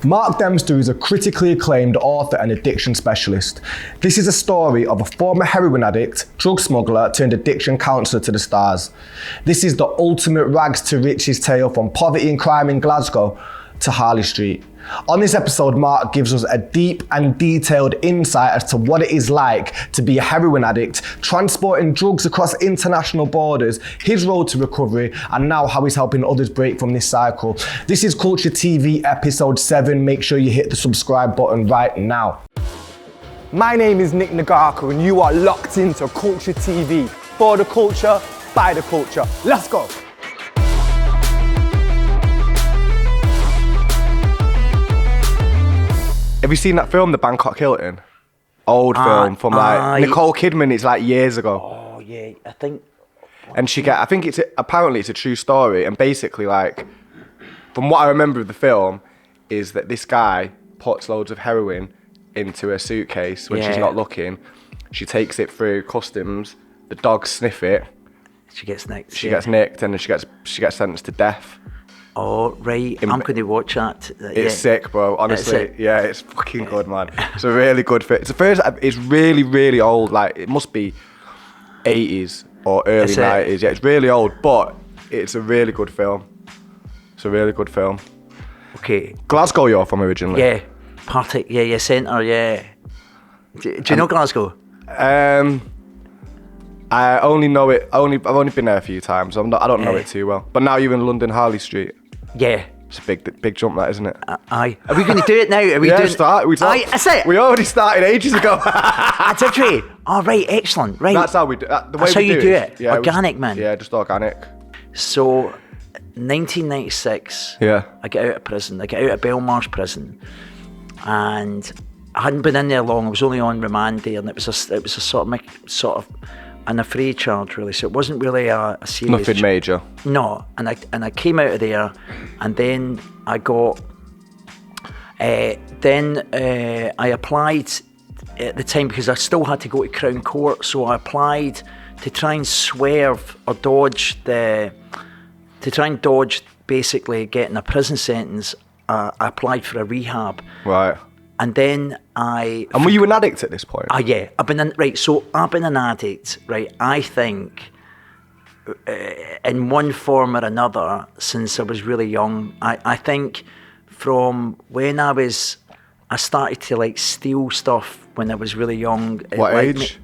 Mark Dempster is a critically acclaimed author and addiction specialist. This is a story of a former heroin addict, drug smuggler turned addiction counsellor to the stars. This is the ultimate rags to riches tale from poverty and crime in Glasgow to Harley Street. On this episode, Mark gives us a deep and detailed insight as to what it is like to be a heroin addict, transporting drugs across international borders, his road to recovery, and now how he's helping others break from this cycle. This is Culture TV episode 7. Make sure you hit the subscribe button right now. My name is Nik Nagarkar and you are locked into Culture TV. For the culture, by the culture. Let's go. Have you seen that film, The Bangkok Hilton? Old film from Nicole Kidman. It's like years ago. Oh yeah, I think. And I think apparently it's a true story. And basically, like, from what I remember of the film, is that this guy puts loads of heroin into a suitcase when she's not looking. She takes it through customs. The dogs sniff it. She gets nicked. She gets nicked, and then she gets sentenced to death. Oh, right. I'm going to watch that. It's sick, bro. Honestly, yeah, it's fucking good, man. It's a really good film. It's really, really old. Like, it must be 80s or early 90s. Yeah, it's really old, but it's a really good film. It's a really good film. Okay. Glasgow, you're from originally? Yeah. Partick, yeah, centre, yeah. Do you know Glasgow? I only know it. I've only been there a few times. I don't know it too well. But now you're in London, Harley Street. Yeah. It's a big jump, that, isn't it? Aye. Are we going to do it now? Are we doing? Aye, that's it. We already started ages ago. Did we? Oh, right, excellent. Right. That's how we do it. That's how you do it. Yeah, organic, man. Yeah, just organic. So, 1996. Yeah. I get out of prison. I get out of Belmarsh prison, and I hadn't been in there long. I was only on remand there, and it was a sort of an afraid charge, really. So it wasn't really a serious. Nothing major. No, and I came out of there, and then I got. I applied at the time because I still had to go to Crown Court, so I applied to try and swerve or dodge basically getting a prison sentence. I applied for a rehab. Right. And then And were you an addict at this point? Yeah, I've been an addict, right? I think in one form or another since I was really young. I think from when I started to like steal stuff when I was really young. What age?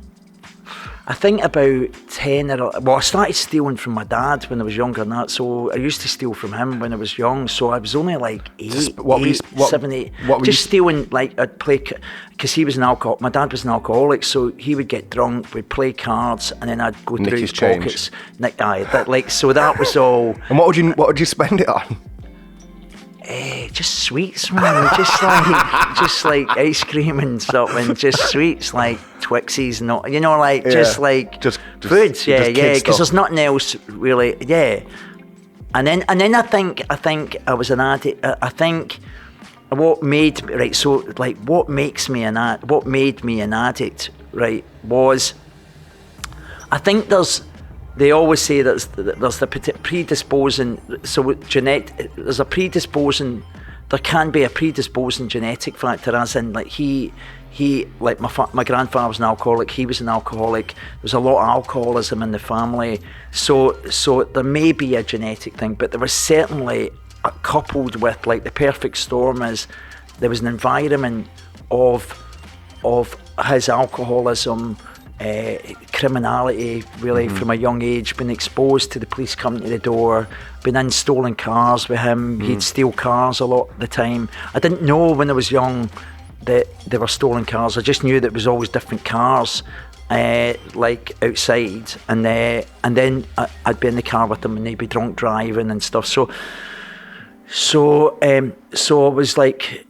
I think about 10 I started stealing from my dad when I was younger than that, so I used to steal from him when I was young, so I was only like 7, 8. Just stealing, like, I'd play, because he was my dad was an alcoholic, so he would get drunk, we'd play cards, and then I'd go through his pockets. So that was all. And what would you spend it on? Just sweets, man. just like ice cream and stuff, and just sweets like Twixies, just foods, because there's nothing else really, And then I think I was an addict. I think what made me an addict, right, was I think they always say there's the predisposing, there can be a predisposing genetic factor, as in like he like my grandfather was an alcoholic, he was an alcoholic, there's a lot of alcoholism in the family, so there may be a genetic thing, but there was certainly coupled with, like, the perfect storm is there was an environment of his alcoholism, criminality, really, from a young age, been exposed to the police coming to the door, been in stolen cars with him. He'd steal cars a lot of the time. I didn't know when I was young that they were stolen cars. I just knew that it was always different cars, like outside, and then I'd be in the car with them and they'd be drunk driving and stuff. So I was like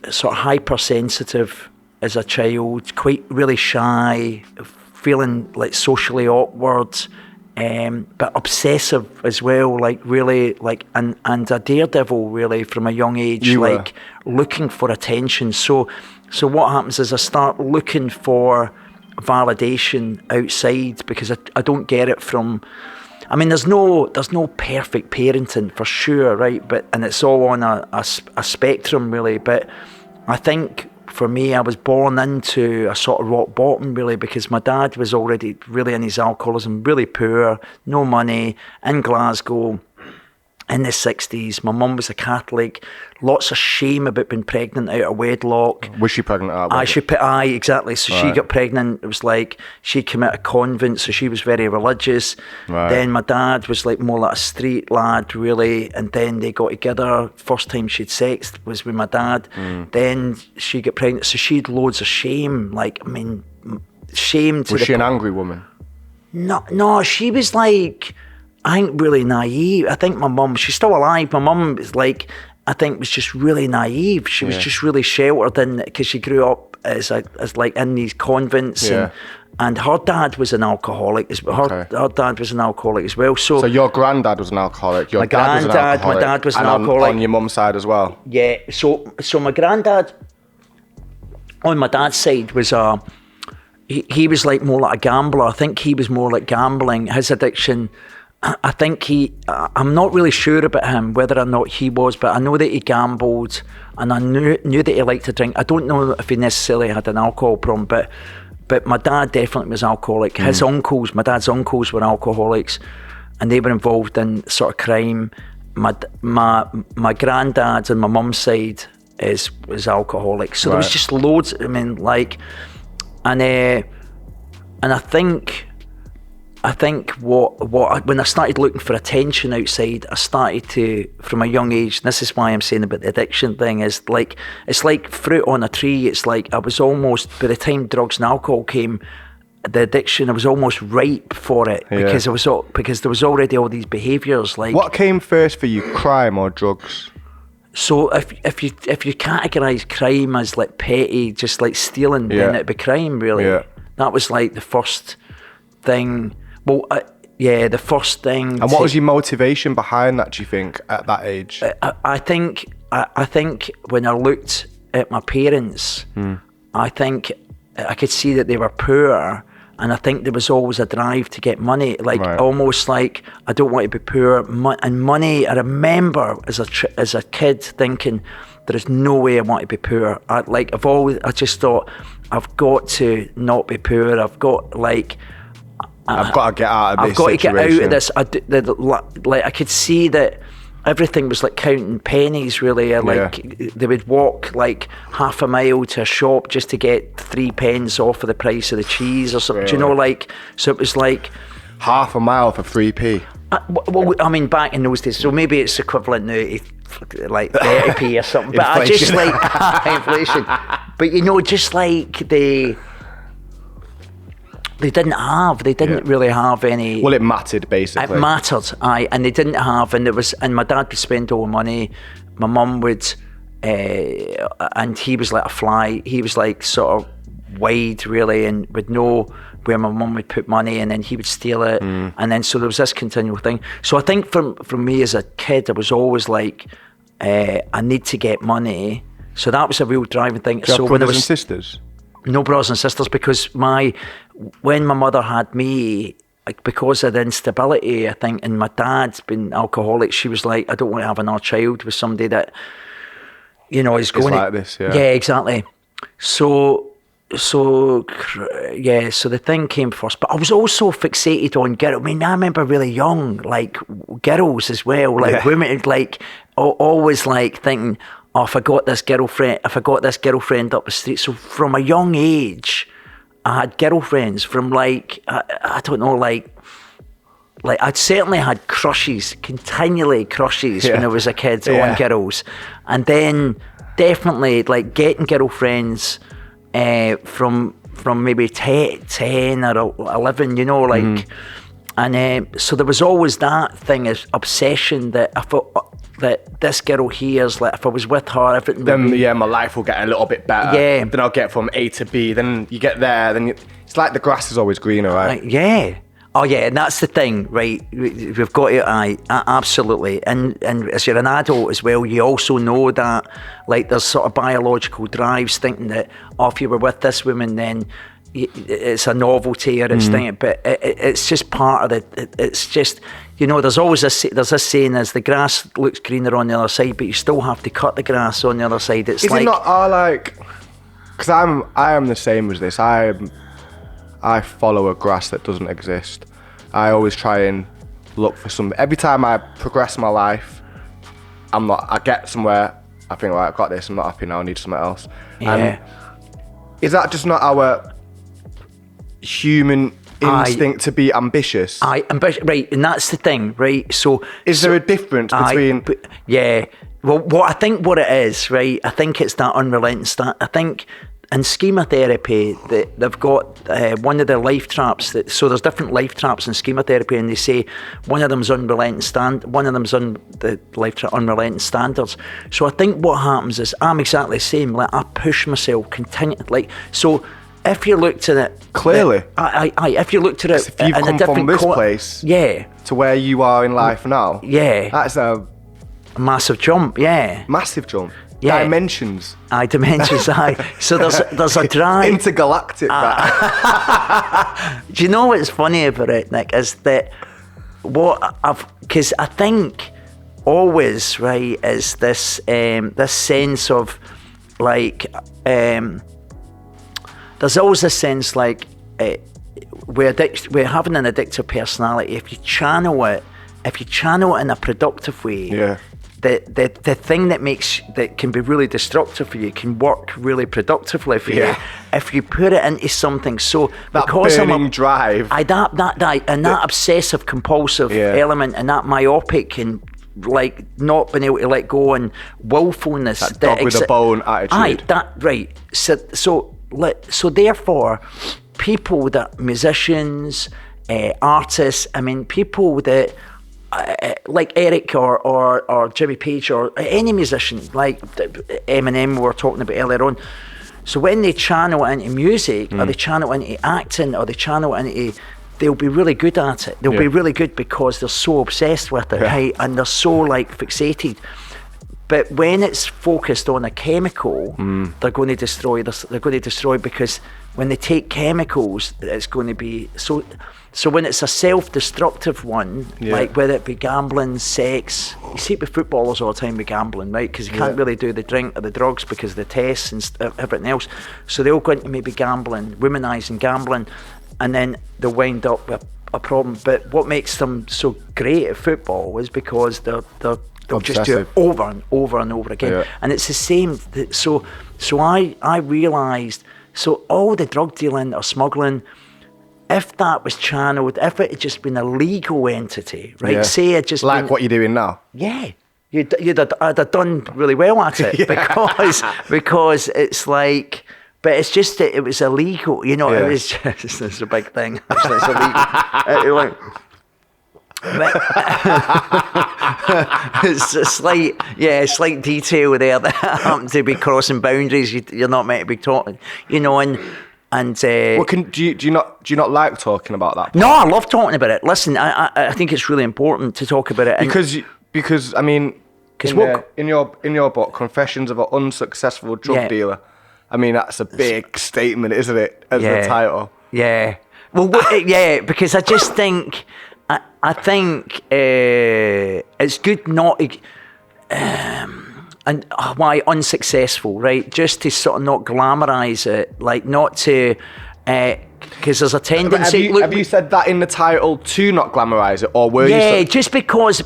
sort of hypersensitive as a child, quite really shy, feeling like socially awkward, but obsessive as well, like really, like, and a daredevil really from a young age, like looking for attention. So what happens is I start looking for validation outside because I don't get it from I mean, there's no perfect parenting for sure, right? And it's all on a spectrum really. But I think for me, I was born into a sort of rock bottom really, because my dad was already really in his alcoholism, really poor, no money, in Glasgow. In the 60s, my mum was a Catholic, lots of shame about being pregnant out of wedlock. Was she pregnant out of wedlock? Aye, exactly. So she got pregnant, it was like, she came out of convent, so she was very religious. Right. Then my dad was like more like a street lad, really, and then they got together. First time she'd sex was with my dad. Then she got pregnant, so she had loads of shame, like, I mean, shame to Was she an angry woman? No, she was like, I think really naive. I think my mum, she's still alive. My mum is like, I think was just really naive. She was just really sheltered in, because she grew up as like in these convents, and her dad was an alcoholic. Her dad was an alcoholic as well. So your granddad was an alcoholic. Your my dad was an alcoholic. My dad was an and alcoholic. On your mum's side as well. Yeah. So my granddad, on my dad's side, was he was like more like a gambler. I think he was more like gambling. His addiction, I think I'm not really sure about him, whether or not he was, but I know that he gambled, and I knew that he liked to drink. I don't know if he necessarily had an alcohol problem, but my dad definitely was alcoholic. His uncles, my dad's uncles, were alcoholics, and they were involved in sort of crime. My granddad on my mum's side was alcoholic, so there was just loads. I mean, like, and I think when I started looking for attention outside, I started to, from a young age, and this is why I'm saying about the addiction thing, is like, it's like fruit on a tree. It's like I was almost, by the time drugs and alcohol came, the addiction, I was almost ripe for it, because there was already all these behaviours. Like, what came first for you, crime or drugs? So if you categorise crime as like petty, just like stealing, then it'd be crime, really. Yeah. That was like the first thing. Well, the first thing. And what was your motivation behind that, do you think, at that age? I think when I looked at my parents, I think I could see that they were poor, and I think there was always a drive to get money, like almost like, I don't want to be poor. And money, I remember as a kid thinking, there is no way I want to be poor. I just thought, I've got to not be poor. I've got I've got to get out of this situation. I've got to get out of this. I could see that everything was like counting pennies, really. They would walk like half a mile to a shop just to get 3 pence off of the price of the cheese or something. Really? Do you know, like, so it was like half a mile for 3p. Well, I mean, back in those days, so maybe it's equivalent now to like 30p or something. But I just like inflation. But you know, just like they didn't really have any. Well, it mattered basically. It mattered, aye, and they didn't have, and my dad would spend all the money. My mum would, and he was like a fly. He was like sort of wide, really, and would know where my mum would put money, and then he would steal it, and then so there was this continual thing. So I think from me as a kid, I was always like, I need to get money. So that was a real driving thing. Do you have brothers and sisters? No brothers and sisters, because when my mother had me, like, because of the instability, I think, and my dad's been alcoholic, she was like, I don't want to have another child with somebody that, you know, is going like this. Yeah, exactly. So the thing came first, but I was also fixated on girls. I mean, I remember really young, like girls as well, like women, like always like thinking, oh, if I got this girlfriend up the street. So from a young age, I had girlfriends from like, I don't know, like I'd certainly had crushes, continually crushes when I was a kid on girls. And then definitely like getting girlfriends from maybe 10 or 11, you know, like, and so there was always that thing, as obsession, that I thought that this girl here's like, if I was with her, everything my life will get a little bit better. Yeah. Then I'll get from A to B. Then you get there. It's like the grass is always greener, right? Yeah. Oh yeah, and that's the thing, right? We've got it. Absolutely. And as you're an adult as well, you also know that, like, there's sort of biological drives thinking that, oh, if you were with this woman, then it's a novelty or it's thing, but it's just part of it's just, you know, there's always there's a saying as the grass looks greener on the other side, but you still have to cut the grass on the other side. It's Is it not our like, because I am the same as this. I follow a grass that doesn't exist. I always try and look for some. Every time I progress my life, I get somewhere, I think, right, I've got this, I'm not happy now, I need something else. Yeah. And is that just not our human instinct to be ambitious? Right, and that's the thing, right? So is there a difference between? Yeah. Well, I think what it is, right? I think it's that unrelenting start. I think in schema therapy, they've got one of the life traps. So there's different life traps in schema therapy, and they say one of them's one of them's on the life trap unrelenting standards. So I think what happens is I'm exactly the same. Like I push myself continually. Like so, if you looked at it clearly, if you looked at it, if you've in come a different from this place, to where you are in life now, that's a massive jump, massive jump. Yeah. Dimensions. So there's a drive. Intergalactic. Do you know what's funny about it, Nick? Is that because I think always, right, is this sense of like there's always a sense like we're having an addictive personality. If you channel it in a productive way, the thing that can be really destructive for you can work really productively for you if you put it into something. So that because burning drive, that obsessive compulsive element, and that myopic and like not being able to let go and willfulness, that dog with a bone attitude. So therefore, people that musicians, artists, I mean, people that. Like Eric or Jimmy Page or any musician, like Eminem we were talking about earlier on. So when they channel it into music, or they channel it into acting, or they channel it into, they'll be really good at it. They'll be really good because they're so obsessed with it, right? And they're so like fixated. But when it's focused on a chemical, they're going to destroy this. They're going to destroy because when they take chemicals, it's going to be so. So when it's a self-destructive one, like whether it be gambling, sex, you see it with footballers all the time with gambling, right? Because you can't really do the drink or the drugs because of the tests and everything else. So they'll go into maybe gambling, womanising gambling, and then they'll wind up with a problem. But what makes them so great at football is because they'll just do it over and over and over again. And it's the same. So I realised, so all the drug dealing or smuggling, if that was channeled, if it had just been a legal entity, right? Say it just like what you're doing now. Yeah, I'd have done really well at it because it's like, but it's just that it was illegal, you know. It was just it's a big thing. It's illegal. It's a slight detail there that happens to be crossing boundaries. You're not meant to be talking, you know, and. Well, do you not like talking about that? No, I love talking about it. Listen, I think it's really important to talk about it because I mean, in your book, Confessions of an Unsuccessful Drug Dealer. I mean, that's a big statement, isn't it? As the title. Yeah. Well, because I just think I think it's good not. And why unsuccessful, right? Just to sort of not glamorise it, like not to, because there's a tendency. Have you said that in the title to not glamorise it, or were you? Yeah, just because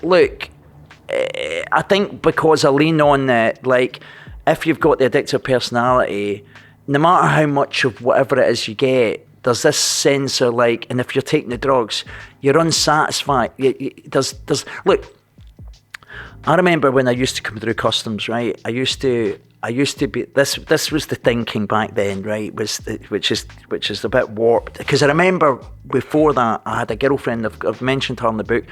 look, I think because I lean on that, like if you've got the addictive personality, no matter how much of whatever it is you get, there's this sense of like, and if you're taking the drugs, you're unsatisfied. Look. I remember when I used to come through customs, right? I used to be this was the thinking back then, right? Which is a bit warped, because I remember before that I had a girlfriend. I've mentioned her in the book,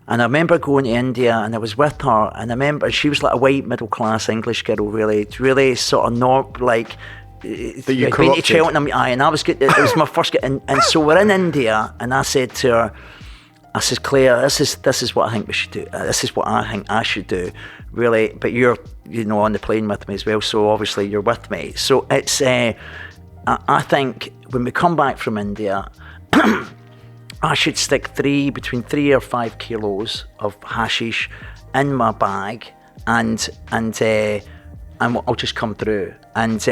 and I remember going to India and I was with her, and I remember she was like a white middle class English girl, really sort of not like. That you corrupted. To Cheltenham, and I was good. It was my first, and so we're in India, and I said to her. I said, Claire, this is what I think we should do. This is what I think I should do, really. But you're, on the plane with me as well, so obviously you're with me. So it's, I think when we come back from India, I should stick between 3 or 5 kilos of hashish in my bag, and I'll just come through. And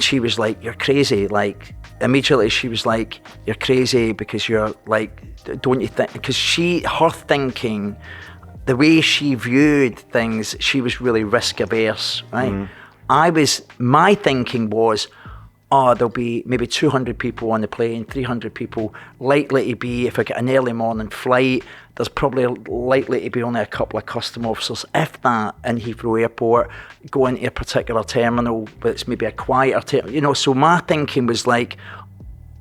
she was like, "You're crazy!" Like immediately, she was like, "You're crazy because you're like, don't you think?" Because her thinking, the way she viewed things, she was really risk averse, right? My thinking was, there'll be maybe 200 people on the plane, 300 people, likely to be, if I get an early morning flight, there's probably likely to be only a couple of custom officers, if that, in Heathrow Airport, going to a particular terminal, but it's maybe a quieter terminal, so my thinking was like,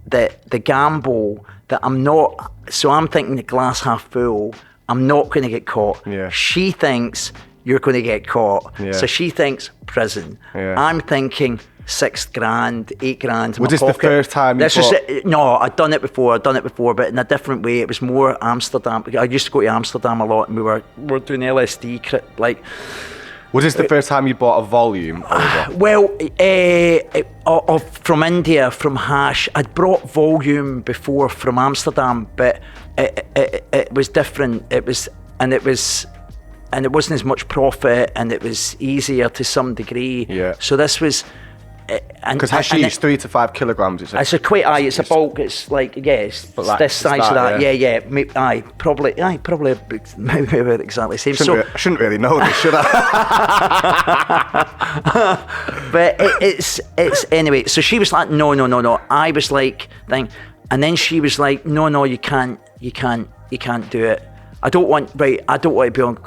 the gamble that I'm thinking the glass half full, I'm not going to get caught. Yeah. She thinks you're going to get caught. Yeah. So she thinks prison. Yeah. I'm thinking $6,000, $8,000 in Was my this pocket. the first time you bought? No, I'd done it before, but in a different way. It was more Amsterdam. I used to go to Amsterdam a lot, and we were doing LSD, like... Was this the first time you bought a volume? Well, from India, from hash, I'd brought volume before from Amsterdam, but it was different. It wasn't as much profit, and it was easier to some degree. Yeah. So this was. Because hashish 3 to 5 kilograms. It's a bulk. It's like it's like this size of that. Yeah. Probably maybe exactly the same. I shouldn't really know this, should I? But it's anyway. So she was like, no. I was like, and then she was like, no, you can't do it. I don't want to be on.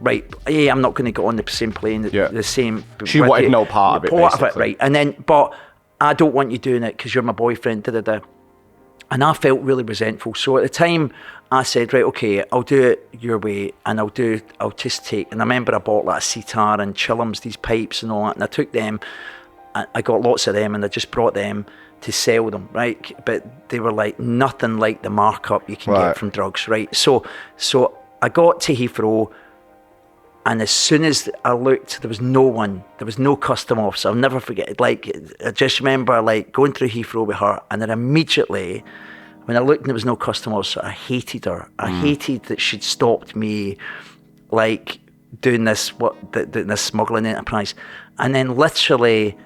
Right, I'm not going to go on the same plane. The same. She wanted no part of it, basically. Right, and then, but I don't want you doing it because you're my boyfriend. And I felt really resentful. So at the time, I said, right, okay, I'll do it your way, and I'll just take. And I remember I bought like a sitar and chillums, these pipes and all that, and I took them. I got lots of them, and I just brought them to sell them, right? But they were like nothing like the markup you can get from drugs, right? So I got to Heathrow, and as soon as I looked, there was no one, there was no custom officer. I'll never forget it. Like, I just remember like going through Heathrow with her, and then immediately when I looked and there was no custom officer, I hated her. I hated that she'd stopped me like doing this smuggling enterprise. And then literally,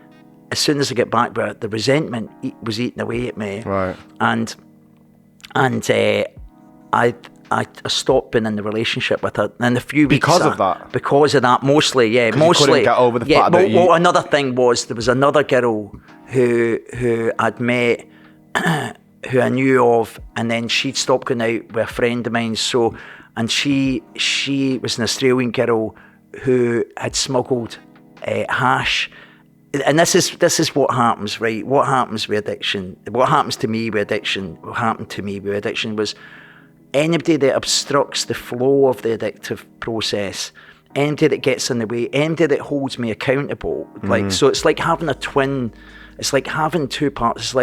as soon as I get back with her, the resentment was eating away at me. Right. And I stopped being in the relationship with her. And a few weeks because of that, mostly, yeah, mostly. You couldn't get over the fact that well, another thing was there was another girl who I'd met, who I knew of, and then she'd stopped going out with a friend of mine. So, and she was an Australian girl who had smuggled hash. And this is what happens, right? What happens with addiction? What happens to me with addiction? What happened to me with addiction was anybody that obstructs the flow of the addictive process, anybody that gets in the way, anybody that holds me accountable. Like, so it's like having a twin. It's like having two parts.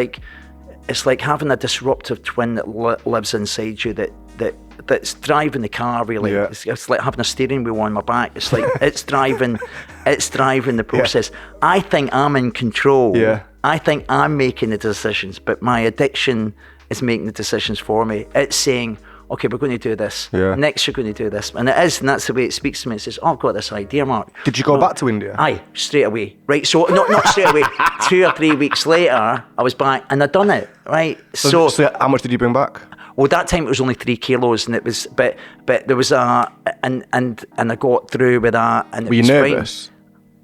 It's like having a disruptive twin that lives inside you that's driving the car, really. Yeah. It's like having a steering wheel on my back. It's like it's driving the process. Yeah. I think I'm in control. Yeah. I think I'm making the decisions, but my addiction is making the decisions for me. It's saying, okay, we're going to do this. Yeah. Next, you're going to do this. And it is, and that's the way it speaks to me. It says, I've got this idea, Mark. Did you go back to India? Aye, straight away. Right, so not straight away. 2 or 3 weeks later, I was back and I'd done it, right? So how much did you bring back? Well, that time it was only 3 kilos, and it was, but there was and I got through with that. And were you nervous?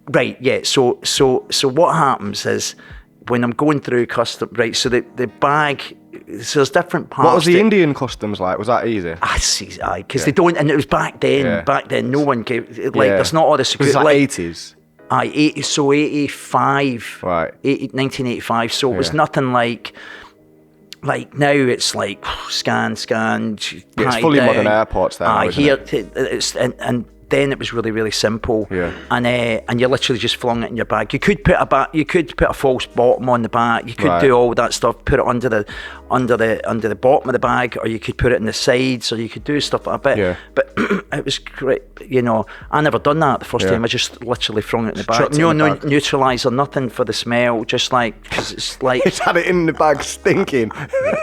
Right, yeah. So what happens is when I'm going through custom, right? So the bag, so there's different parts. What was the Indian customs like? Was that easy? Because they don't, and it was back then. Yeah. Back then, no one gave there's not all the security. It was like 80s. 85. Right. 1985. So it was nothing like now it's like scan. It's fully modern airports there. Here and then it was really, really simple. Yeah. And you literally just flung it in your bag. You could put a false bottom on the back. You could do all that stuff. Put it under the bottom of the bag, or you could put it in the sides, or you could do stuff like that. Yeah. But it was great, you know. I never done that the first time. I just literally thrown it in the bag. Chucked it in the bag. Neutralizer, nothing for the smell. Just like, because it's like Just had it in the bag, stinking.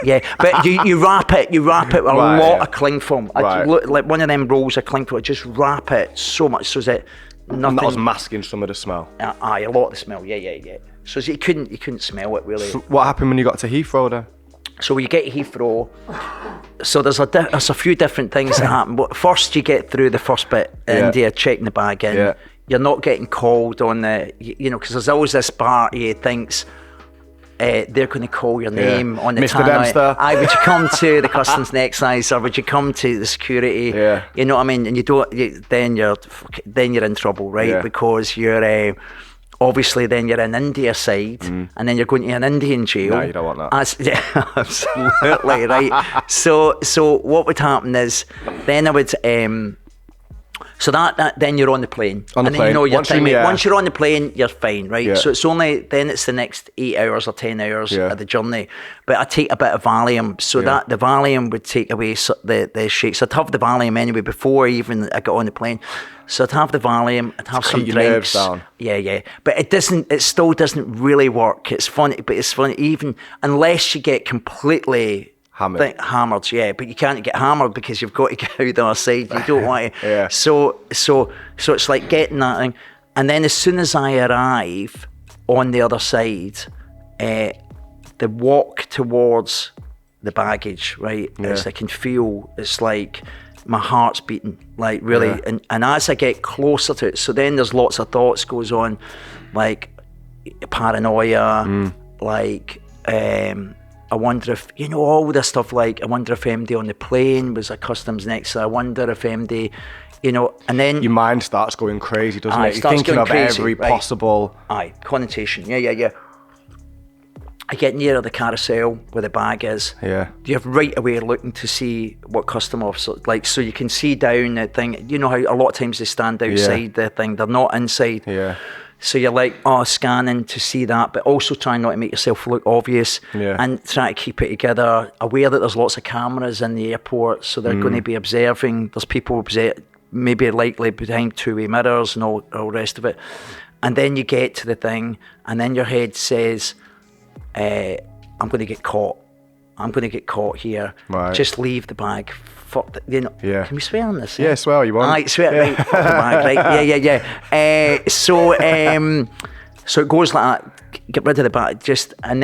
yeah. But you wrap it with a Right, lot yeah. of cling film. Right. Like one of them rolls of cling film. Just wrap it so much so that And nothing. that was masking some of the smell. Aye, a lot of the smell. Yeah. So you couldn't smell it really. So what happened when you got to Heathrow then? So when you get Heathrow, so there's a few different things that happen. But first you get through the first bit, India, checking the bag in. Yeah. You're not getting called on the, you know, because there's always this party that thinks they're going to call your name on the Mr. Dempster. Aye, would you come to the customs excise, or would you come to the security? Yeah. You know what I mean? And you don't, then you're in trouble, right? Yeah. Because you're obviously then you're in India side, and then you're going to an Indian jail. No, you don't want that. Yeah, absolutely right. So what would happen is then I would so that then you're on the plane. On the and then plane. you know your Once you're in time. the air. Once you're on the plane, you're fine, right? Yeah. So it's the next 8 hours or 10 hours Yeah. of the journey. But I take a bit of Valium, so that the Valium would take away the shakes. I'd have the Valium anyway before even I got on the plane. So I'd have the Valium, I'd have some keep your nerves drinks. down. Yeah. But it still doesn't really work. It's funny, but it's funny even unless you get completely hammered, yeah. But you can't get hammered because you've got to get out the other side. You don't want to. Yeah. So it's like getting that thing. And then as soon as I arrive on the other side, the walk towards the baggage, right? Yeah. I can feel, it's like my heart's beating, like really. Yeah. And as I get closer to it, so then there's lots of thoughts goes on, like paranoia, like I wonder if, you know, all this stuff, like I wonder if MD on the plane was a customs next. I wonder if MD, you know, and then Your mind starts going crazy, doesn't Aye, it? it You're starts thinking going of crazy, every right. possible. Aye, connotation. Yeah. I get nearer the carousel where the bag is. Yeah. You have right away looking to see what custom officer, like, so you can see down the thing. You know how a lot of times they stand outside the thing, they're not inside. Yeah. So you're like, scanning to see that, but also trying not to make yourself look obvious, and try to keep it together, aware that there's lots of cameras in the airport, so they're going to be observing. There's people maybe likely behind two-way mirrors and all the rest of it. And then you get to the thing, and then your head says, I'm going to get caught. I'm going to get caught here. Right. Just leave the bag. Fuck, you know. Yeah. Can we swear on this? Yeah, swear you want. Aye, swear, right. Fuck the bag, right. Yeah. So it goes like that. Get rid of the bag. And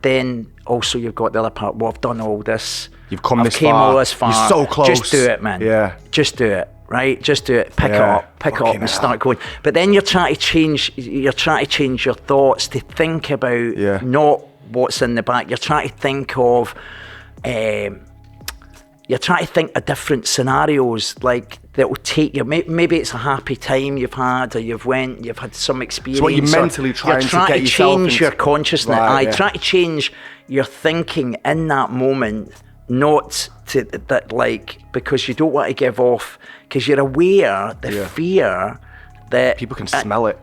then also you've got the other part. Well, I've done all this. You've come this came far. all this far. You're so close. Just do it, man. Yeah. Just do it. Right, just do it. Pick it up and start going. But then you're trying to change your thoughts to think about not what's in the back. You're trying to think of, different scenarios, like that will take you. Maybe it's a happy time you've had, or you've had some experience. So what you're mentally trying to get yourself change your consciousness. Right, Try to change your thinking in that moment. Not to that, like, because you don't want to give off, because you're aware the fear that people can smell it.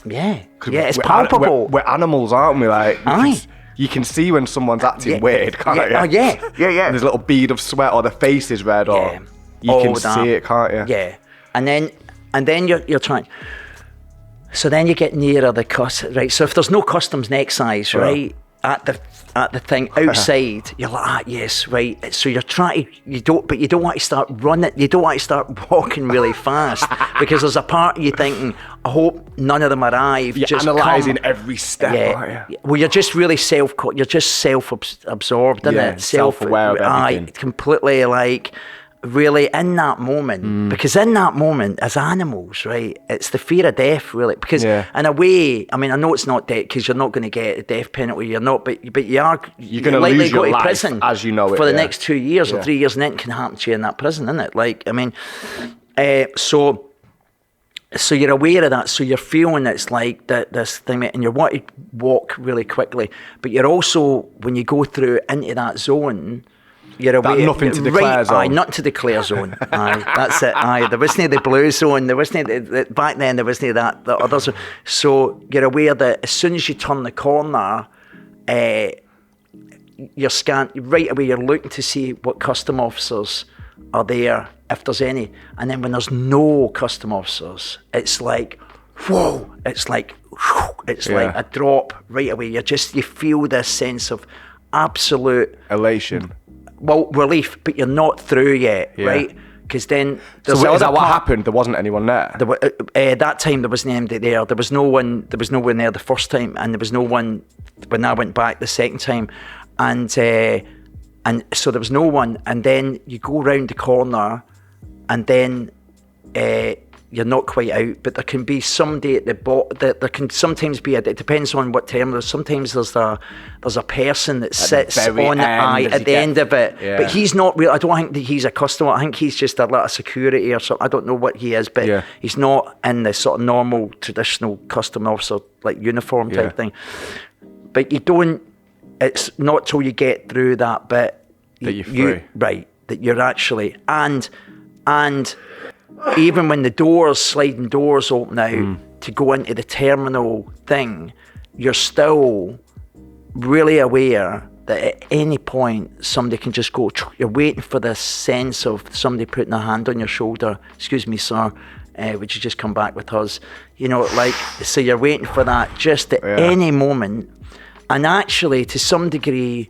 Yeah, it's palpable. We're animals, aren't we? Like, Aye. You can see when someone's acting weird, can't you? Oh, yeah. And there's a little bead of sweat, or the face is red, or you can see it, can't you? Yeah, and then you're trying. So then you get nearer the right? So if there's no customs and excise, right, at the thing outside, you're like, yes, right. So you're trying, you don't want to start running, you don't want to start walking really fast, because there's a part of you thinking, I hope none of them arrive. You're just analysing every step, aren't you? Well, you're just really self-absorbed, isn't it? Self-aware of everything. Completely, like, really in that moment, because in that moment, as animals, right, it's the fear of death, really, because in a way, I mean, I know it's not death, because you're not going to get a death penalty, you're not, but you're going to lose your go life to prison as you know it for the next 2 years or 3 years, and then it can happen to you in that prison, isn't it? Like, I mean, so you're aware of that, so you're feeling it's like this thing, and you want to walk really quickly, but you're also, when you go through into that zone, you're aware, that nothing to declare zone. Aye, not to declare zone. Aye, that's it. Aye, there wasn't the blue zone. There wasn't back then. There wasn't the other zone. you're right away. You're looking to see what custom officers are there, if there's any. And then when there's no custom officers, it's like, whoa! It's like, it's like a drop right away. You feel this sense of absolute elation. Well, relief, but you're not through yet, right? Because then there's so is that what happened? There wasn't anyone there. That time there wasn't anybody there. There was no one. There was no one there the first time, and there was no one when I went back the second time, and so there was no one. And then you go round the corner, and then you're not quite out, but there can be somebody at the bottom. There can sometimes be it depends on what term. Sometimes there's a person that sits on the eye at the end of it, but he's not real. I don't think that he's a customer. I think he's just a lot of security or something. I don't know what he is, but he's not in the sort of normal traditional custom officer like uniform type thing. But you don't. It's not till you get through that bit that you're free, right? That you're actually and. Even when the sliding doors open out to go into the terminal thing, you're still really aware that at any point somebody can just go. You're waiting for this sense of somebody putting a hand on your shoulder. Excuse me, sir, would you just come back with us? You know, like, so you're waiting for that just at any moment. And actually, to some degree,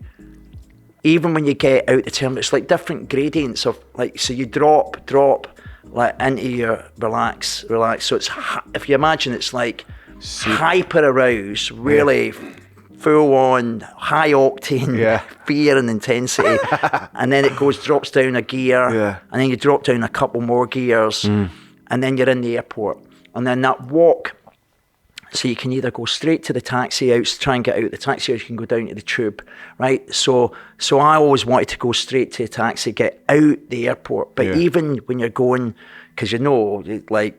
even when you get out the terminal, it's like different gradients of like, so you drop like into your relax. So it's, if you imagine, it's like hyper aroused, really full on high octane fear and intensity, and then it drops down a gear, and then you drop down a couple more gears, and then you're in the airport, and then that walk. So you can either go straight to the taxi out, try and get out the taxi, or you can go down to the tube, right? So I always wanted to go straight to a taxi, get out the airport. But even when you're going, because you know, like,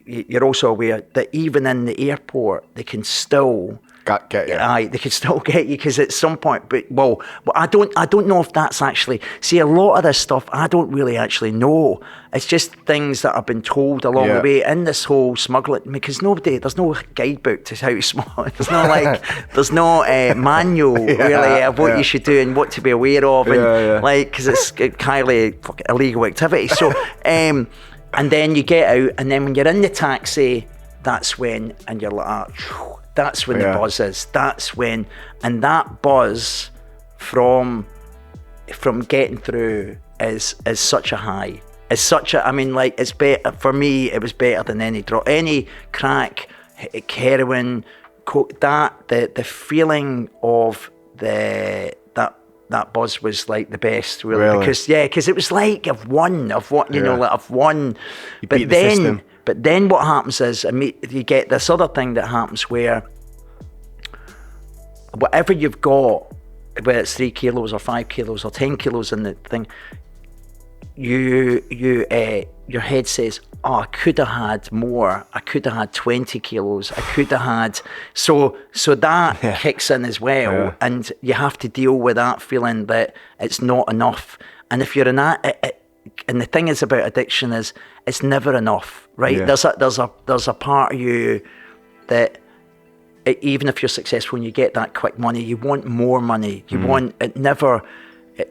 you're also aware that even in the airport, they can still get you. They can still get you, because at some point, but I don't know if that's actually, see, a lot of this stuff I don't really actually know. It's just things that I've been told along the way in this whole smuggling, because there's no guidebook to how to smuggle. There's no manual really of what you should do and what to be aware of, and like, because it's highly illegal activity. So and then you get out, and then when you're in the taxi, that's when, and you're like, that's when the buzz is. That's when, and that buzz from getting through is such a high. It's such a, I mean, like, it's better for me. It was better than any drug, any crack, heroin, coke. The feeling of that buzz was like the best, really. Because it was like I've won. You know, like I've won. You beat the system. But then what happens is, you get this other thing that happens where whatever you've got, whether it's 3 kilos or 5 kilos or 10 kilos in the thing, your head says, oh, I could have had more. I could have had 20 kilos. I could have had, so that kicks in as well, and you have to deal with that feeling that it's not enough. And if you're in that, and the thing is about addiction is it's never enough, right? There's a part of you that even if you're successful and you get that quick money, you want more money. You want it.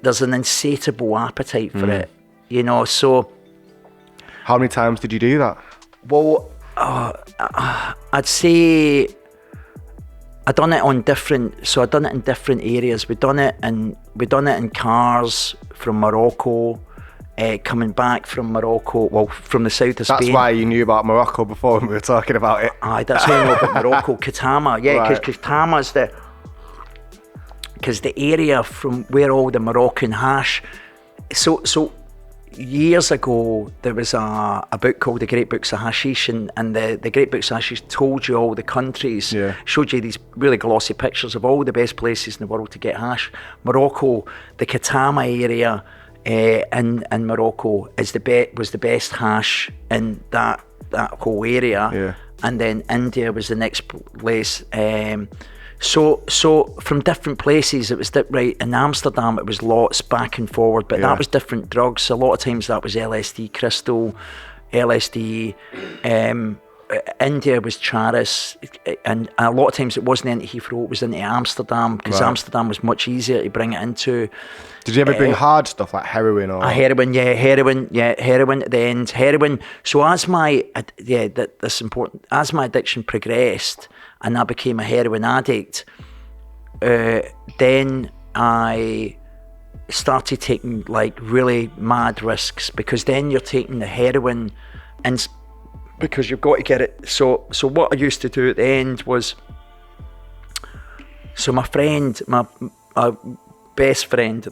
There's an insatiable appetite for it, you know. So, how many times did you do that? Well, I'd say I done it in different areas. We done it in cars from Morocco. Coming back from Morocco, from the south of Spain. That's why you knew about Morocco before when we were talking about it. Aye, that's how I know about Morocco. Katama, because Katama's because the area from where all the Moroccan hash. So years ago, there was a book called The Great Books of Hashish, and the Great Books of Hashish told you all the countries, showed you these really glossy pictures of all the best places in the world to get hash. Morocco, the Katama area, in Morocco was the best hash in that whole area, and then India was the next place. So from different places, it was right. In Amsterdam, it was lots back and forward, but that was different drugs. A lot of times that was LSD, crystal, LSD, India was Charis, and a lot of times it wasn't into Heathrow, it was into Amsterdam, because Amsterdam was much easier to bring it into. Did you ever bring hard stuff like heroin or? Heroin at the end. Heroin. So as my that's important. As my addiction progressed, and I became a heroin addict, then I started taking like really mad risks, because then you're taking the heroin, and because you've got to get it. So what I used to do at the end was, so my friend, my best friend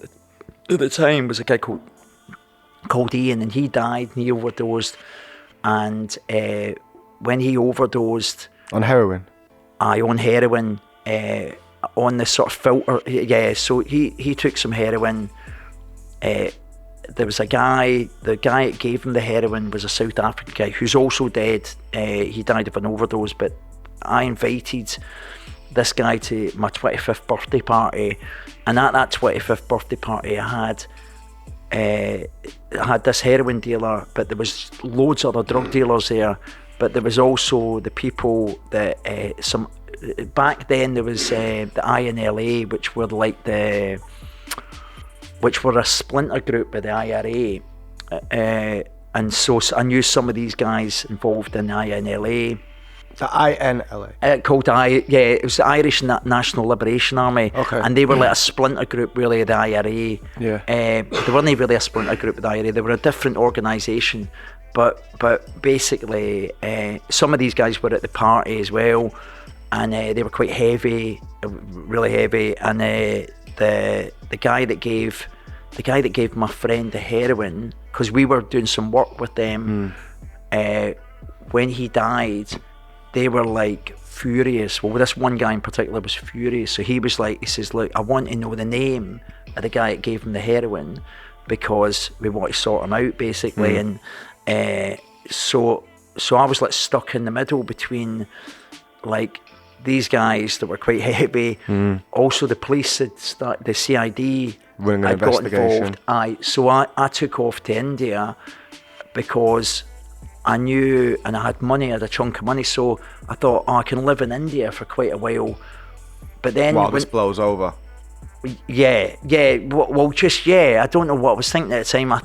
at the time was a guy called Ian, and he died and he overdosed. And when he overdosed on heroin, on heroin, on this sort of filter, so he took some heroin. There was a guy, the guy that gave him the heroin was a South African guy who's also dead. He died of an overdose, but I invited this guy to my 25th birthday party, and at that 25th birthday party I had this heroin dealer, but there was loads of other drug dealers there, but there was also the people that back then there was the INLA, which were a splinter group of the IRA, and so I knew some of these guys involved in the INLA. The INLA? It was the Irish National Liberation Army, and they were like a splinter group really of the IRA. They weren't really a splinter group of the IRA, they were a different organisation, but basically some of these guys were at the party as well, and they were quite heavy, really heavy, and the guy that gave my friend the heroin, because we were doing some work with them, when he died, they were like furious. Well, this one guy in particular was furious. So he says, look, I want to know the name of the guy that gave him the heroin, because we want to sort him out, basically. And so I was like stuck in the middle between like these guys that were quite heavy. Also the police had started, the CID had got involved. So I took off to India, because I knew, and I had money, I had a chunk of money, so I thought, I can live in India for quite a while. But then while this blows over. I don't know what I was thinking at the time. I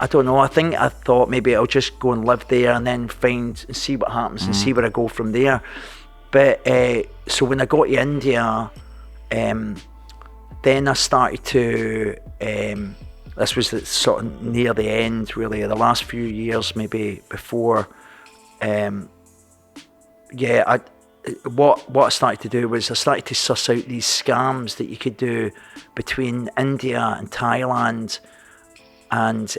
don't know, I thought maybe I'll just go and live there and then see what happens and see where I go from there. But so when I got to India, then I started to this was sort of near the end, really, the last few years, maybe before. What I started to do was I started to suss out these scams that you could do between India and Thailand, and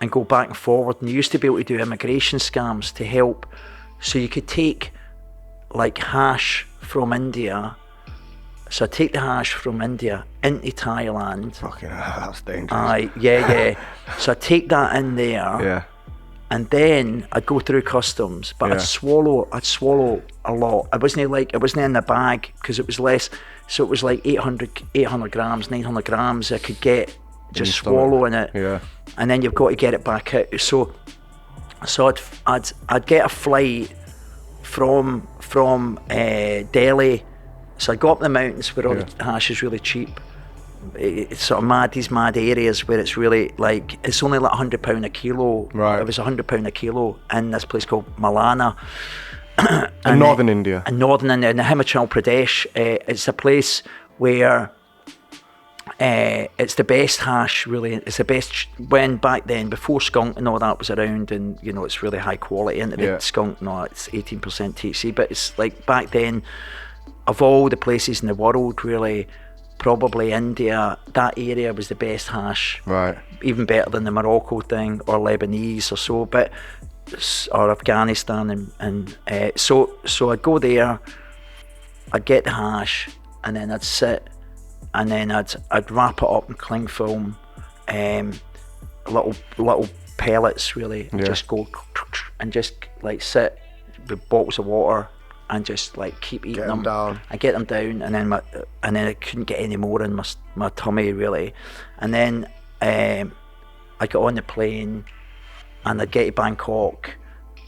go back and forward. And you used to be able to do immigration scams to help. So you could take like hash from India. So I take the hash from India into Thailand. Fucking hell, that's dangerous. So I take that in there, and then I'd go through customs, but I'd swallow a lot. It wasn't in the bag, because it was less. So it was like 800 grams, 900 grams I could get just swallowing it. And then you've got to get it back out. So I'd get a flight from Delhi. So I go up the mountains where all the hash is really cheap. It's sort of these mad areas where it's really like, it's only like £100 a kilo. Right. It was £100 a kilo in this place called Malana. In northern India. In northern India, in the Himachal Pradesh. It's a place where it's the best hash, really. It's the best, when back then, before skunk and all that was around, and you know, it's really high quality. And the skunk, no, it's 18% THC, but it's like back then, of all the places in the world, really, probably India, that area was the best hash. Right. Even better than the Morocco thing, or Lebanese or so, or Afghanistan. And so I'd go there, I'd get the hash, and then I'd sit, and then I'd wrap it up in cling film, little pellets, really, and just go, and just like sit with bottles of water, and just like keep eating them down. I get them down, and then I couldn't get any more in my tummy, really. And then I got on the plane, and I'd get to Bangkok,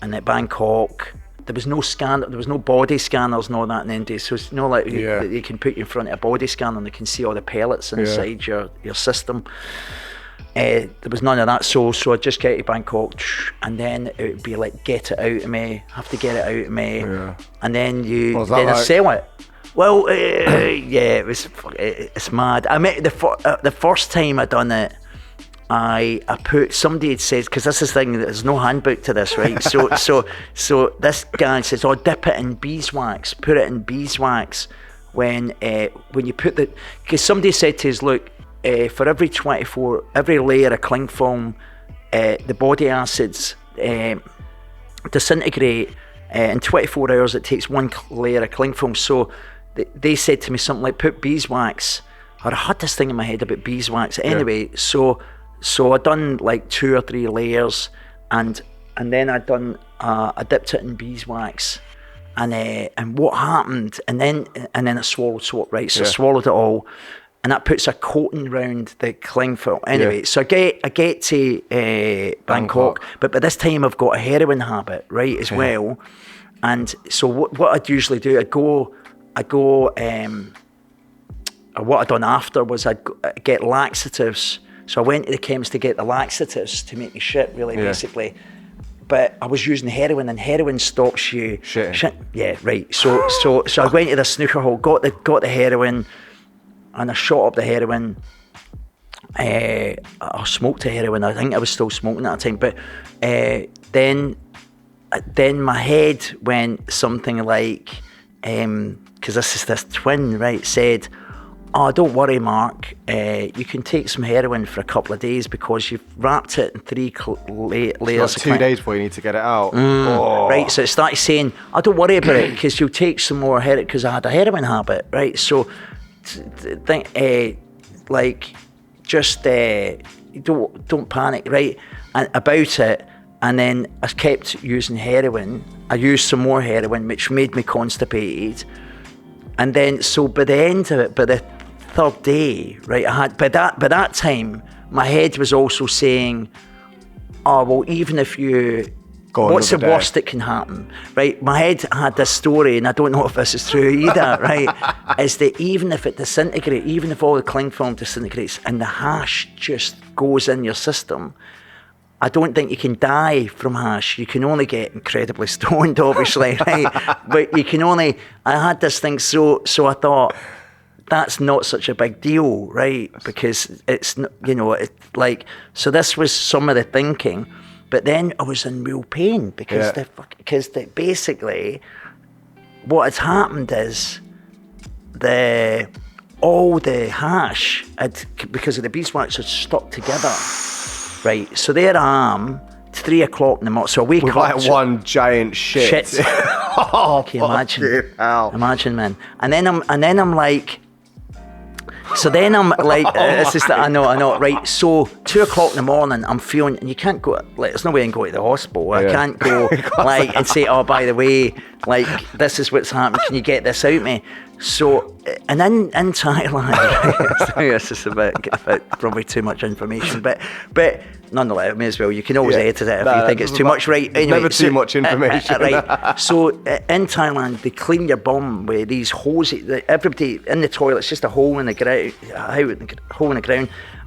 and at Bangkok, there was no scanner, there was no body scanners and all that in India, so it's like you can put you in front of a body scanner and they can see all the pellets inside your system. There was none of that, so I'd just get to Bangkok, and then it would be like, get it out of me, have to get it out of me, and then I'd sell it. Well, it's mad. I mean, the first time I done it, I put, somebody had said, because this is the thing, there's no handbook to this, right? So this guy says, oh, dip it in beeswax, put it in beeswax when you put because somebody said to us, look, for every layer of cling film, the body acids disintegrate in 24 hours. It takes one layer of cling film. So they said to me something like, put beeswax, or I had this thing in my head about beeswax. Anyway, so I done like 2 or 3 layers, and then I dipped it in beeswax, and what happened, and then I swallowed soap, right? So I swallowed it all. And that puts a coating round the cling film. Anyway, so I get to Bangkok, but by this time I've got a heroin habit, right, as well. And so what I'd usually do, what I'd done after was I'd get laxatives. So I went to the chemist to get the laxatives to make me shit, really, basically. But I was using heroin, and heroin stops you shit. Yeah, right. So I went to the snooker hall, got the heroin. And I shot up the heroin. I smoked the heroin. I think I was still smoking at the time. But then my head went something like, because this twin, right, said, oh, don't worry, Mark. You can take some heroin for a couple of days because you've wrapped it in 3 layers. So 2 days before you need to get it out. Right, so it started saying, oh, don't worry about it because you'll take some more heroin, because I had a heroin habit, right? So think, don't panic, right? And about it, and then I kept using heroin. I used some more heroin, which made me constipated. And then, so by the end of it, by the 3rd day, right, I had by that time, my head was also saying, oh well, even if you. What's the worst that can happen, right? My head had this story, and I don't know if this is true either, right? Is that even if it disintegrates, even if all the cling film disintegrates and the hash just goes in your system, I don't think you can die from hash. You can only get incredibly stoned, obviously, right? But you can only, I had this thing, so I thought, that's not such a big deal, right? Because it's, so this was some of the thinking. But then I was in real pain because basically what had happened is all the hash because of the beeswax had stuck together, right? So there I am, 3 o'clock in the morning. So I wake up like one giant shit. Can you imagine? Imagine, man. And then I'm like. So then I'm like, it's just that I know, right? So 2 o'clock in the morning, I'm feeling, and you can't go, like, there's no way I can go to the hospital. I can't go, like, and say, oh, by the way, like, this is what's happened. Can you get this out of me? So, and in Thailand, right, this is a bit probably too much information, but nonetheless, may as well. You can always edit it if you think it's too much, right? Anyway, never too much information. Right. So in Thailand, they clean your bum with these hoses. Everybody in the toilet's just a hole in the ground,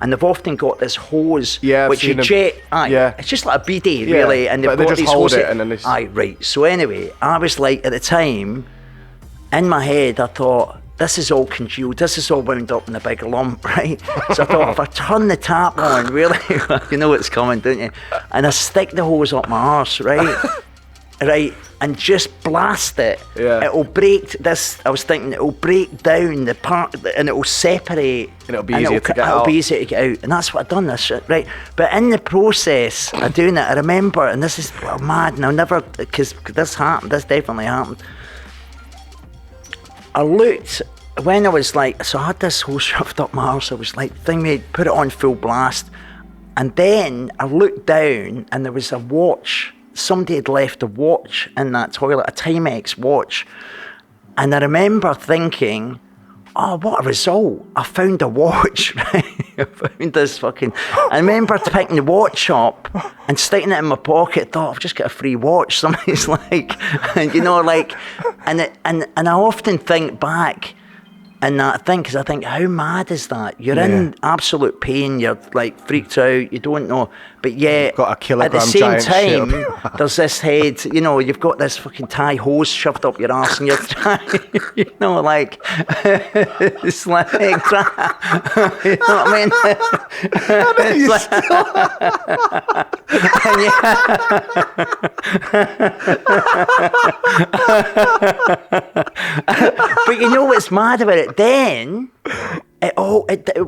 and they've often got this hose which you jet. It's just like a bidet, really, and they've got these hoses. Right. So anyway, I was like, at the time, in my head, I thought, this is all congealed, this is all wound up in a big lump, right? So I thought, if I turn the tap on, really, you know what's coming, don't you? And I stick the hose up my arse, right? Right, and just blast it. It'll break this, I was thinking, it'll break down the part, and it'll separate. And it'll be easier to get out. It'll be easier to get out. And that's what I've done, this shit, right? But in the process of doing it, I remember, and this is mad, and I'll never, because this definitely happened. I looked, when I was like, so I had this hose shoved up my arse, I was like, put it on full blast. And then I looked down and there was a watch. Somebody had left a watch in that toilet, a Timex watch. And I remember thinking, oh, what a result. I found a watch, right? I found this fucking. I remember picking the watch up and sticking it in my pocket. Thought I've just got a free watch. Somebody's like, and you know, like, and I often think back. And that thing, because I think, how mad is that? You're in absolute pain. You're like freaked out. You don't know, but yet Got a at the kilogram same giant shit time, up. there's this head. You know, you've got this fucking tie hose shoved up your arse, and you're trying. You know, like it's like, you know what I mean? It's like- But you know what's mad about it? Then it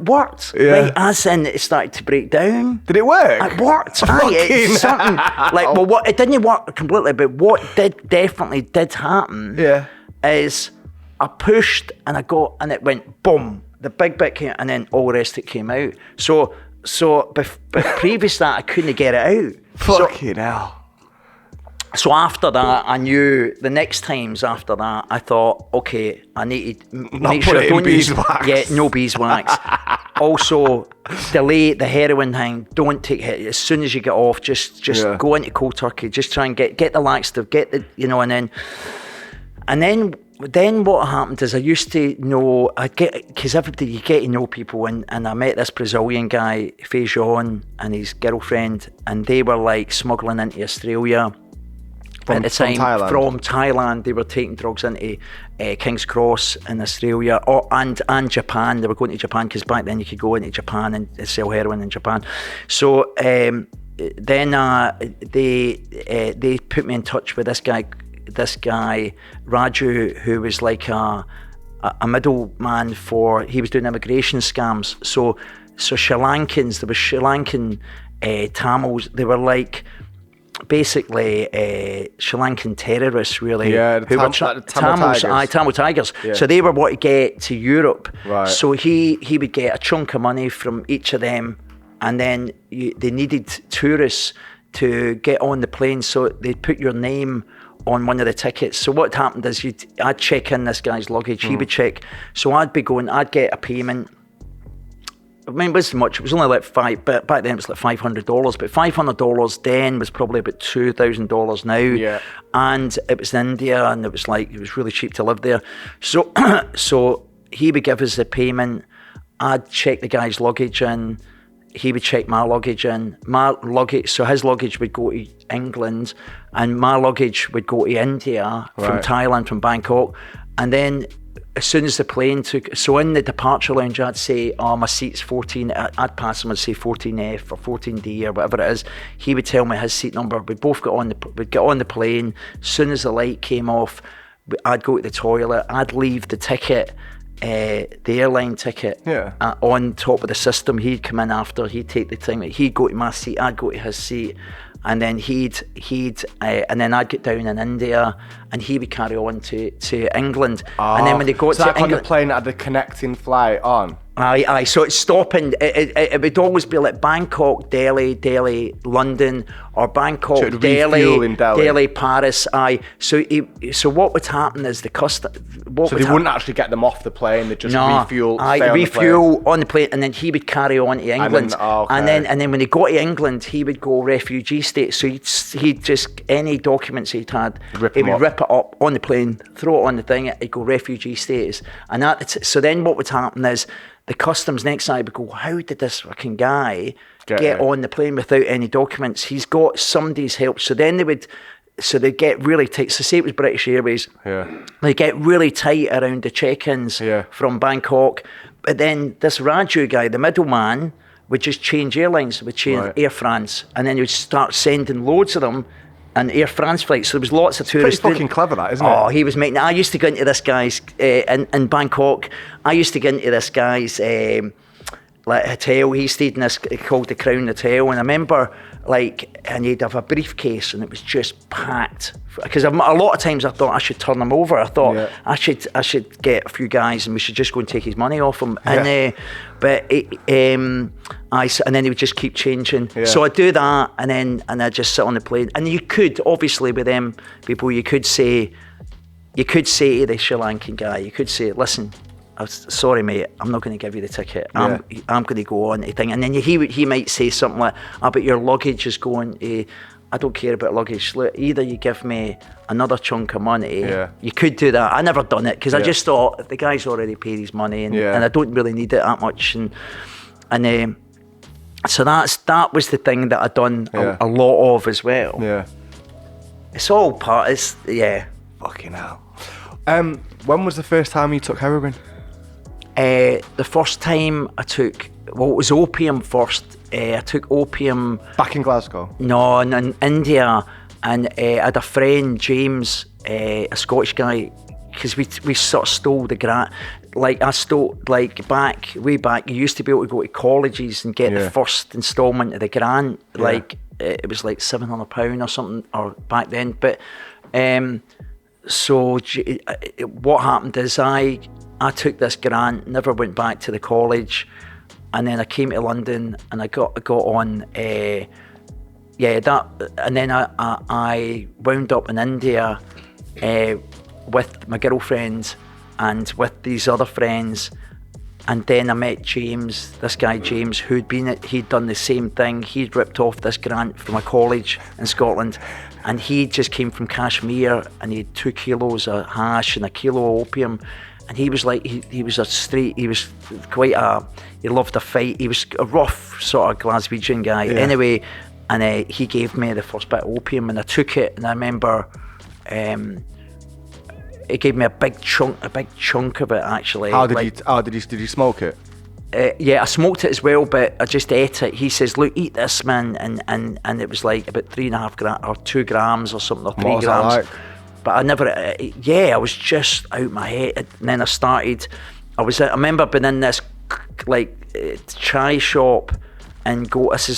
worked. Yeah. Right, as in it started to break down. Did it work? It worked. Aye, it's something like, well, what it didn't work completely, but what definitely did happen is I pushed and I got, and it went boom. The big bit came, and then all the rest of it came out. So previous to that, I couldn't get it out. Fucking hell. So after that, I knew the next times after that, I thought, okay, I need to make sure I don't use no beeswax. Also, delay the heroin thing. Don't take it as soon as you get off. Just go into cold turkey. Just try and get the laxative. Get the and then what happened is I used to know, because everybody, you get to know people, and I met this Brazilian guy, Feijão, and his girlfriend, and they were like smuggling into Australia. At the time, from Thailand, they were taking drugs into King's Cross in Australia, and Japan. They were going to Japan because back then you could go into Japan and sell heroin in Japan. So then they put me in touch with this guy Raju, who was like a middleman for. He was doing immigration scams. So Sri Lankans, there was Sri Lankan Tamils. They were like, basically Sri Lankan terrorists, really. Yeah, the Tamil Tigers. Tamil Tigers. Yeah. So they were what to get to Europe. Right. So he would get a chunk of money from each of them, and then they needed tourists to get on the plane, so they'd put your name on one of the tickets. So what happened is I'd check in this guy's luggage, he would check. So I'd get a payment. I mean, it wasn't much. It was only like but back then it was like $500. But $500 then was probably about $2,000 now. Yeah. And it was in India, and it was really cheap to live there. So he would give us the payment. I'd check the guy's luggage in. He would check my luggage in. So his luggage would go to England, and my luggage would go to India from Thailand, from Bangkok. And then as soon as the plane took, so in the departure lounge, I'd say, my seat's 14, I'd pass him and say 14F or 14D or whatever it is. He would tell me his seat number. We'd both get on the plane. As soon as the light came off, I'd go to the toilet. I'd leave the ticket, the airline ticket, on top of the system. He'd come in after, he'd take the thing, he'd go to my seat, I'd go to his seat. And then and then I'd get down in India, and he would carry on to England. And then when they got to like England, on the plane had the connecting flight on. Aye. So it's stopping. It would always be like Bangkok, Delhi, London, or Bangkok, So it'd refuel in Delhi. Delhi, Paris. Aye. So what would happen is the custom. So they wouldn't actually get them off the plane. They'd just refuel. Refuel on the plane, and then he would carry on to England. And then when he got to England, he would go refugee state. So he'd just, any documents he'd had, he would rip it up on the plane, throw it on the thing. He'd go refugee status, and so then what would happen is, the customs next side would go, how did this fucking guy get on the plane without any documents? He's got somebody's help. So then they'd get really tight. So say it was British Airways. Yeah. They get really tight around the check-ins from Bangkok. But then this Raju guy, the middleman, would just change airlines, would change Air France. And then he would start sending loads of them and Air France flights. So there was lots of tourists. Pretty fucking clever, that, isn't it? Oh, he was making. I used to go into this guy's in Bangkok. I used to go into this guy's like hotel. He stayed in this called the Crown Hotel, and I remember and he'd have a briefcase, and it was just packed. Because a lot of times I thought I should turn him over. I thought I should get a few guys, and we should just go and take his money off him. And and then he would just keep changing. Yeah. So I'd do that, and I'd just sit on the plane. And you could, obviously, with them people, you could say to the Sri Lankan guy, you could say, listen, sorry mate, I'm not going to give you the ticket. I'm going to go on to thing. And then he might say something like, but your luggage is going to, I don't care about luggage. Look, either you give me another chunk of money. Yeah. You could do that. I never done it because I just thought the guy's already paid his money and I don't really need it that much. And so that was the thing that I'd done a lot of as well. Yeah. It's all part. It's Fucking hell. When was the first time you took heroin? The first time I took, it was opium first. I took opium back in Glasgow. No, in India, and I had a friend, James, a Scottish guy, because we sort of stole the grant. Like I stole, like way back, you used to be able to go to colleges and get the first instalment of the grant. Like it was like £700 or something, or back then. But so what happened is I took this grant, never went back to the college. And then I came to London and I got on, and then I wound up in India with my girlfriend and with these other friends. And then I met James, this guy James, he'd done the same thing. He'd ripped off this grant from a college in Scotland, and he just came from Kashmir, and he had 2 kilos of hash and 1 kilo of opium. And he was like, he was he loved a fight. He was a rough sort of Glaswegian guy. Yeah. Anyway, and he gave me the first bit of opium and I took it, and I remember he gave me a big chunk of it actually. Did you smoke it? Yeah, I smoked it as well, but I just ate it. He says, look, eat this, man. And it was like about 3.5 grams or 2 grams or something, or 3 grams. What was that like? But I never, I was just out my head. And then I remember being in this chai shop and this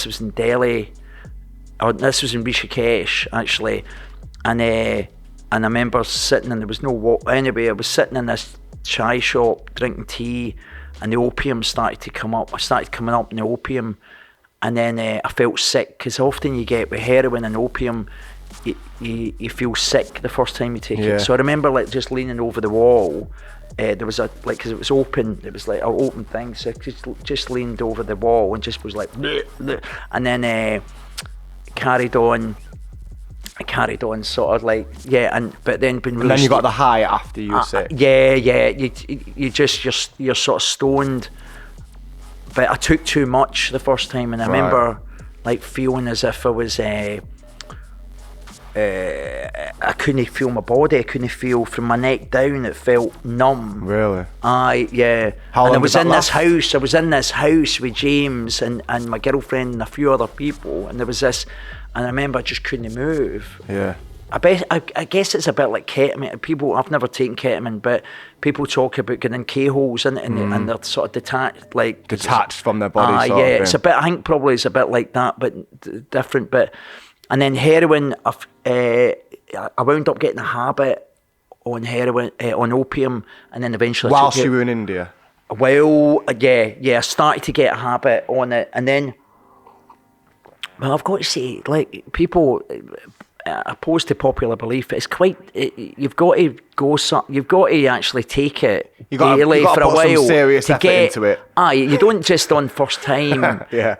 was in Delhi, or this was in Rishikesh actually. And I remember sitting, and there was no water. Anyway, I was sitting in this chai shop drinking tea, and the opium started to come up. I started coming up in the opium, and then I felt sick, because often you get with heroin and opium, you feel sick the first time you take it. So I remember just leaning over the wall. There was because it was open, it was like an open thing, so I just leaned over the wall and just was like, bleh, bleh. And then carried on sort of like, but then been really. And then you got the high after you were sick. You're sort of stoned. But I took too much the first time, and I remember like feeling as if I was I couldn't feel my body. I couldn't feel from my neck down. It felt numb. Really? How long I was in this house. I was in this house with James and my girlfriend and a few other people, and there was this. And I remember I just couldn't move. Yeah. I guess it's a bit like ketamine. I've never taken ketamine, but people talk about getting K-holes in it, and they're sort of detached from their body. It's a bit. I think probably it's a bit like that, but different. And then heroin, I wound up getting a habit on heroin, on opium, and then eventually. Whilst you were in India. Well, I started to get a habit on it, and then. Well, I've got to say, like, people, opposed to popular belief, it's quite. You've got to you've got to actually take it daily for a while. Put some serious effort into it. You don't just on first time. Yeah.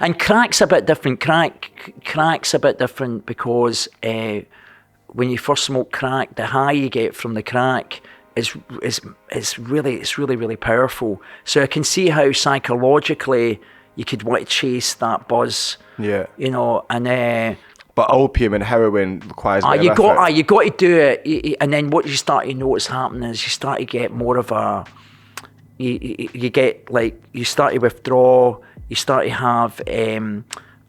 And crack's a bit different. Crack's a bit different because when you first smoke crack, the high you get from the crack is really powerful. So I can see how psychologically you could want to chase that buzz. Yeah. You know, and but opium and heroin requires you got to do it, and then what you start to notice happening is you start to get more of a you get like you start to withdraw, you start to have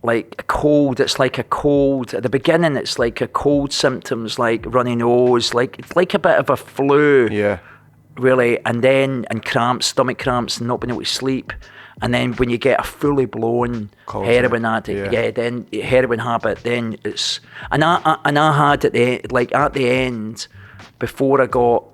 like a cold. It's like a cold at the beginning. It's like a cold symptoms, like runny nose, it's like a bit of a flu. Yeah. Really, and cramps, stomach cramps, and not being able to sleep. And then when you get a fully blown heroin addict, then heroin habit, then it's and I had at the end before I got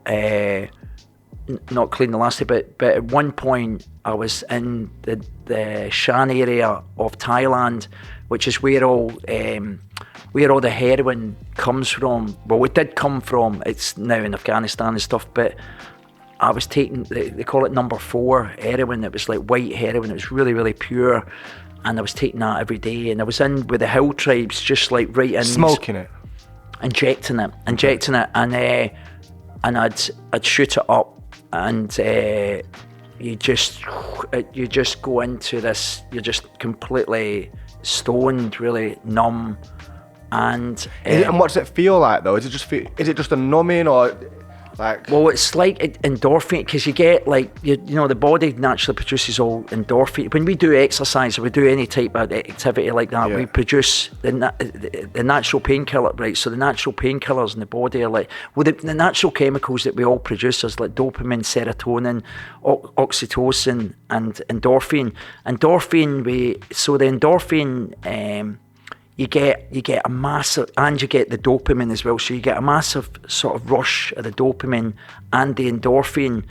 not clean the last bit, but at one point I was in the Shan area of Thailand, which is where all the heroin comes from. Well, it did come from. It's now in Afghanistan and stuff, but I was taking, they call it number 4 heroin. It was like white heroin. It was really, really pure. And I was taking that every day. And I was in with the hill tribes, just like right in. Smoking it? Injecting it. And I'd shoot it up. And you just go into this, you're just completely stoned, really numb. And and what does it feel like though? Is it just a numbing, or like? Well, it's like endorphin, because you get like you know, the body naturally produces all endorphin. When we do exercise or we do any type of activity like that, we produce the natural painkiller, right? So the natural painkillers in the body are like, well, the natural chemicals that we all produce is like dopamine, serotonin, oxytocin, and endorphin. So the endorphin. You get a massive, and you get the dopamine as well. So you get a massive sort of rush of the dopamine and the endorphin.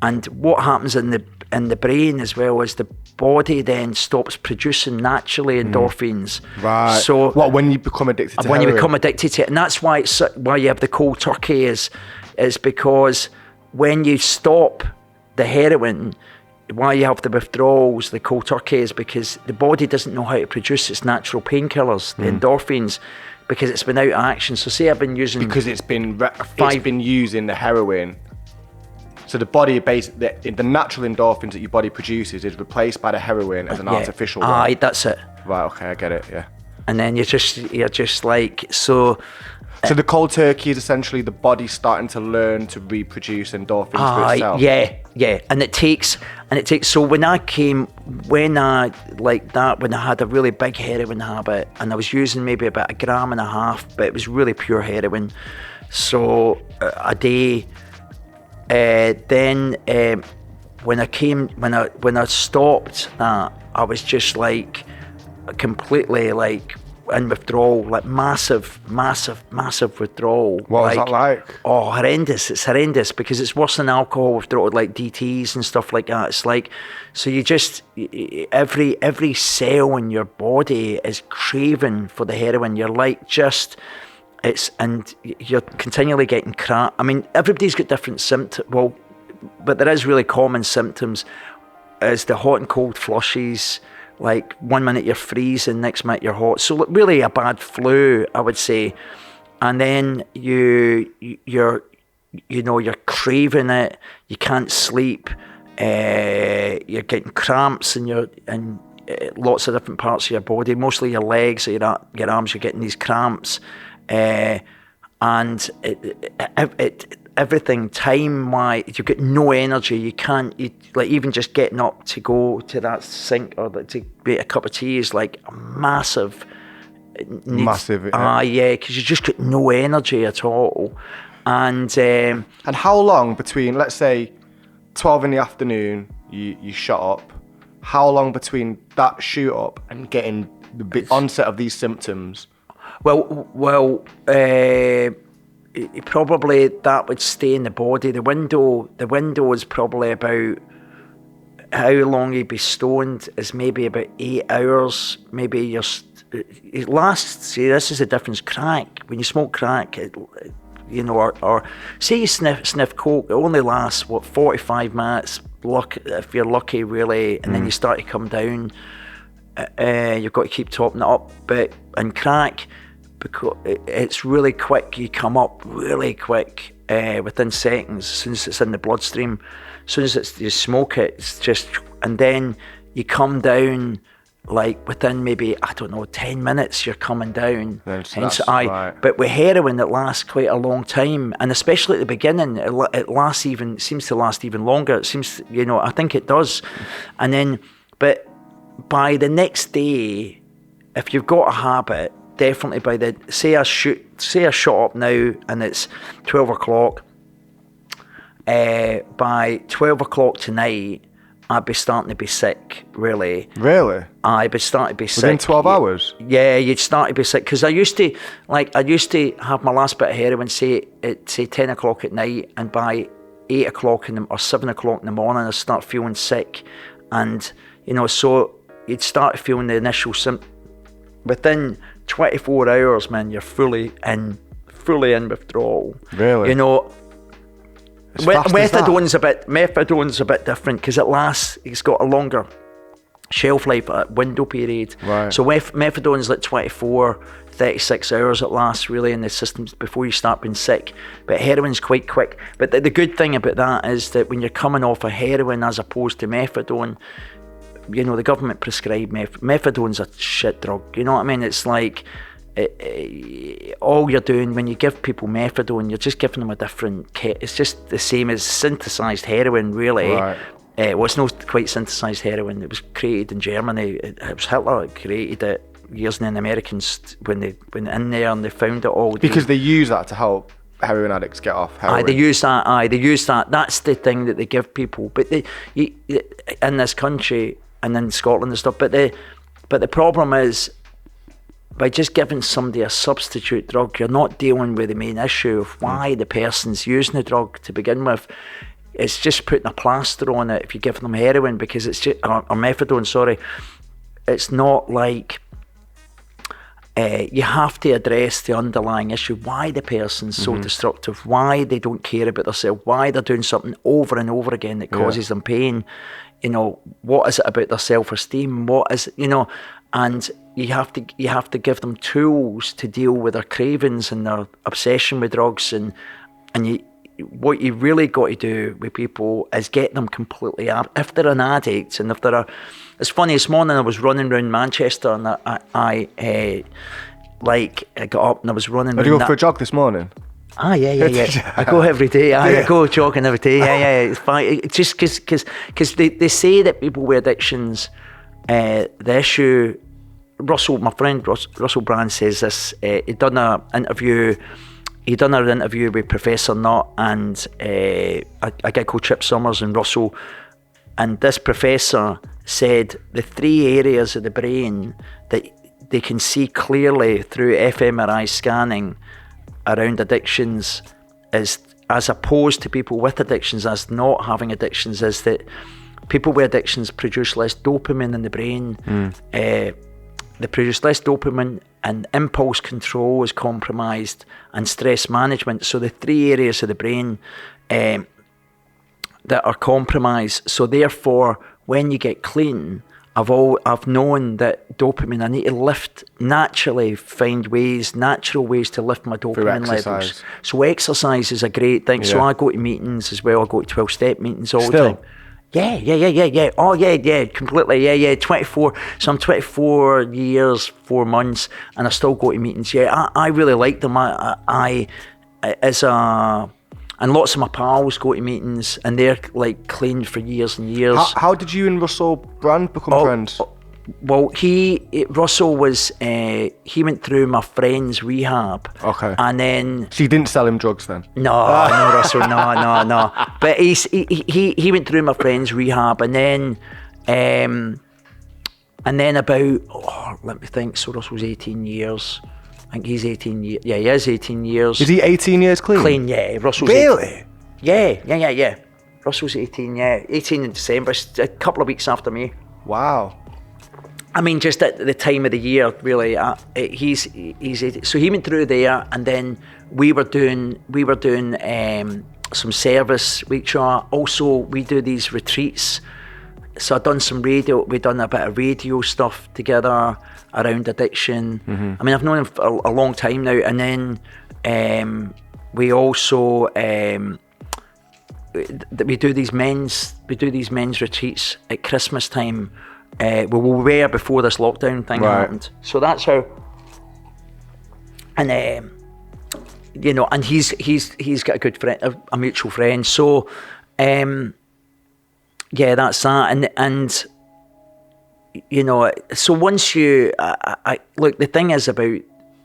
And what happens in the brain as well is the body then stops producing naturally endorphins. Right. So when you become addicted to when heroin? you become addicted to it, and that's why you have the cold turkey is because when you stop the heroin, why you have the withdrawals, the cold turkey, is because the body doesn't know how to produce its natural painkillers, the endorphins, because it's been out of action. So say I've been using... Because it's been using the heroin. So the body, the natural endorphins that your body produces is replaced by the heroin as an artificial one. Aye, that's it. Right, okay, I get it, yeah. And then you're just like, so... So the cold turkey is essentially the body starting to learn to reproduce endorphins for itself. Yeah. And it takes, so when I had a really big heroin habit, and I was using maybe about 1.5 grams, but it was really pure heroin. So a day, then when I stopped that, I was just like completely like in withdrawal, like massive withdrawal. What was that like? Oh, horrendous. It's horrendous because it's worse than alcohol withdrawal, like DTs and stuff like that. It's like, so you just, every cell in your body is craving for the heroin. You're like and you're continually getting cramp. I mean, everybody's got different symptoms. Well, but there is really common symptoms as the hot and cold flushes. Like 1 minute you're freezing, next minute you're hot. So really a bad flu, I would say. And then you're craving it. You can't sleep. You're getting cramps in lots of different parts of your body, mostly your legs or your arms. You're getting these cramps, and everything time-wise, you've got no energy. You can't, even just getting up to go to that sink or to get a cup of tea is like a massive. Massive. Because you just got no energy at all. And how long between, let's say, 12 in the afternoon, you shut up. How long between that shoot up and getting the onset of these symptoms? Well. Probably that would stay in the body. The window is probably about how long you'd be stoned is maybe about 8 hours. Maybe it lasts. See, this is the difference. Crack, when you smoke crack, or say you sniff coke, it only lasts 45 minutes. If you're lucky, really, and then you start to come down. You've got to keep topping it up. But in crack, because it's really quick, you come up really quick within seconds. As soon as it's in the bloodstream, as soon as you smoke it, it's just, and then you come down like within maybe 10 minutes you're coming down. Right. But with heroin it lasts quite a long time, and especially at the beginning it seems to last even longer. It seems, I think it does. And then, but by the next day, if you've got a habit, definitely say I shut up now and it's 12 o'clock. By 12 o'clock tonight, I'd be starting to be sick, really. Really? I'd be starting to be sick. Within 12 hours? Yeah, you'd start to be sick. Because I used to have my last bit of heroin, say 10 o'clock at night, and by 8 o'clock or 7 o'clock in the morning, I'd start feeling sick. And, so you'd start feeling the initial symptoms. Within 24 hours, man, you're fully in withdrawal. Really? fast as that. Methadone's a bit different because it's got a longer shelf life, a window period. Right. So methadone's like 24, 36 hours it lasts really in the systems before you start being sick. But heroin's quite quick. But the good thing about that is that when you're coming off of heroin as opposed to methadone, you know, the government prescribed methadone's a shit drug. You know what I mean? It's like all you're doing when you give people methadone, you're just giving them a different kit. It's just the same as synthesized heroin, really. Right. Well, it's not quite synthesized heroin. It was created in Germany. It was Hitler that created it years, and then the Americans when they went in there and they found it all. Because they use that to help heroin addicts get off heroin. They use that. That's the thing that they give people. But in this country and in Scotland and stuff. But the problem is, by just giving somebody a substitute drug, you're not dealing with the main issue of why the person's using the drug to begin with. It's just putting a plaster on it if you give them heroin, because it's just, or methadone, sorry. It's not like you have to address the underlying issue, why the person's so destructive, why they don't care about themselves, why they're doing something over and over again that causes them pain. You know, what is it about their self-esteem? What is, you know, and you have to give them tools to deal with their cravings and their obsession with drugs, and what you really got to do with people is get them completely up. If they're an addict, and if they're it's funny, this morning I was running around Manchester, and I got up and I was running. Did you go for a jog this morning? Yeah. I go every day. I go jogging every day. Yeah. It's fine. It's just because they say that people with addictions, the issue. My friend Russell Brand says this. He done an interview with Professor Nutt and a guy called Chip Summers and Russell. And this professor said the 3 areas of the brain that they can see clearly through fMRI scanning around addictions is, as opposed to people with addictions as not having addictions, is that people with addictions produce less dopamine in the brain. They produce less dopamine, and impulse control is compromised, and stress management. So the 3 areas of the brain that are compromised. So therefore, when you get clean, I've known that dopamine, I need to naturally find natural ways to lift my dopamine levels. So exercise is a great thing. Yeah. So I go to meetings as well. I go to 12-step meetings all the time. Yeah. Oh, yeah, completely. Yeah. 24. So I'm 24 years, 4 months, and I still go to meetings. Yeah, I really like them. And lots of my pals go to meetings, and they're like clean for years and years. How did you and Russell Brand become friends? Well, Russell was, he went through my friend's rehab. Okay. And then... So you didn't sell him drugs then? No, Russell, no. But he went through my friend's rehab, and then about, let me think, so Russell's 18 years. I think he's 18 years. Yeah, he is 18 years. Is he 18 years clean? Clean, yeah. Russell's really? 18. Yeah. Russell's 18, 18 in December, a couple of weeks after me. Wow. I mean, just at the time of the year, really. He's 18. So he went through there, and then we were doing some service. Also, we do these retreats. So I've done some radio. We've done a bit of radio stuff together around addiction. I mean, I've known him for a long time now. And then we also we do these men's retreats at Christmas time. We were before this lockdown thing happened. So that's how. And you know, and he's got a good friend, a mutual friend. So yeah, that's that. And you know, so once you, look, the thing is about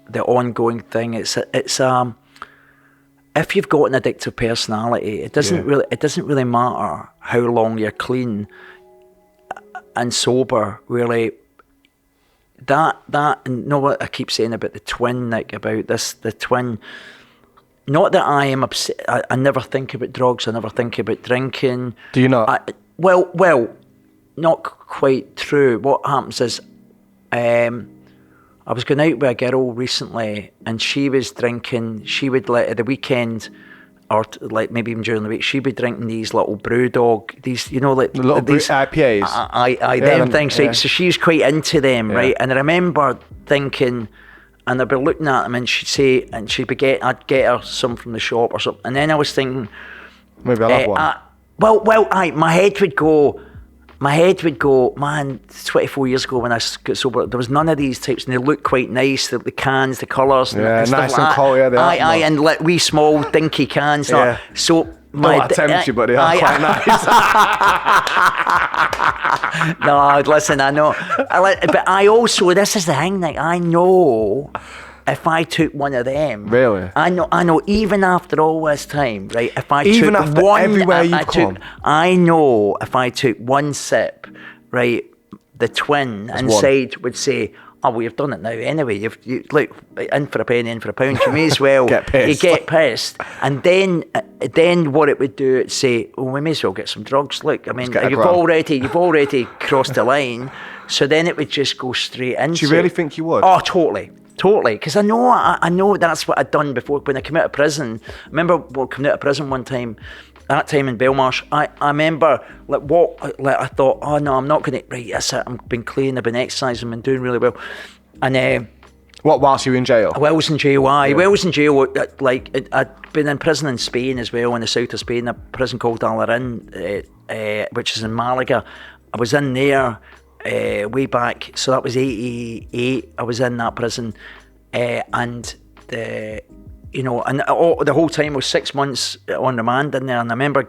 the ongoing thing, it's if you've got an addictive personality, it doesn't really matter how long you're clean and sober, really. That and know what I keep saying about the twin, like about this, the twin. Not that I am upset. I never think about drugs. I never think about drinking. Do you not? Well, not quite true. What happens is, I was going out with a girl recently, and she was drinking. She would let at the weekend, or like maybe even during the week, she'd be drinking these little brew dog, these, you know, like The little these IPAs. them things, right? Yeah. So she's quite into them, right? And I remember thinking, and I'd be looking at them, and she'd say, and I'd get her some from the shop or something, and then I was thinking, Maybe I'll have one. my head would go, man, 24 years ago when I got sober, there was none of these types, and they look quite nice, the cans, the colours, and Yeah, stuff nice like and that. cool, yeah, they are. And like wee small dinky cans. Yeah. So Don't want to tempt you, but they are quite nice. No, listen, I know. But I also, this is the thing, like, I know if I took one of them. Really? I know, even after all this time, right, if I Even took after one, everywhere you've come? I know if I took one sip, right, the twin inside would say, oh, well, you've done it now anyway. You look, in for a penny, in for a pound. You may as well Get pissed. You get pissed. And then what it would do, it'd say, well, we may as well get some drugs. Look, I mean, get a you've gram. already crossed the line. So then it would just go straight into. Do you really think you would? Oh, totally. Because I know that's what I'd done before when I came out of prison. I remember coming out of prison one time. That time in Belmarsh, I remember I thought, oh no, I'm not going to, right, that's it, I've been clean, I've been exercising, I've been doing really well. And What, whilst you were in jail? well, I was in jail, Well, I was in jail, I'd been in prison in Spain as well, in the south of Spain, a prison called Alarin, which is in Malaga. I was in there way back, so that was 88, I was in that prison, and the whole time I was 6 months on remand in there, and I remember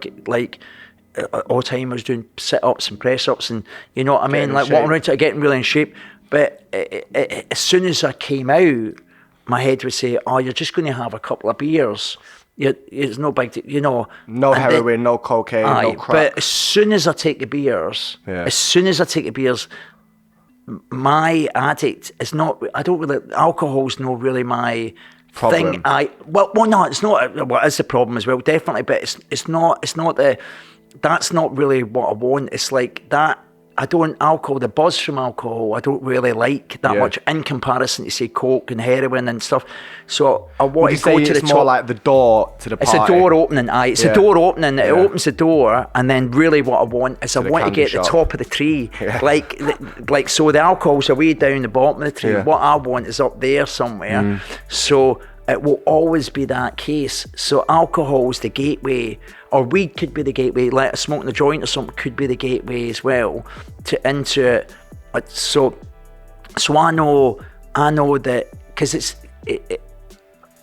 all the time I was doing sit-ups and press-ups, and you know what I mean, like walking around to getting really in shape. But as soon as I came out, my head would say, oh, you're just going to have a couple of beers. It's no big deal, you know. No heroin, no cocaine, no crack. But as soon as I take the beers, my addict is not, alcohol's not really my problem. thing. No, it's not. Well, it's a problem as well, definitely. But it's not that's not really what I want. It's like that. The buzz from alcohol, I don't really like that much in comparison to, say, coke and heroin and stuff. So I want to go to the top. It's more like the door to the party. It's a door opening, It's a door opening. It opens the door, and then really what I want is I want to get to the top of the tree. Yeah. Like so the alcohol's are way down the bottom of the tree. Yeah. What I want is up there somewhere. So it will always be that case. So alcohol's the gateway, or weed could be the gateway, like smoking a joint or something could be the gateway as well into it. So I know that, because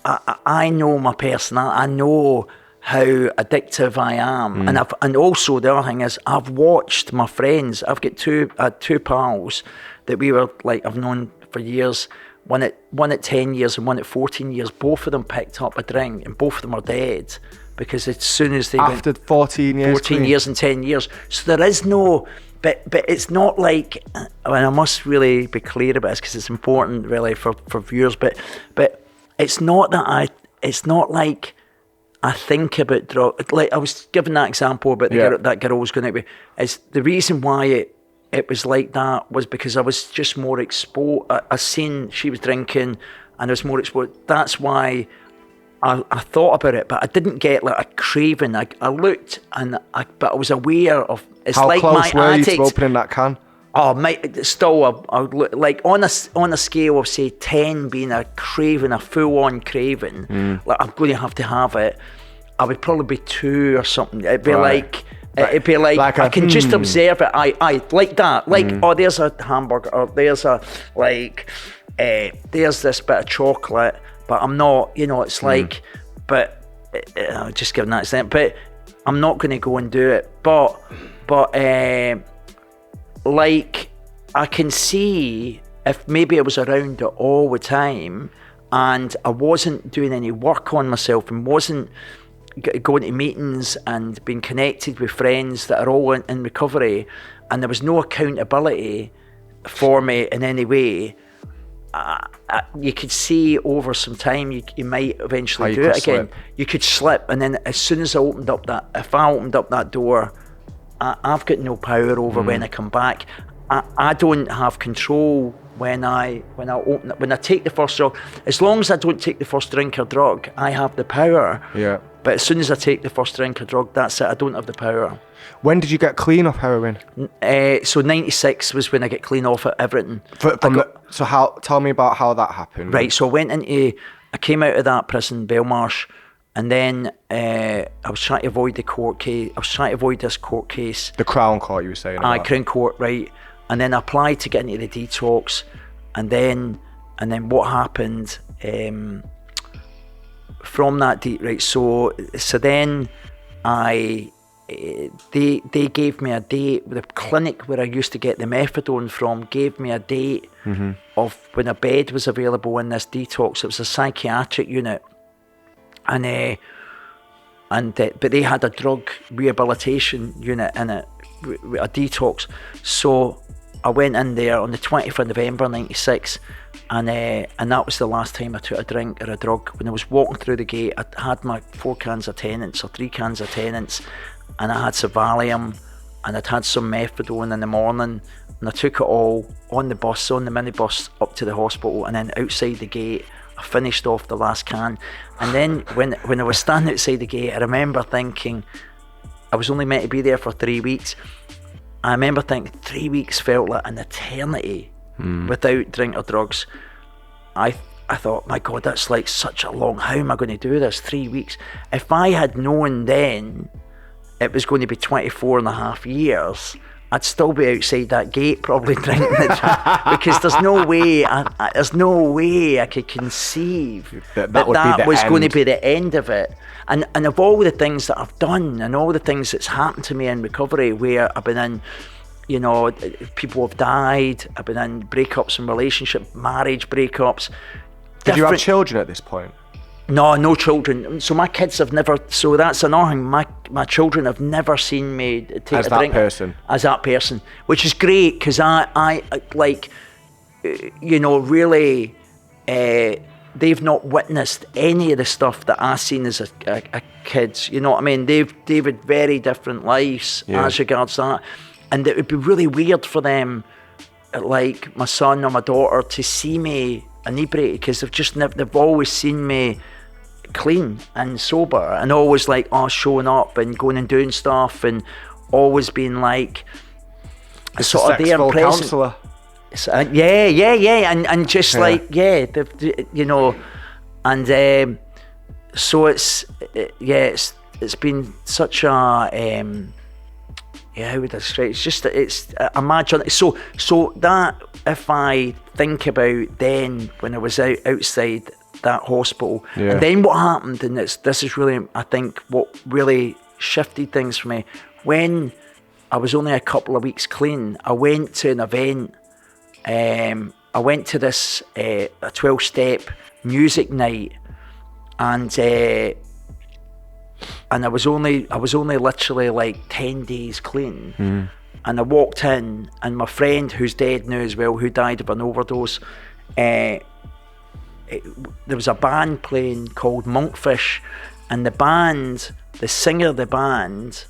I know my personality. I know how addictive I am, and also the other thing is I've watched my friends. I've got two pals that we were like I've known for years. One at 10 years and one at 14 years. Both of them picked up a drink, and both of them are dead because as soon as they after 14 years, 14 years and 10 years. So there is no. But it's not like, I must really be clear about this because it's important really for viewers. But it's not that it's not like I think about drugs. Like I was giving that example about that girl was going out with. Is the reason why it was like that was because I was just more exposed. I seen she was drinking and I was more exposed. That's why I thought about it, but I didn't get like a craving. I looked but I was aware of. It's how like close my were addict. you to opening that can? Oh, still, I would look, like on a scale of say 10 being a craving, a full-on craving, like I'm going to have it. I would probably be 2 or something. It'd be like I can just observe it. I like that. Like oh, there's a hamburger, or there's a there's this bit of chocolate, but I'm not. You know, it's like, but just giving that example. But I'm not going to go and do it. But like I can see if maybe I was around it all the time and I wasn't doing any work on myself and wasn't going to meetings and being connected with friends that are all in recovery, and there was no accountability for me in any way, you could see over some time you might eventually do it again. Slip. You could slip, and then as soon as I opened up that door, I've got no power over when I come back. I don't have control when I take the first drug, as long as I don't take the first drink or drug, I have the power. Yeah. But as soon as I take the first drink or drug, that's it. I don't have the power. When did you get clean off heroin? So 96 was when I get clean off of everything. Tell me about how that happened. Right. So I came out of that prison, Belmarsh, and then I was trying to avoid the court case. I was trying to avoid this court case. The Crown Court, you were saying. Crown Court, right? And then I applied to get into the detox, and then what happened? From that right, so then they gave me a date. The clinic where I used to get the methadone from gave me a date of when a bed was available in this detox. It was a psychiatric unit, but they had a drug rehabilitation unit in it, a detox. So I went in there on the 20th of November 96, and that was the last time I took a drink or a drug. When I was walking through the gate, I had my 4 cans of Tennants or 3 cans of Tennants, and I had some Valium, and I'd had some methadone in the morning, and I took it all on the minibus up to the hospital, and then outside the gate, I finished off the last can. And then when I was standing outside the gate, I remember thinking, I was only meant to be there for 3 weeks. I remember thinking 3 weeks felt like an eternity without drink or drugs. I thought, my God, that's like such a long, how am I going to do this, 3 weeks? If I had known then it was going to be 24 and a half years, I'd still be outside that gate probably drinking the drink, because there's no way I could conceive that was going to be the end of it. And of all the things that I've done and all the things that's happened to me in recovery, where I've been in, people have died, I've been in breakups and marriage breakups. Did you have children at this point? No children. So my kids have never, so that's another thing, my children have never seen me take as a that drink. As that person, which is great, because I like, really, they've not witnessed any of the stuff that I seen as a kids. You know what I mean? They've had very different lives as regards that, and it would be really weird for them, like my son or my daughter, to see me inebriated, because they've always seen me clean and sober, and always like showing up and going and doing stuff, and always being like sort of there and present. Counsellor. And just like and so it's been such a how would I describe it? It's just that it's imagine so that if I think about then when I was outside that hospital, and then what happened, and this is really, I think, what really shifted things for me. When I was only a couple of weeks clean, I went to an event. I went to this a 12-step music night, and I was only literally like 10 days clean. And I walked in, and my friend, who's dead now as well, who died of an overdose, there was a band playing called Monkfish, and the singer of the band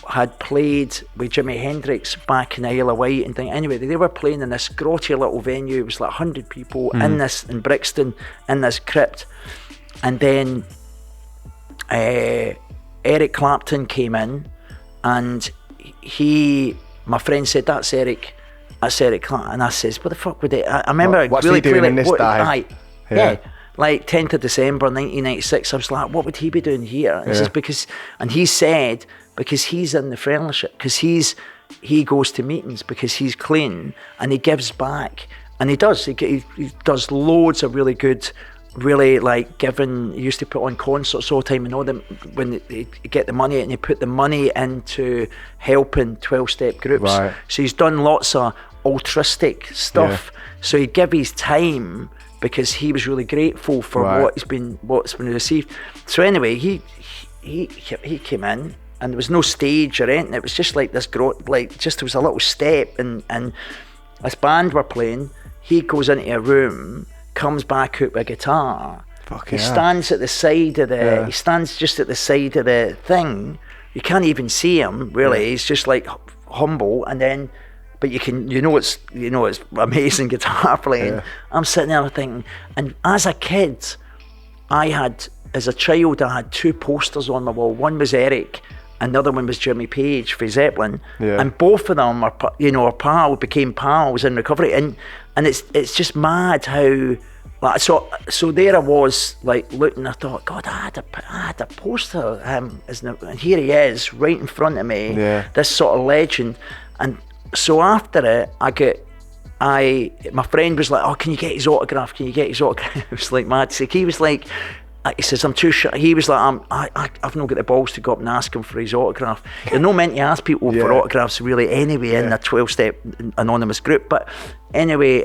had played with Jimi Hendrix back in the Isle of Wight and things. Anyway, they were playing in this grotty little venue. It was like 100 people in Brixton, in this crypt. And then Eric Clapton came in, and my friend said, that's Eric Clapton. And I says, what the fuck would it? I remember what's really he doing clearly, in this time? Like 10th of December 1996, I was like, what would he be doing here? And he said, because he's in the fellowship, because he goes to meetings, because he's clean, and he gives back, and he does does loads of really good, really like giving. He used to put on concerts all the time, and all them when they get the money, and he put the money into helping 12-step groups. Right. So he's done lots of altruistic stuff. So he'd give his time, because he was really grateful for what's been received. So anyway, he came in, and there was no stage or anything. It was just like this there was a little step, and this band were playing. He goes into a room, comes back out with a guitar. Stands at the side of the. He stands just at the side of the thing. You can't even see him really. He's just like humble, and then but you know it's amazing guitar playing. Yeah. I'm sitting there thinking, and as a kid, as a child, I had 2 posters on the wall. One was Eric, and the other one was Jimmy Page for Zeppelin. Yeah. And both of them are became pals in recovery. And it's just mad how, like, so there I was, like, looking, I thought, God, I had a poster of him, and here he is, right in front of me, this sort of legend. And so after it, my friend was like, oh, can you get his autograph? It was like mad. He was like, he says, I'm too shy. He was like, I've not got the balls to go up and ask him for his autograph. You're not meant to ask people for autographs really anyway in a 12-step anonymous group. But anyway,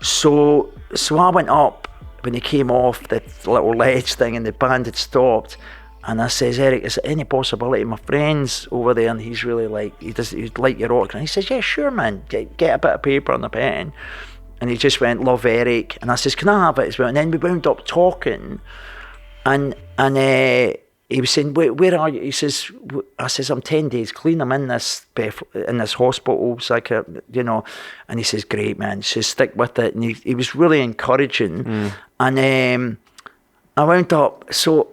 so I went up when he came off the little ledge thing and the band had stopped. And I says, Eric, is there any possibility? My friend's over there and he's really like, he'd like your autograph. He says, yeah, sure, man. Get a bit of paper and a pen. And he just went, love Eric. And I says, can I have it as well? And then we wound up talking. And he was saying, where are you? He says, I says, I'm 10 days clean. I'm in this hospital, And he says, great, man. He says, stick with it. And he was really encouraging. And I wound up, so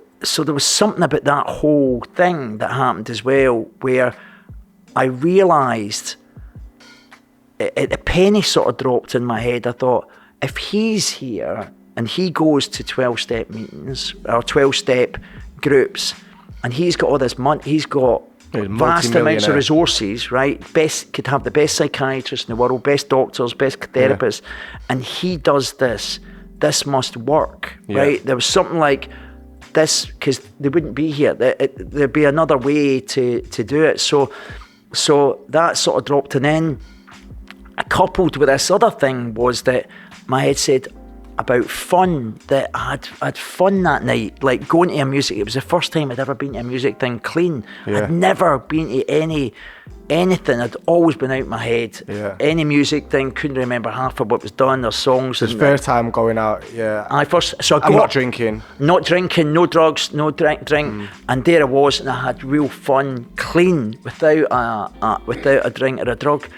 there was something about that whole thing that happened as well, where I realised, a penny sort of dropped in my head. I thought, if he's here and he goes to 12-step meetings or 12-step groups, and he's got all this money, he's got vast amounts of resources, right? Could have the best psychiatrists in the world, best doctors, best therapists, and he does this. This must work, right? There was something like this, because they wouldn't be here. There'd be another way to do it. So that sort of dropped, and then coupled with this other thing was that my head said about fun, that I had fun that night, like going to a music. It was the first time I'd ever been to a music thing clean. I'd never been to anything. I'd always been out my head. Any music thing, couldn't remember half of what was done or songs. It's first time going out. I'm not drinking. Not drinking, no drugs, no drink. And there I was, and I had real fun, clean, without a drink or a drug.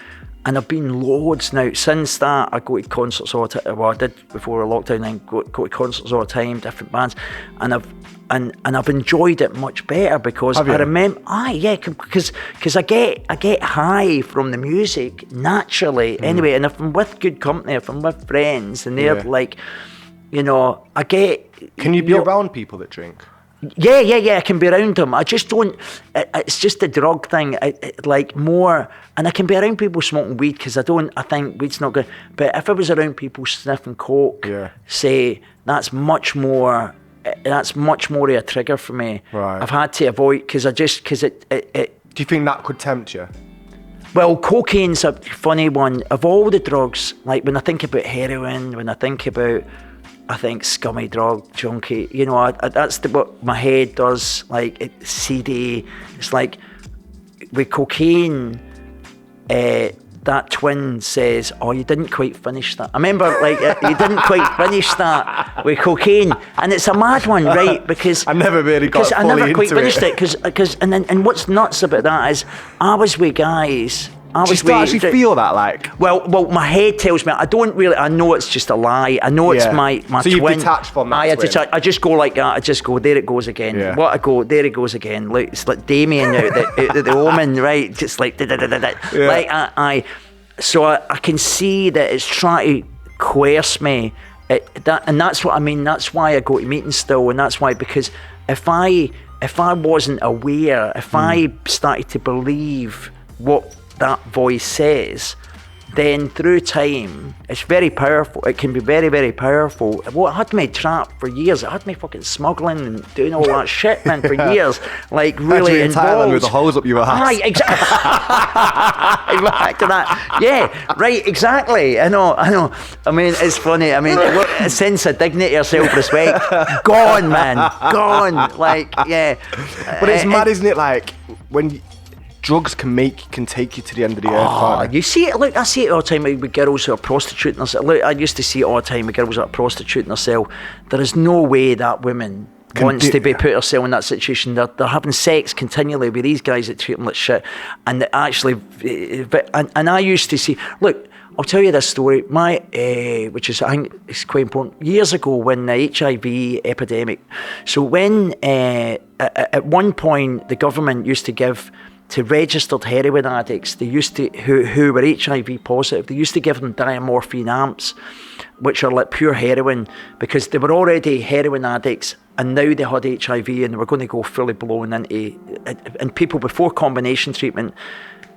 And I've been loads now. Since that, I go to concerts all the time. Well, I did before lockdown, then go to concerts all the time, different bands. And I've enjoyed it much better, because I remember, because I get high from the music naturally anyway. And if I'm with good company, if I'm with friends, and they're like, I get. Can you be around people that drink? Yeah, I can be around them. I just don't, it's just the drug thing, like more, and I can be around people smoking weed, because I think weed's not good. But if I was around people sniffing coke, say, that's much more of a trigger for me. Right. I've had to avoid, because it. Do you think that could tempt you? Well, cocaine's a funny one. Of all the drugs, like when I think about heroin, when I think about, scummy drug, junkie, that's what my head does, like CD. It's like with cocaine, that twin says, oh, you didn't quite finish that. I remember, like, you didn't quite finish that with cocaine. And it's a mad one, right? Because I never really got fully into it. I never quite finished it. Because and what's nuts about that is, I was with guys. Do you still actually feel that, like? Well, my head tells me, I don't really, I know it's just a lie. I know it's my so twin. you've detached from that twin? I just go like that. I just go, there it goes again. Yeah. What I go, there it goes again. Like, it's like Damien out the Omen, right? Just like, like so I can see that it's trying to coerce me. And that's what I mean. That's why I go to meetings still. And that's why, because if I wasn't aware, if I started to believe what that voice says, then through time, it's very powerful. It can be very, very powerful. What had me trapped for years, it had me fucking smuggling and doing all that shit, man, for years. Like, really involved. In Thailand with the holes up your ass. Right, exactly. Back to that. Yeah, right, exactly. I know. I mean, it's funny. I mean, a sense of dignity or self-respect, gone, man, gone. Like, yeah. But it's mad, isn't it? Like, when drugs can take you to the end of the earth. Can't they? You see it. Look, I see it all the time with girls who are prostituting themselves. Look, I used to see it all the time with girls that are prostituting themselves. There is no way that woman wants to be put herself in that situation. They're having sex continually with these guys that treat them like shit. And actually, and I used to see, look, I'll tell you this story, which is, I think it's quite important. Years ago when the HIV epidemic, so when, at one point, the government used to give to registered heroin addicts, they used to, who were HIV positive, they used to give them diamorphine amps, which are like pure heroin, because they were already heroin addicts and now they had HIV and they were going to go fully blown into, and people before combination treatment,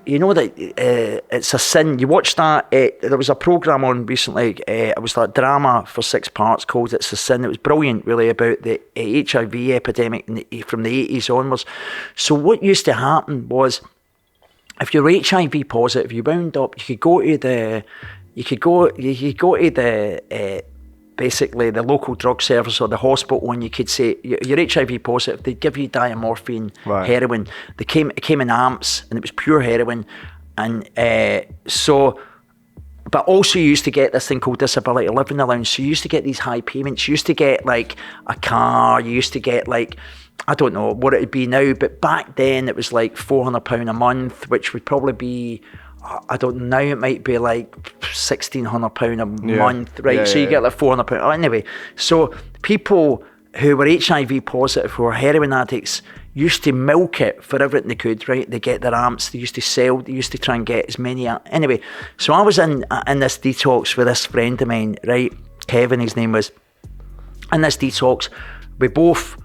you know that it's a sin. You watch that, there was a programme on recently, it was that drama for 6 parts called It's a Sin. It was brilliant really about the HIV epidemic from the 80s onwards. So what used to happen was, if you're HIV positive, you wound up, you could go to the basically the local drug service or the hospital, and you could say you're HIV positive. They'd give you diamorphine heroin. It came in amps and it was pure heroin, and but also you used to get this thing called disability living allowance. So you used to get these high payments. You used to get like a car. You used to get like, I don't know what it would be now, but back then it was like £400 a month, which would probably be, I don't know, it might be like £1,600 a month, right? So you get like £400. Anyway, so people who were HIV positive, who were heroin addicts, used to milk it for everything they could, right? They get their amps, they used to sell, they used to try and get as many. Anyway, so I was in this detox with this friend of mine, right? Kevin, his name was. In this detox, we both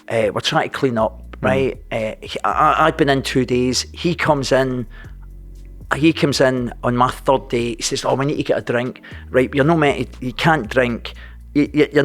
were trying to clean up, right? I'd been in 2 days. He comes in on my 3rd day. He says, "Oh, we need to get a drink." Right, you're not meant to, you can't drink. You're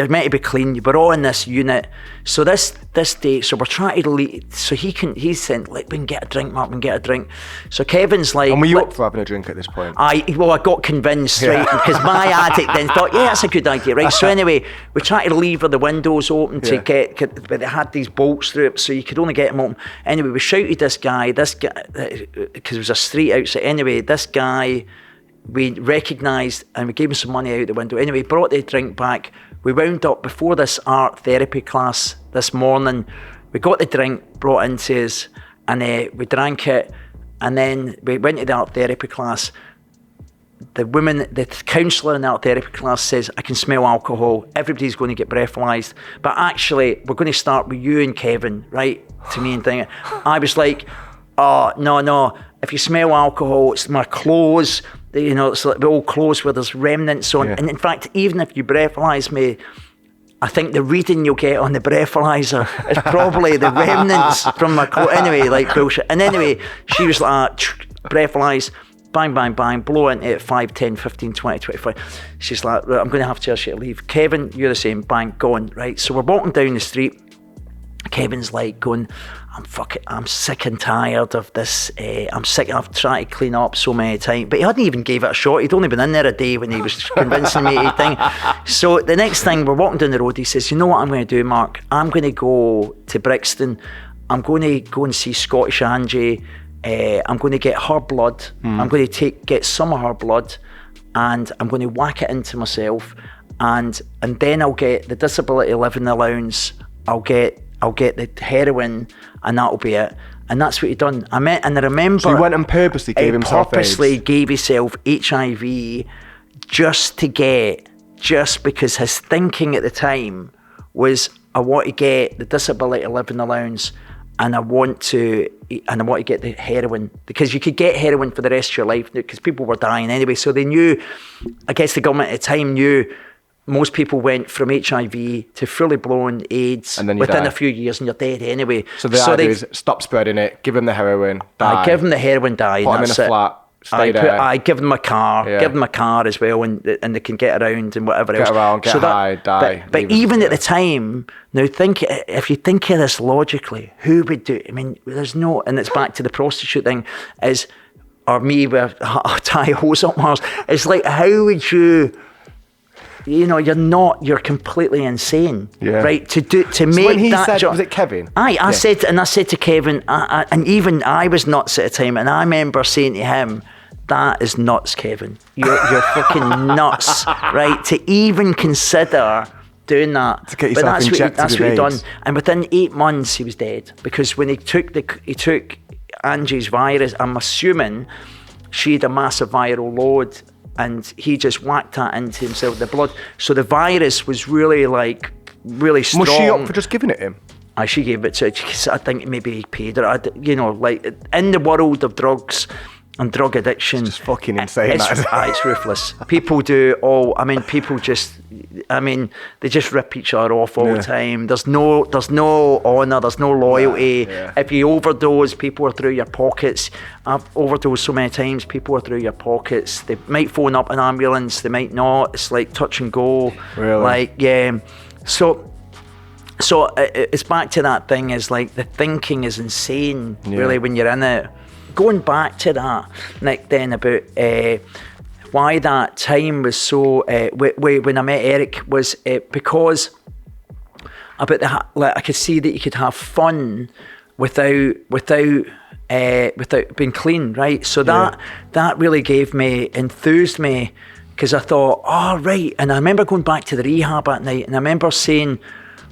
meant to be clean. We're all in this unit. So this day, so we're trying to leave. So he's saying, "Like, we can get a drink, Mark, we can get a drink." So Kevin's like, and were you up for having a drink at this point? I got convinced, right? Because my addict then thought, yeah, that's a good idea, right? So anyway, we tried to lever the windows open to get, but they had these bolts through it, so you could only get them open. Anyway, we shouted this guy, because there was a street outside. Anyway, this guy, we recognised, and we gave him some money out the window. Anyway, brought the drink back. We wound up before this art therapy class this morning. We got the drink brought into us, and we drank it, and then we went to the art therapy class. The counsellor in the art therapy class says, "I can smell alcohol. Everybody's going to get breathalyzed. But actually, we're going to start with you and Kevin," right? To me and thing. I was like, "Oh, no. If you smell alcohol, it's my clothes. You know, it's like the old clothes where there's remnants on." And in fact, even if you breathalyse me, I think the reading you'll get on the breathalyzer is probably the remnants from my clothes. Anyway, like bullshit. And anyway, she was like, breathalyse, bang, bang, bang, blow into it, 5, 10, 15, 20, 25. She's like, "Right, I'm going to have to tell you to leave. Kevin, you're the same, bang, gone," right? So we're walking down the street. Kevin's like going, I'm sick and tired of this. I'm sick. I've tried to clean up so many times, but he hadn't even gave it a shot. He'd only been in there a day when he was convincing me to thing. So the next thing, we're walking down the road. He says, "You know what I'm going to do, Mark? I'm going to go to Brixton. I'm going to go and see Scottish Angie. I'm going to get her blood. I'm going to get some of her blood, and I'm going to whack it into myself, and then I'll get the disability living allowance. I'll get the heroin, and that'll be it." And that's what he done. I remember. So he went and purposely gave himself AIDS. Gave himself HIV just because his thinking at the time was, I want to get the disability living allowance, and I want to get the heroin, because you could get heroin for the rest of your life because people were dying anyway. So they knew, I guess the government at the time knew, most people went from HIV to fully blown AIDS within a few years, and you're dead anyway. So the idea is stop spreading it, give them the heroin, die. I give them the heroin, die. Put them in a flat, stay there. I give them a car, give them a car as well, and they can get around and whatever else. Get around, get high, die. But even at the time, now if you think of this logically, who would do? I mean, there's no, and it's back to the prostitute thing, or me with a tie hose up my arse. It's like, how would you? You know, you're completely insane, right? To make when he that said, job. Was it Kevin? I said to Kevin, and even I was nuts at the time, and I remember saying to him, "That is nuts, Kevin. You're fucking nuts, right? To even consider doing that. To get But yourself injected that's with what he done. AIDS. And within 8 months, he was dead because when he took Angie's virus, I'm assuming she had a massive viral load, and he just whacked that into himself, the blood. So the virus was really strong. Was she up for just giving it him? She gave it to, I think maybe he paid her. You know, like in the world of drugs and drug addiction, It's just fucking insane. It's ruthless. People do they just rip each other off all the time. There's no honour, there's no loyalty. Yeah. If you overdose, people are through your pockets. I've overdosed so many times, people are through your pockets. They might phone up an ambulance, they might not. It's like touch and go. Really? Like, yeah. So it's back to that thing, is like the thinking is insane, really, when you're in it. Going back to that, Nick, then about why that time was so, when I met Eric, was because about I could see that you could have fun without being clean, right? So that really enthused me, because I thought, oh, right. And I remember going back to the rehab at night, and I remember saying,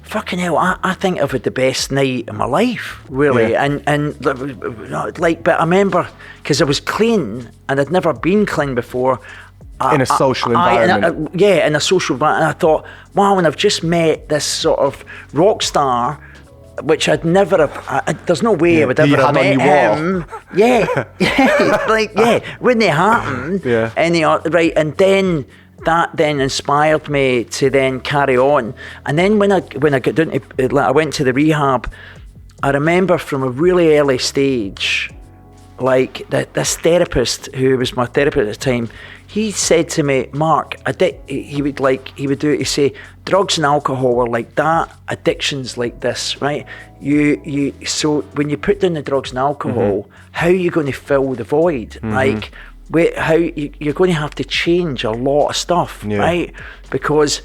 fucking hell, I think I've had the best night of my life, really. Yeah. And but I remember, because I was clean, and I'd never been clean before. In a social environment. In a social environment. And I thought, wow, and I've just met this sort of rock star, which I'd never have, there's no way I would ever have met him. Wouldn't it happen? Yeah. Right, and then that then inspired me to then carry on. And then when I got down to, I went to the rehab, I remember from a really early stage, like this therapist, who was my therapist at the time, he said to me, Mark, he'd say, drugs and alcohol are like that, addictions like this, right? So when you put down the drugs and alcohol, how are you going to fill the void? Like, you're going to have to change a lot of stuff, right? Because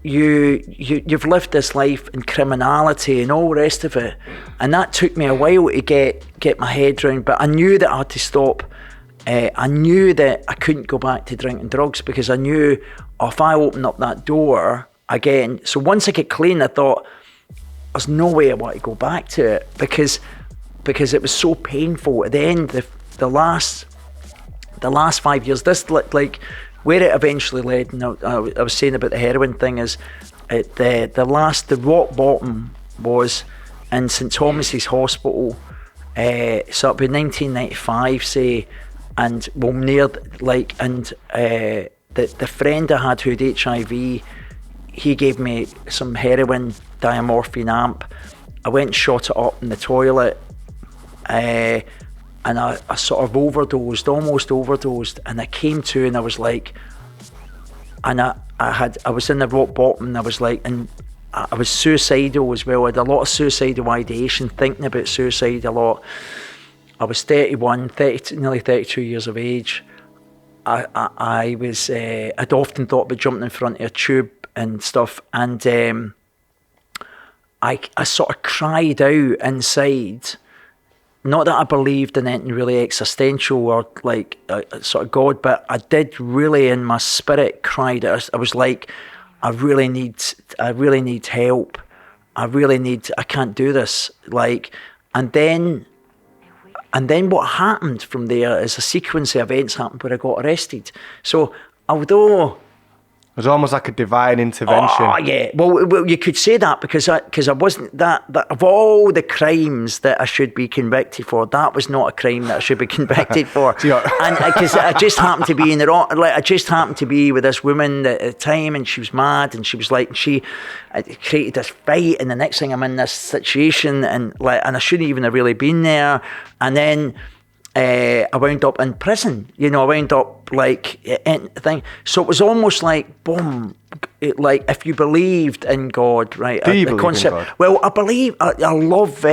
you've lived this life in criminality and all the rest of it, and that took me a while to get my head around. But I knew that I had to stop. I knew that I couldn't go back to drinking drugs, because I knew if I opened up that door again. So once I get clean, I thought there's no way I want to go back to it, because it was so painful. At the end, the last 5 years, this like where it eventually led. And I was saying about the heroin thing, is the rock bottom was in St Thomas's Hospital. So it'd be 1995, say. And the friend I had who had HIV, he gave me some heroin diamorphine amp. I went and shot it up in the toilet, and I sort of almost overdosed, and I came to, and I was like, and I was in the rock bottom, and I was like, and I was suicidal as well. I had a lot of suicidal ideation, thinking about suicide a lot. I was 31, nearly 32 years of age. I'd often thought about jumping in front of a tube and stuff, and I sort of cried out inside. Not that I believed in anything really existential or like sort of God, but I did really, in my spirit, cried out. I was like, I really need help. I can't do this. Like, and then what happened from there is a sequence of events happened where I got arrested. So although It was almost like a divine intervention. Oh yeah, well you could say that, because I wasn't that of all the crimes that I should be convicted for, that was not a crime that I should be convicted for. And because I just happened to be in the wrong, I just happened to be with this woman at the time, and she was mad, and she was like, she created this fight, and the next thing I'm in this situation, and I shouldn't even have really been there, and then I wound up in prison, I wound up thing. So it was almost like, boom, if you believed in God, right? Do you believe in God? Well, I believe, I love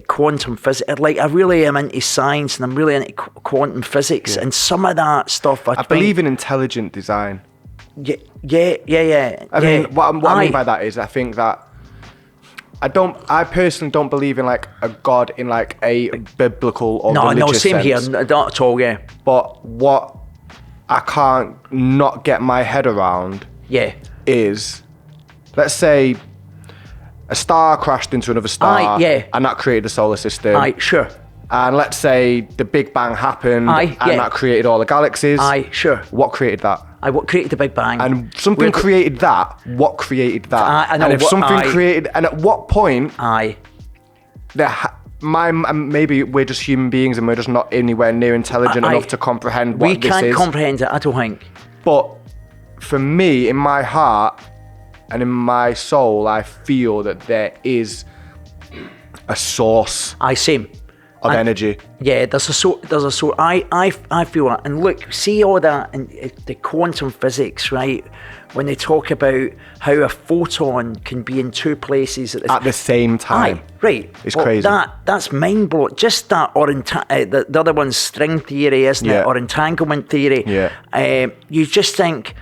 quantum physics. I really am into science, and I'm really into quantum physics, and some of that stuff. I believe in intelligent design. Yeah. I mean, what I mean by that is, I think that I personally don't believe in like a God in like a biblical or religious same sense. here, not at all, yeah. But what I can't not get my head around is let's say a star crashed into another star, and that created the solar system. Aye, sure. And let's say the Big Bang happened, and that created all the galaxies. Aye, sure. What created that? What created the Big Bang? And something created that. What created that? I know, and if something created, and at what point? Aye. Maybe we're just human beings and we're just not anywhere near intelligent enough to comprehend what this is. We can't comprehend it, I don't think. But for me, in my heart and in my soul, I feel that there is a source. Same. Of energy. Yeah, there's a source. I feel that. And look, see all that in the quantum physics, right? When they talk about how a photon can be in two places at the same time. Aye, right. It's crazy. That's mind blowing. Just that, or the other one's string theory, isn't it? Or entanglement theory. Yeah. You just think.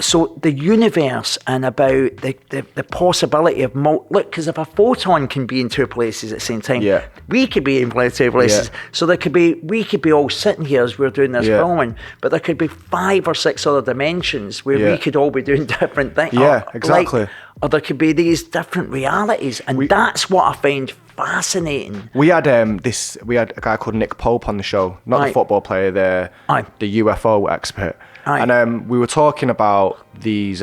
So the universe and about the possibility of look, because if a photon can be in two places at the same time, we could be in two places. So we could be all sitting here as we're doing this filming, but there could be 5 or 6 other dimensions where we could all be doing different things. Yeah, exactly. Or there could be these different realities, and that's what I find fascinating. We had a guy called Nick Pope on the show, not the football player, the UFO expert. And we were talking about these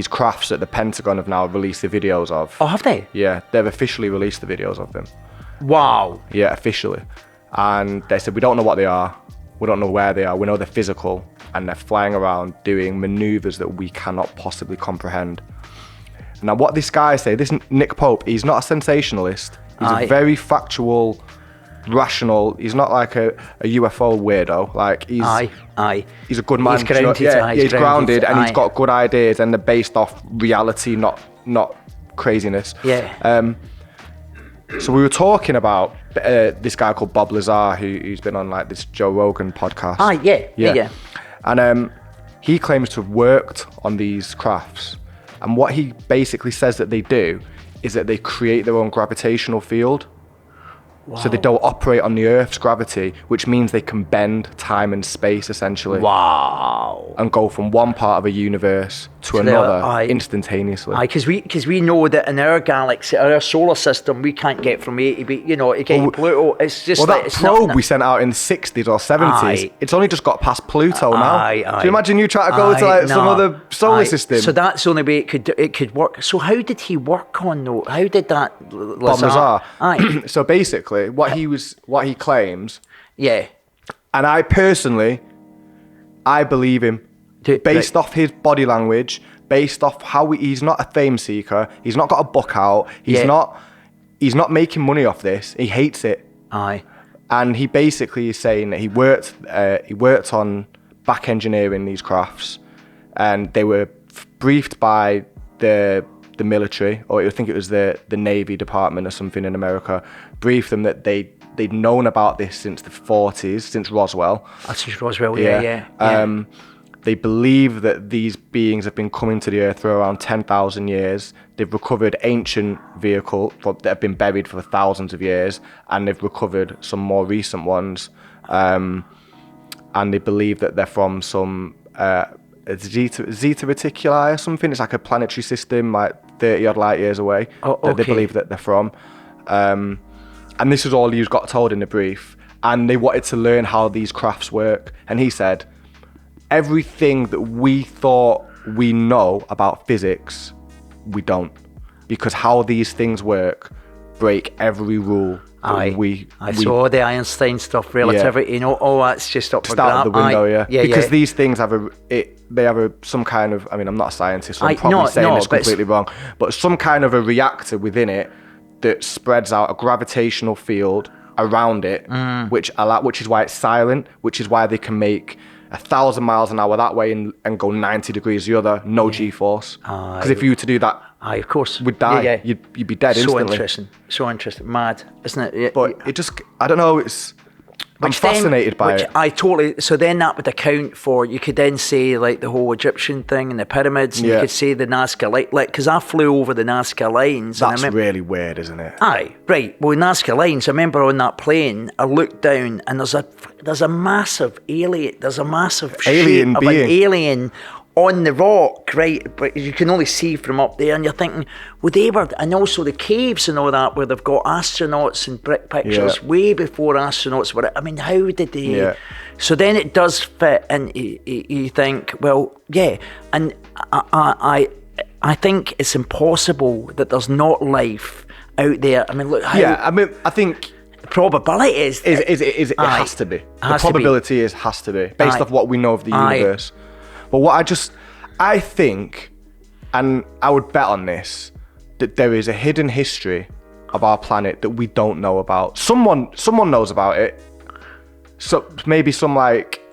crafts that the Pentagon have now released the videos of. Oh, have they? Yeah, they've officially released the videos of them. Wow. Yeah, officially. And they said, we don't know what they are. We don't know where they are. We know they're physical and they're flying around doing maneuvers that we cannot possibly comprehend. Now, what this guy said, this Nick Pope, he's not a sensationalist. He's a very factual, rational. He's not like a UFO weirdo. Like he's a good man. He's grounded. He's grounded, and he's got good ideas, and they're based off reality, not craziness. Yeah. So we were talking about this guy called Bob Lazar, who's been on like this Joe Rogan podcast. Yeah. And he claims to have worked on these crafts, and what he basically says that they do is that they create their own gravitational field. Wow. So they don't operate on the Earth's gravity, which means they can bend time and space essentially. Wow. And go from one part of a universe to another instantaneously. Because we know that in our galaxy, our solar system, we can't get from A to B, again, Pluto. It's just that probe we sent out in the 60s or 70s, it's only just got past Pluto now. Do you imagine you try to go to some other solar system? So that's the only way it could work. So how did he work on though? How did that Bob Lazar? So basically, what he claims, and I personally, I believe him, based off his body language, based off how he's not a fame seeker, he's not got a book out, he's not making money off this, he hates it. And he basically is saying that he worked on back engineering these crafts, and they were briefed by the military, or I think it was the Navy Department or something in America, briefed them that they'd known about this since the 40s, since Roswell. Since Roswell, yeah. They believe that these beings have been coming to the Earth for around 10,000 years. They've recovered ancient vehicles that have been buried for thousands of years, and they've recovered some more recent ones. And they believe that they're from some Zeta Reticuli or something. It's like a planetary system, like 30 odd light years away. That they believe that they're from. And this is all he got told in the brief. And they wanted to learn how these crafts work. And he said, everything that we thought we know about physics, we don't. Because how these things work break every rule. I saw the Einstein stuff, relativity, that's just up for grabs. Out of the window, because these things have some kind of, I mean, I'm not a scientist, so I'm probably saying this completely wrong, but some kind of a reactor within it that spreads out a gravitational field around it, which is why it's silent, which is why they can make 1,000 miles an hour that way and go 90 degrees the other, no G-force. Because if you were to do that, of course, would die. You'd be dead instantly. So interesting, mad, isn't it? But it just, I don't know. I'm fascinated by it. So then that would account for, you could then say like the whole Egyptian thing and the pyramids, and you could say the Nazca line, because I flew over the Nazca lines. That's really weird, isn't it? Right. Well, Nazca lines, I remember on that plane, I looked down and there's a massive alien, alien being. An alien on the rock, right? But you can only see from up there, and you're thinking, well, they were, and also the caves and all that, where they've got astronauts and brick pictures way before astronauts were. I mean, how did they? Yeah. So then it does fit, and you think, well, yeah, and I think it's impossible that there's not life out there. I mean, look. I think. Probability is it has to be. The probability has to be based off what we know of the universe. But I think, and I would bet on this, that there is a hidden history of our planet that we don't know about. Someone knows about it. So maybe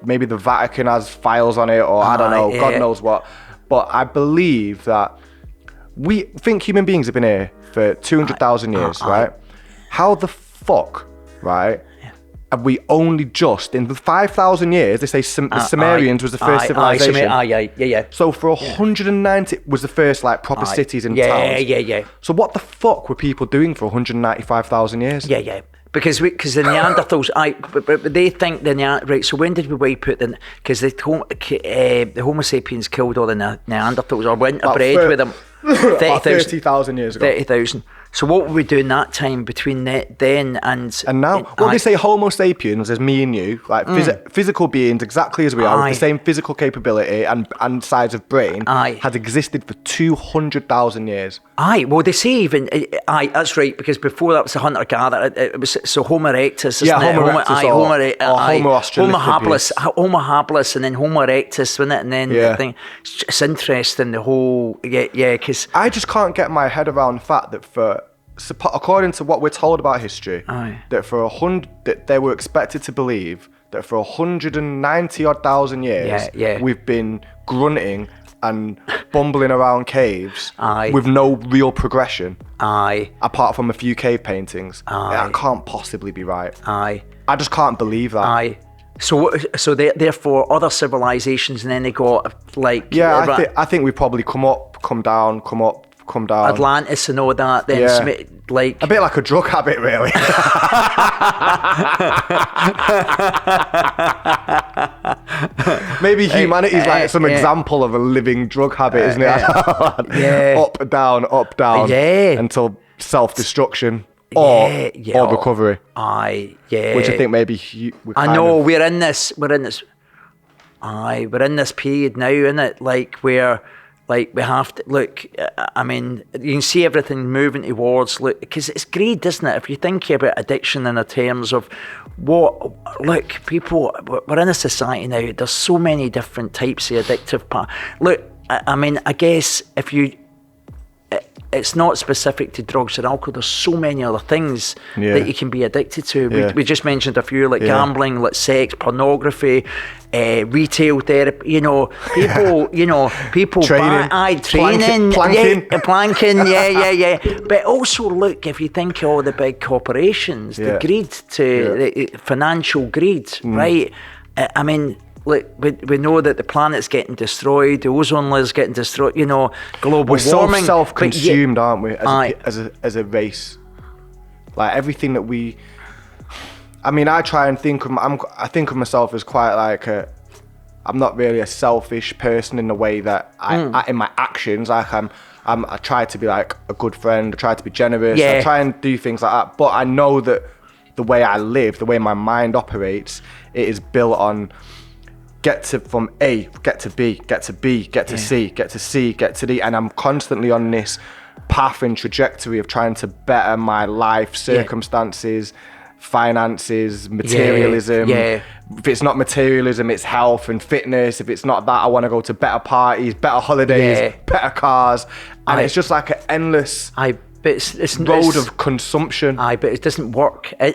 maybe the Vatican has files on it, or I don't know, God knows what. But I believe that we think human beings have been here for 200,000 years, right? How the fuck, right? Have we only just, in the 5,000 years, they say the Sumerians was the first civilization. So for 190 was the first like proper cities and towns. Yeah. So what the fuck were people doing for 195,000 years? Yeah. Because the Neanderthals, but they think right. So when did we wipe out because the Homo sapiens killed all the Neanderthals, or went bred with them 30,000 years ago. 30,000. So what were we doing that time between then and now? Well, they say Homo sapiens as me and you, like physical beings exactly as we are, with the same physical capability and size of brain, had existed for 200,000 years. Well, they say even, that's right, because before that was the hunter-gatherer, it was, so Homo erectus, isn't it? Homo erectus or Homo australopithecus. Homo habilis, and then Homo erectus, wasn't it? And then the thing, it's interesting, the whole, because... I just can't get my head around the fact that according to what we're told about history, that they were expected to believe that for 190 odd thousand years, we've been grunting and bumbling around caves with no real progression. Apart from a few cave paintings. That can't possibly be right. I just can't believe that. So therefore other civilizations, and then they got like... I think we probably come up, come down, come up, come down. Atlantis and all that, then like... A bit like a drug habit, really. Maybe humanity's like some example of a living drug habit, isn't it? Up, down, until self-destruction or recovery. Which I think maybe we're in this period now, innit? Like where... Like we have to look. I mean, you can see everything moving towards because it's greed, isn't it? If you think about addiction in the terms of people, we're in a society now. There's so many different types of addictive. I mean, I guess if you, it's not specific to drugs or alcohol. There's so many other things that you can be addicted to. We just mentioned a few, like gambling, like sex, pornography, retail therapy. People training, planking. But also, look, if you think of all the big corporations, the greed the financial greed, right? I mean. Like we know that the planet's getting destroyed, the ozone layer's getting destroyed. Global warming. We're self-consumed, aren't we? As a race, like everything that we. I mean, I try and think of. I think of myself as quite like I'm not really a selfish person in the way that I in my actions, like I try to be like a good friend. I try to be generous. I try and do things like that. But I know that the way I live, the way my mind operates, it is built on. Get from A, get to B, get to B, get to C, get to C, get to D, and I'm constantly on this path and trajectory of trying to better my life, circumstances, finances, materialism. If it's not materialism, it's health and fitness. If it's not that, I want to go to better parties, better holidays, better cars, and it's just like an endless. It's road of consumption. But it doesn't work. And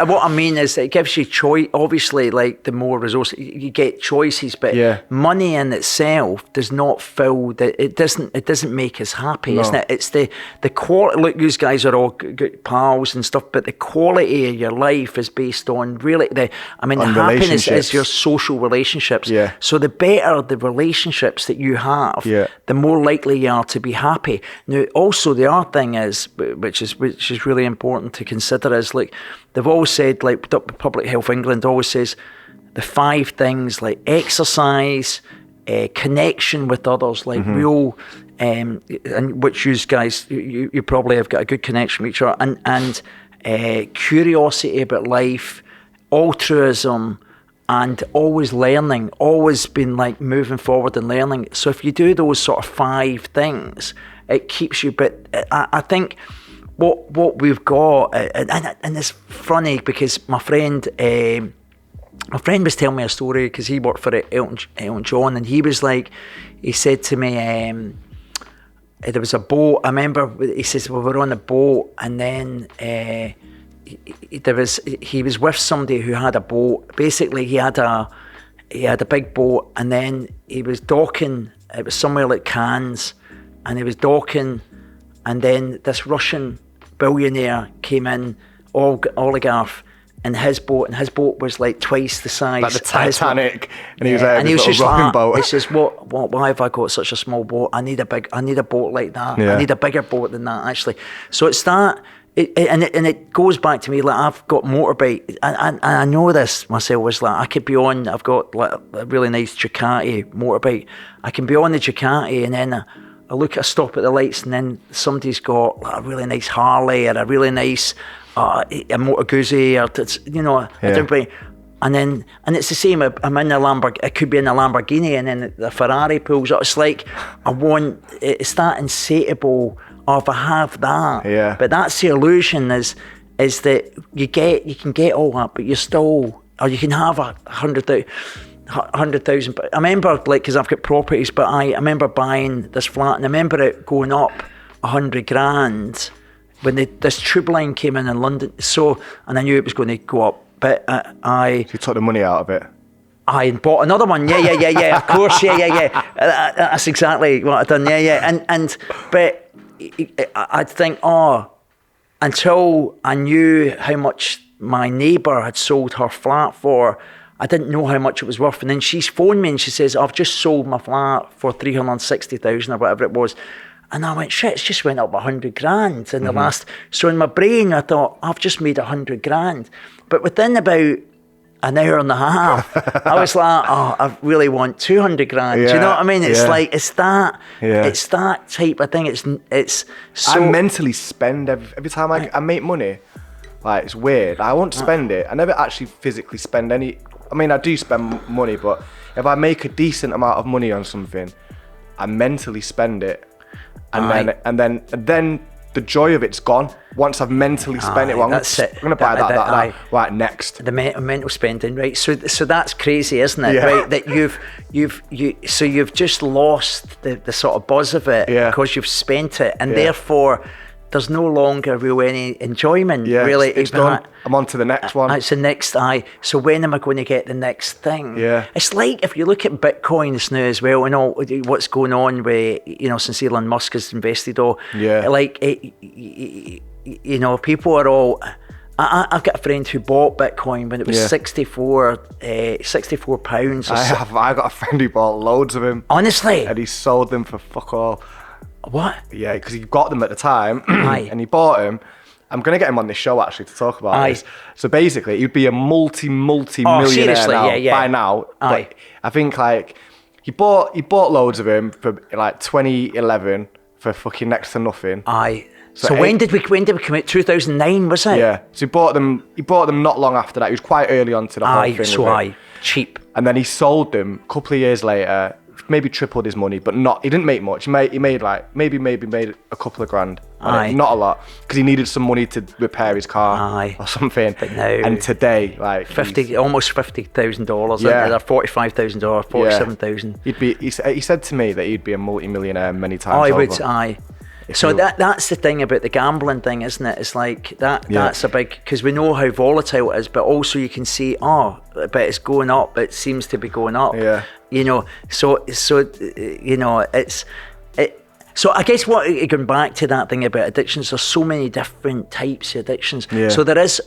what I mean is it gives you choice. Obviously, like the more resources you get, choices. But money in itself does not fill. It doesn't make us happy, isn't it? It's the quality. Look, you guys are all good pals and stuff, but the quality of your life is based on really the happiness is your social relationships. So the better the relationships that you have, the more likely you are to be happy. Now, also the other thing is, which is really important to consider, is like they've always said, like Public Health England always says, the 5 things like exercise, connection with others, like real, and which you guys, you probably have got a good connection with each other, and curiosity about life, altruism, and always learning, always been like moving forward and learning. So if you do those sort of 5 things, it keeps you. But I think what we've got, and it's funny because my friend was telling me a story because he worked for Elton John, and he was like, he said to me, there was a boat. I remember he says, well, we're on a boat, and then he was with somebody who had a boat. Basically, he had a big boat, and then he was docking. It was somewhere like Cannes, and he was docking, and then this Russian billionaire came in, oligarch, in his boat, and his boat was like twice the size. Like the Titanic, and he was and he was just like, boat. He says, why have I got such a small boat? I need a boat like that. Yeah. I need a bigger boat than that, actually. So it's that, and it goes back to me, like, I've got motorbike, and I know this myself, was like, I could be on, I've got like a really nice Ducati motorbike. I can be on the Ducati, and then I look at a stop at the lights, and then somebody's got like a really nice Harley or a really nice a Moto Guzzi, or everybody, and it's the same. I'm in a Lamborghini. It could be in a Lamborghini, and then the Ferrari pulls up. It's like it's that insatiable of I have that. Yeah. But that's the illusion is that you can get all that, but you're still, or you can have 100,000. But I remember, like, because I've got properties, but I remember buying this flat, and I remember it going up 100 grand when this tube line came in London. So, and I knew it was going to go up, but So you took the money out of it. I bought another one. Yeah. Of course, yeah. That's exactly what I've done. Yeah. But I'd think, until I knew how much my neighbour had sold her flat for, I didn't know how much it was worth. And then she's phoned me and she says, I've just sold my flat for 360,000 or whatever it was. And I went, shit, it's just went up 100 grand in the last. So in my brain, I thought, I've just made 100 grand. But within about an hour and a half, I was like, I really want 200 grand. Do you know what I mean? It's like, it's that type of thing. It's so. I mentally spend every time I make money. Like, it's weird. I won't spend it. I never actually physically spend any. I mean, I do spend money, but if I make a decent amount of money on something, I mentally spend it. And then the joy of it's gone. Once I've mentally spent it, well, I'm going to buy that right next. The mental spending, right? So that's crazy, isn't it? Yeah. Right, that you've just lost the sort of buzz of it because you've spent it, and therefore there's no longer real any enjoyment. Yeah, really. it's done. I'm on to the next one. It's the next So when am I going to get the next thing? Yeah. It's like if you look at Bitcoins now as well, and all what's going on with, since Elon Musk has invested all. Yeah. Like people are all. I've got a friend who bought Bitcoin when it was 64 pounds. I got a friend who bought loads of them. Honestly. And he sold them for fuck all. What? Yeah, because he got them at the time, Aye. and he bought them. I'm going to get him on this show, actually, to talk about this. So basically, he'd be a multi-millionaire by now. Aye. But I think, like, he bought loads of them for, like, 2011 for fucking next to nothing. Aye. So when did we commit? 2009, was it? Yeah. So he bought them not long after that. He was quite early on to the whole thing. So cheap. And then he sold them a couple of years later. Maybe tripled his money, but he didn't make much. He made like maybe made a couple of grand. Not a lot, because he needed some money to repair his car or something. But now, and today, like almost $50,000. Yeah. $45,000, $47,000. He said to me that he'd be a multi-millionaire many times over. So that's the thing about the gambling thing, isn't it? It's like that's a big, because we know how volatile it is, but also you can see, but it's going up. It seems to be going up. Yeah. So So I guess going back to that thing about addictions, there's so many different types of addictions. Yeah. So there is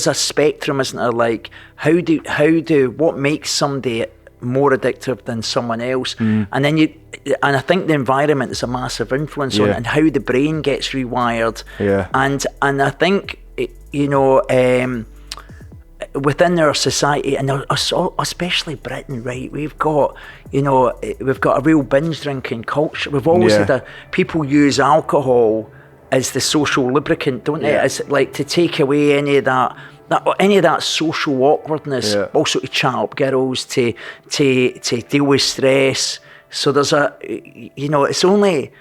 a spectrum, isn't there? Like what makes somebody more addictive than someone else, and I think the environment is a massive influence on it, and how the brain gets rewired. Yeah. And I think within our society, and especially Britain, right? We've got a real binge drinking culture. We've always had people use alcohol as the social lubricant, don't they? As like to take away any of that social awkwardness. Also to chat up girls, to deal with stress. So there's it's only,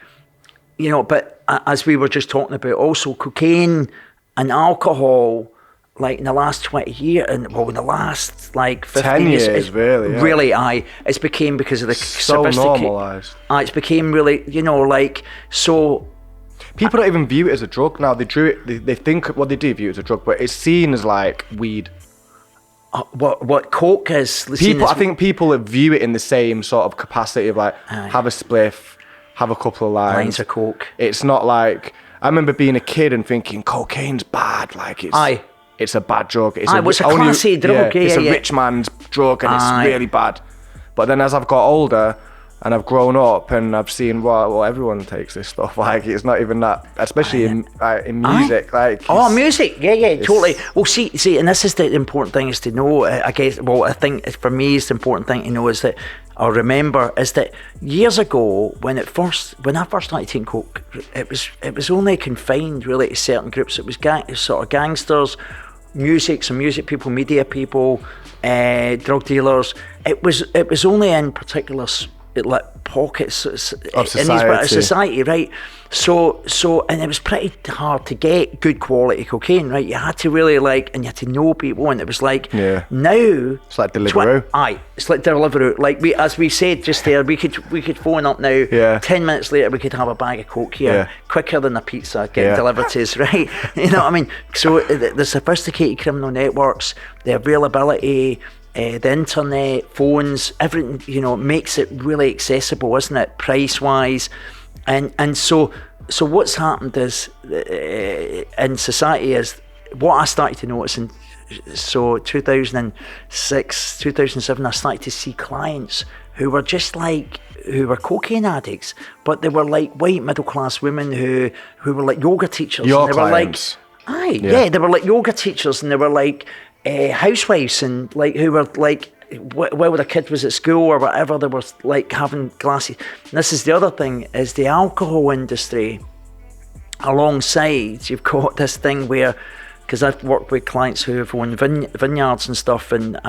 but as we were just talking about, also cocaine and alcohol, like in the last 20 years, in the last like 15 10 years, really, it's became because of the so normalised. It's became really, so. People don't even view it as a drug now. They think what they do view it as a drug, but it's seen as like weed. What coke is? I think people view it in the same sort of capacity of like, have a spliff, have a couple of lines of coke. It's not like, I remember being a kid and thinking cocaine's bad, like it's a bad drug. It's a classy drug. It's a rich man's drug and it's really bad. But then as I've got older and I've grown up and I've seen, well, everyone takes this stuff. Like, it's not even that, especially in music. Music, totally. Well, see, and this is the important thing is to know. I guess. Well, I think for me, it's the important thing to know is that or remember is that years ago when I first started taking coke, it was only confined really to certain groups. It was sort of gangsters, some music people, media people, drug dealers. It was only in particular like pockets of society, right? So and it was pretty hard to get good quality cocaine, right? You had to really and you had to know people, and it was like now it's like Deliveroo. It's like Deliveroo. Like as we said just there, we could phone up now. 10 minutes later, we could have a bag of coke here quicker than a pizza getting delivered to us, right? You know what I mean? So the sophisticated criminal networks, the availability. The internet, phones, everything, makes it really accessible, isn't it, price-wise? And so what's happened is, in society is, what I started to notice in, 2006, 2007, I started to see clients who were who were cocaine addicts, but they were like white middle-class women who were like yoga teachers. Your clients? They were like yoga teachers, and they were like, housewives, and who were while their kid was at school or whatever, they were having glasses. And this is the other thing, is the alcohol industry alongside, you've got this thing where, because I've worked with clients who have owned vineyards and stuff, and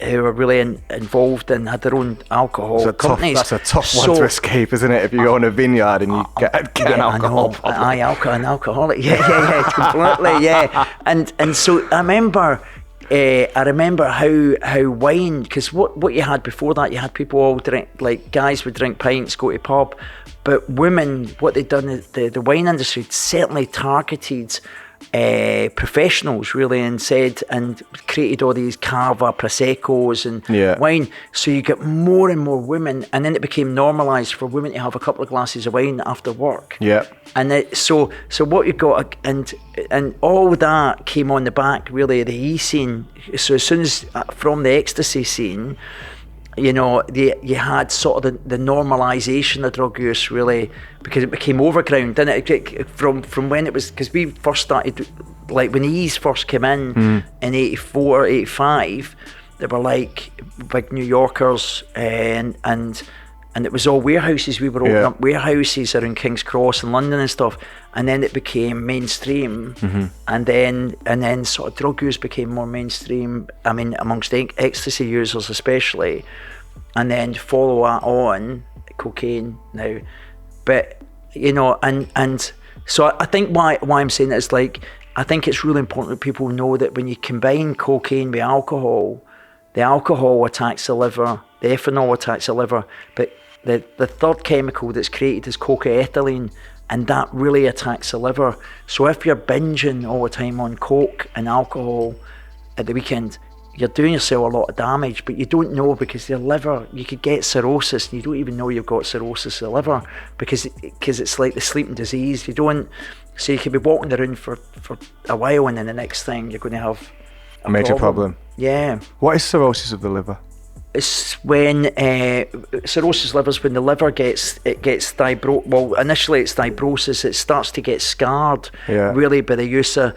who are really involved and had their own alcohol companies. That's a tough one to escape, isn't it? If you own a vineyard and you get an alcohol problem. An alcoholic. Completely, And so I remember how wine, because what you had before that, you had people all drink, guys would drink pints, go to pub, but women, what they'd done is the wine industry certainly targeted professionals really, and created all these cava, proseccos and wine. So you get more and more women, and then it became normalised for women to have a couple of glasses of wine after work. And so what you got, and all that came on the back really of the e-scene. So as soon as from the ecstasy scene, you had sort of the normalisation of drug use really, because it became overground, didn't it? From when it was, because we first started, when E's first came in 84, 85, they were big New Yorkers, and it was all warehouses. We were opening up warehouses around King's Cross in London and stuff, and then it became mainstream, and then sort of drug use became more mainstream. I mean, amongst ecstasy users especially, and then follow that on cocaine now. But and so I think why I'm saying it is I think it's really important that people know that when you combine cocaine with alcohol, the alcohol attacks the liver, the ethanol attacks the liver, but the third chemical that's created is cocaethylene, and that really attacks the liver. So if you're binging all the time on coke and alcohol at the weekend, you're doing yourself a lot of damage, but you don't know, because your liver, you could get cirrhosis and you don't even know you've got cirrhosis of the liver, because it's like the sleeping disease. So you could be walking around for a while, and then the next thing you're going to have a major problem. Yeah. What is cirrhosis of the liver? It's when cirrhosis liver is when the liver gets initially it's fibrosis. It starts to get scarred really by the use of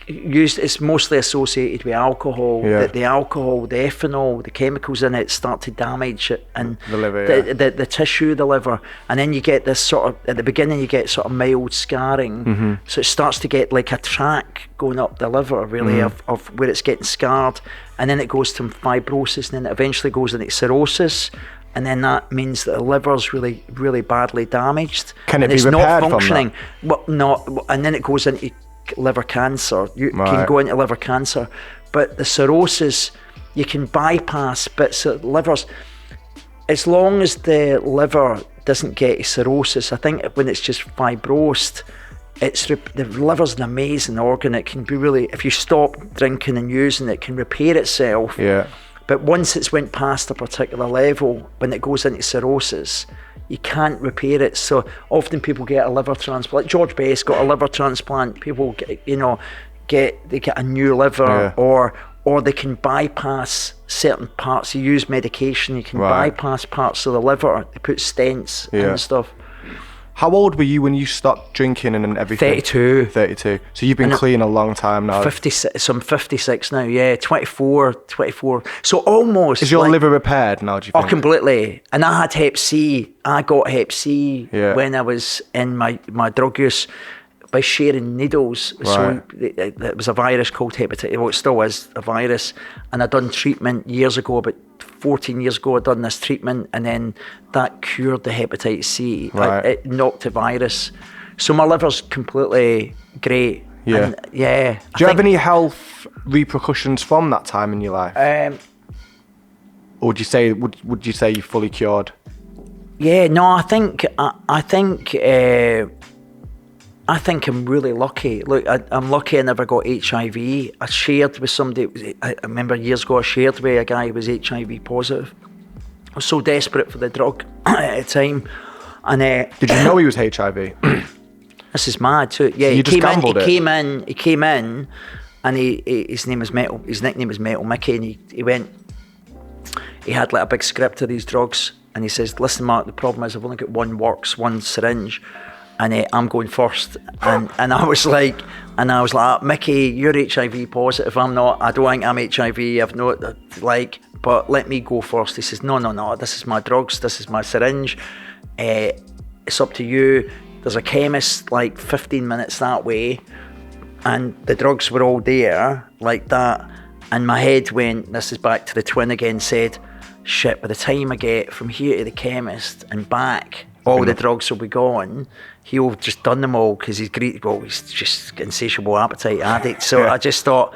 it's mostly associated with alcohol. Yeah. The alcohol, the ethanol, the chemicals in it start to damage it and The liver, the tissue of the liver. And then you get this sort of, at the beginning you get sort of mild scarring. So it starts to get like a track going up the liver really of where it's getting scarred. And then it goes to fibrosis, and then it eventually goes into cirrhosis. And then that means that the liver's really, really badly damaged. Can it and be it's repaired not functioning. from that? Well, no, and then it goes into liver cancer. You can go into liver cancer. But the cirrhosis, you can bypass bits of livers. As long as the liver doesn't get cirrhosis, I think when it's just fibrosed, the liver's an amazing organ. It can be really, if you stop drinking and using it, it can repair itself. Yeah. But once it's went past a particular level, when it goes into cirrhosis, you can't repair it. So often people get a liver transplant. Like George Best got a liver transplant. People get a new liver, or they can bypass certain parts. You use medication, you can bypass parts of the liver. They put stents and stuff. How old were you when you stopped drinking and everything? 32. So you've been clean a long time now. 56. So I'm 56 now. Yeah, 24. So almost. Is your liver repaired now? Do you think? Oh, completely. And I had Hep C. I got Hep C when I was in my drug use by sharing needles. So it was a virus called hepatitis. Well, it still is a virus. And I'd done treatment years ago, about 14 years ago. I'd done this treatment, and then that cured the hepatitis C. It knocked the virus. So my liver's completely great. Yeah. And, yeah. Do you have any health repercussions from that time in your life? Or would you say you're fully cured? Yeah, no, I think I'm really lucky. Look, I'm lucky I never got HIV. I shared with somebody, I remember years ago, I shared with a guy who was HIV positive. I was so desperate for the drug at the time. And did you know he was HIV? This is mad too. Yeah, so he came in, and his name was Metal. His nickname was Metal Mickey, and he had like a big script of these drugs, and he says, "Listen, Mark, the problem is I've only got one syringe, and I'm going first." And I was like, Mickey, you're HIV positive. I'm not. I don't think I'm HIV. I've not but let me go first. He says, no. This is my drugs. This is my syringe. It's up to you. There's a chemist like 15 minutes that way, and the drugs were all there like that. And my head went, this is back to the twin again, said, shit, by the time I get from here to the chemist and back, all the drugs will be gone. He'll just done them all because he's greedy. Well, he's just insatiable appetite addict. So I just thought,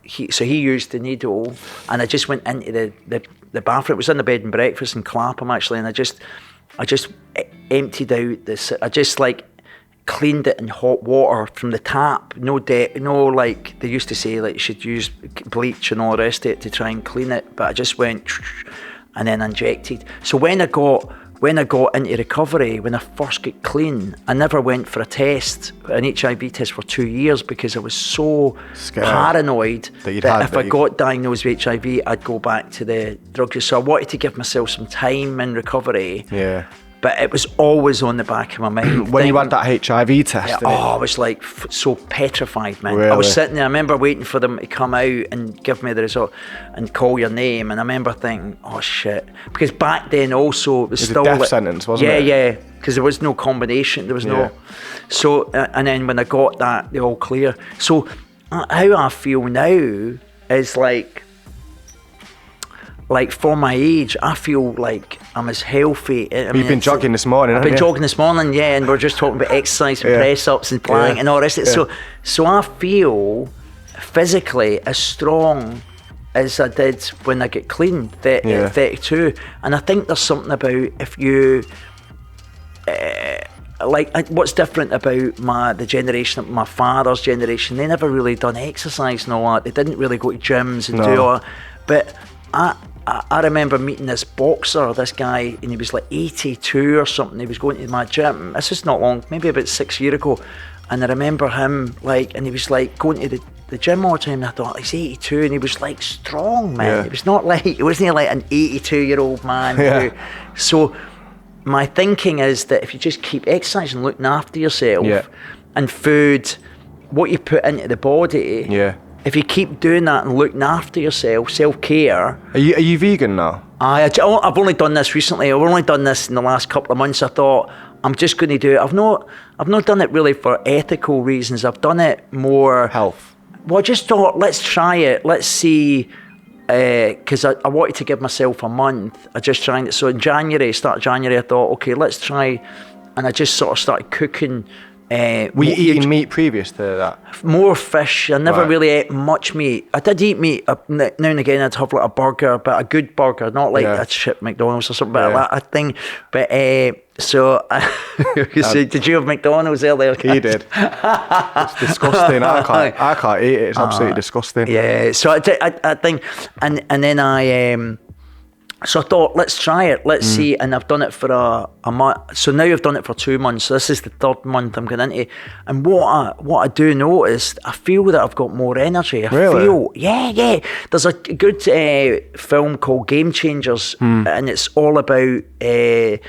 he used the needle, and I just went into the bathroom. It was in the bed and breakfast in Clapham actually, and I just emptied out this. I just cleaned it in hot water from the tap. No, like they used to say, like you should use bleach and all the rest of it to try and clean it. But I just went and then injected. So when I got into recovery, when I first got clean, I never went for an HIV test for 2 years because I was so paranoid that if I got diagnosed with HIV, I'd go back to the drug use. So I wanted to give myself some time in recovery. Yeah. But it was always on the back of my mind. When you had that HIV test? I was like so petrified, man. Really? I was sitting there, I remember waiting for them to come out and give me the result and call your name. And I remember thinking, oh shit. Because back then also, it was still a death sentence, wasn't it? Yeah, because there was no combination. There was no. So, and then when I got that, the all clear. So, how I feel now is like for my age, I feel like I'm as healthy. You've been jogging this morning, I've been jogging this morning, yeah, and we're just talking about exercise and press-ups and plank and all the rest of it. So I feel physically as strong as I did when I get clean at 32. And I think there's something about if you... what's different about the generation of my father's generation, they never really done exercise and all that. They didn't really go to gyms and do all that. But I remember meeting this boxer, this guy, and he was like 82 or something. He was going to my gym. This is not long, maybe about 6 years ago. And I remember him and he was like going to the gym all the time. And I thought, he's 82, and he was like strong, man. It was not like, it wasn't like an 82-year-old man. So my thinking is that if you just keep exercising, looking after yourself, and food, what you put into the body. Yeah. If you keep doing that and looking after yourself, self-care. Are you vegan now? I've only done this recently. I've only done this in the last couple of months. I thought I'm just going to do it. I've not done it really for ethical reasons. I've done it more Health. Well, I just thought, let's try it. Let's see, because I wanted to give myself a month. I just trying it. So in start of January, I thought, okay, let's try, and I just sort of started cooking. Were you eating meat previous to that? More fish. I never Right. really ate much meat. I did eat meat now and again. I'd have like a burger, but a good burger, not like a shit McDonald's or something like that thing. But so, did you have McDonald's earlier? He did. It's disgusting. I can't eat it. It's absolutely disgusting. Yeah. So I think, and then so I thought, let's try it. Let's see. And I've done it for a month. So now I've done it for 2 months. So this is the third month I'm going into. And what I do notice, I feel that I've got more energy. I feel, yeah. There's a good film called Game Changers, and it's all about a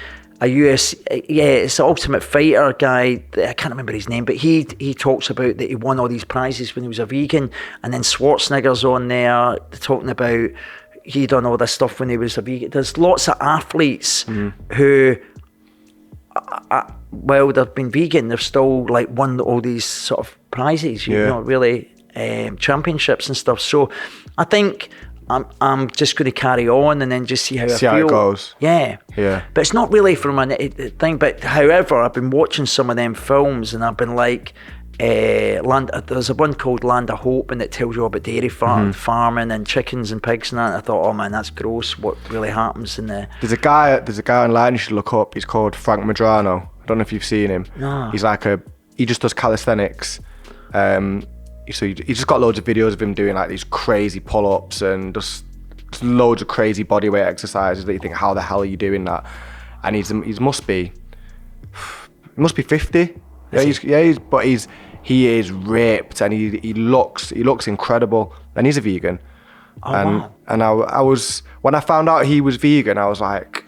US, it's the Ultimate Fighter guy. I can't remember his name, but he talks about that he won all these prizes when he was a vegan, and then Schwarzenegger's on there talking about he done all this stuff when he was a vegan. There's lots of athletes who, well, they've been vegan, they've still like won all these sort of prizes, you know, really championships and stuff. So I think I'm just going to carry on and then just see how I feel. How it goes. Yeah. But it's not really from a thing. But however, I've been watching some of them films and I've been like, there's a one called Land of Hope, and it tells you about dairy farming and chickens and pigs and that. And I thought, oh man, that's gross. What really happens in the... There's a guy online you should look up. He's called Frank Medrano. I don't know if you've seen him. No. He's like he just does calisthenics. So he's just got loads of videos of him doing like these crazy pull-ups and just loads of crazy bodyweight exercises that you think, how the hell are you doing that? And he must be 50. He is ripped and he looks incredible, and he's a vegan. Wow. And I was, when I found out he was vegan, I was like,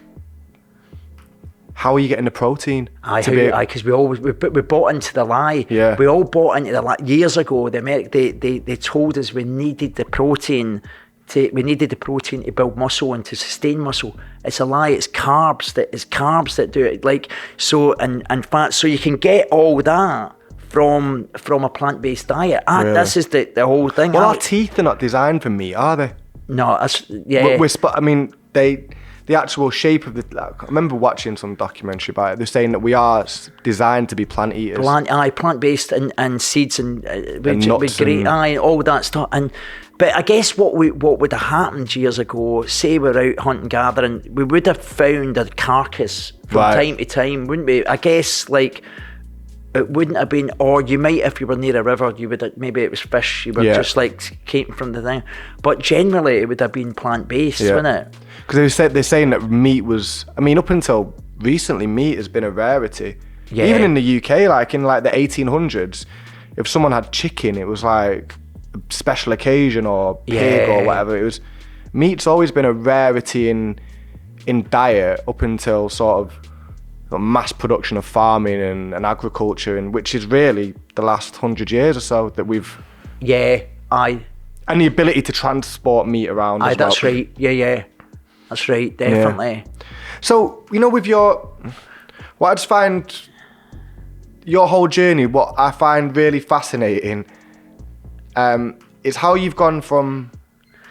how are you getting the protein? Because we bought into the lie. Yeah. We all bought into the lie years ago. They told us we needed the protein to build muscle and to sustain muscle. It's a lie. It's carbs that do it. Like so, and fat. So you can get all that from a plant-based diet. Really? This is the whole thing. Well, our teeth are not designed for meat, are they? No, The actual shape of I remember watching some documentary about it. They're saying that we are designed to be plant eaters. Plant-based and seeds and nuts and all that stuff. But I guess what would have happened years ago, say we're out hunting gathering, we would have found a carcass from time to time, wouldn't we? I guess like it wouldn't have been, or you might if you were near a river, you would have, maybe it was fish, you were just like came from the thing. But generally it would have been plant-based, wouldn't it? Because they're saying that meat was, up until recently, meat has been a rarity. Yeah. Even in the UK, like in like the 1800s, if someone had chicken, it was like a special occasion, or pig or whatever. It was, meat's always been a rarity in diet up until sort of mass production of farming and agriculture, and which is really the last 100 years or so that we've... And the ability to transport meat around as well. That's right, yeah. That's right, definitely. Yeah. So, with what I just find, your whole journey, what I find really fascinating is how you've gone from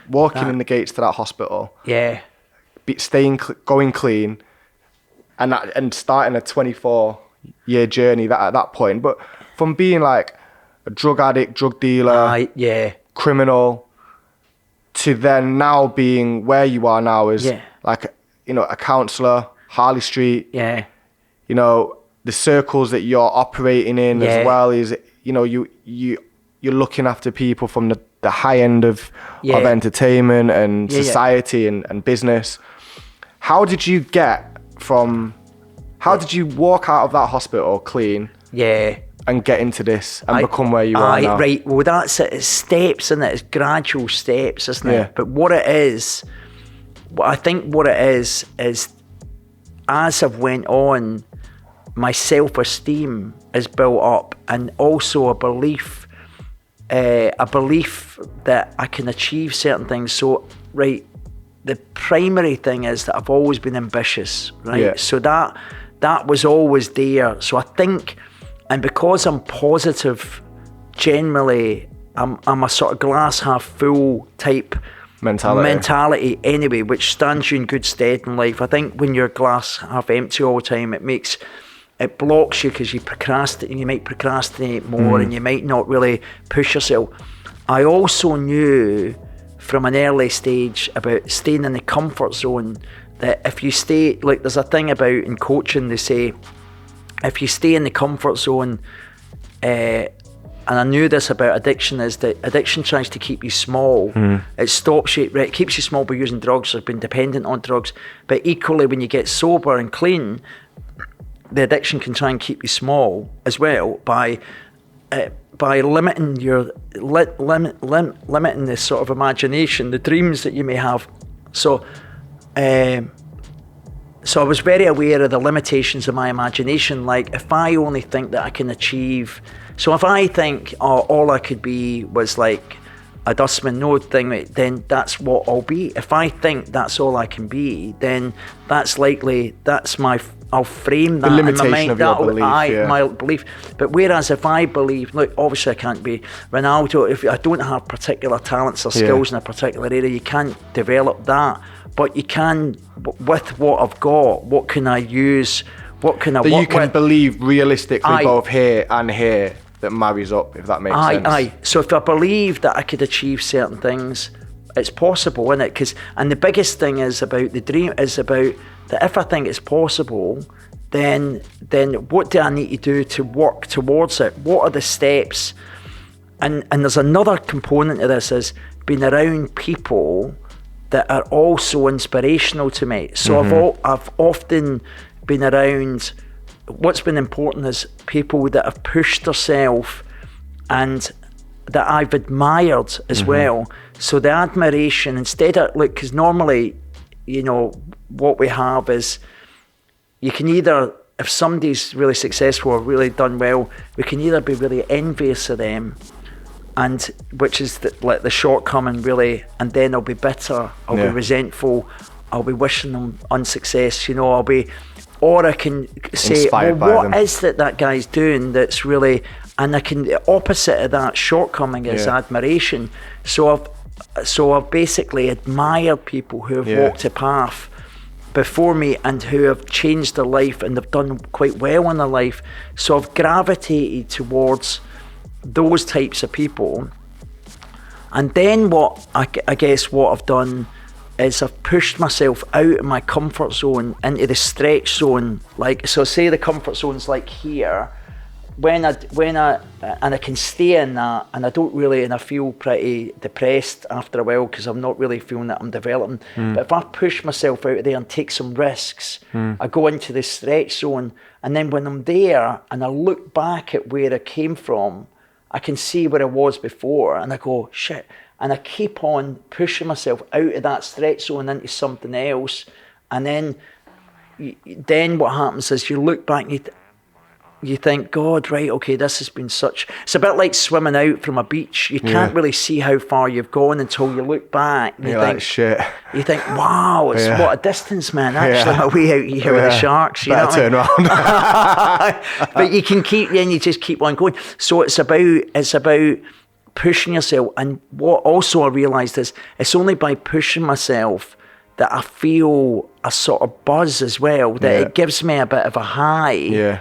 walking in the gates to that hospital. Yeah. Going clean, and starting a 24-year journey at that point. But from being like a drug addict, drug dealer, criminal, to then now being where you are now as like, a counsellor, Harley Street. Yeah. The circles that you're operating in as well is, you're looking after people from the high end of entertainment and society and business. How did you walk out of that hospital clean? Yeah. And get into this and become where you are now? Right, well that's it. It's steps, isn't it? It's gradual steps, isn't it? But I think what it is as I've went on, my self-esteem is built up, and also a belief a belief that I can achieve certain things. So, right, the primary thing is that I've always been ambitious, right? Yeah. So that was always there. So I think, and because I'm positive, generally, I'm a sort of glass half full type mentality anyway, which stands you in good stead in life. I think when you're glass half empty all the time, it blocks you because you might procrastinate more and you might not really push yourself. I also knew from an early stage about staying in the comfort zone, that if you stay, like there's a thing about in coaching, they say, if you stay in the comfort zone, and I knew this about addiction, is that addiction tries to keep you small. It stops you, right, it keeps you small by using drugs or being dependent on drugs, but equally when you get sober and clean, the addiction can try and keep you small as well by limiting your limiting this sort of imagination, the dreams that you may have. So I was very aware of the limitations of my imagination. Like if I only think that I can achieve, so if I think all I could be was like a dustman node thing, then that's what I'll be. If I think that's all I can be, then I'll frame that in my mind. Of your belief, my belief. But whereas if I believe, look, obviously I can't be Ronaldo. If I don't have particular talents or skills in a particular area, you can't develop that. But you can, with what I've got, what can I use? What can I work with? That you can believe realistically both here and here, that marries up, if that makes sense. So if I believe that I could achieve certain things, it's possible, isn't it? And the biggest thing is about the dream is about that if I think it's possible, then what do I need to do to work towards it? What are the steps? And there's another component of this is being around people that are also inspirational to me. So I've often been around, what's been important is people that have pushed themselves and that I've admired as well. So the admiration, instead of, like, because normally, you know, what we have is you can either, if somebody's really successful or really done well, we can either be really envious of them, and which is like the shortcoming really, and then I'll be bitter, I'll be resentful, I'll be wishing them unsuccess, you know, or I can say, inspired well, by what them. is that guy's doing that's really, and I can, the opposite of that shortcoming is admiration. So I've basically admired people who have walked a path before me and who have changed their life and they've done quite well in their life. So I've gravitated towards those types of people. And then what I guess what I've done is I've pushed myself out of my comfort zone into the stretch zone. Like, so say the comfort zone's like here, when I can stay in that, and I don't really, and I feel pretty depressed after a while because I'm not really feeling that I'm developing. But if I push myself out of there and take some risks, I go into the stretch zone, and then when I'm there and I look back at where I came from, I can see where I was before, and I go, shit, and I keep on pushing myself out of that stretch zone into something else, and then what happens is you look back and you think, God, right, okay, this has been it's a bit like swimming out from a beach. You can't really see how far you've gone until you look back. And You're like, shit. You think, wow, what a distance, man. Actually, my way out here with the sharks. You Better turn around. But you can you just keep on going. So it's about pushing yourself. And what also I realised is it's only by pushing myself that I feel a sort of buzz as well, that it gives me a bit of a high.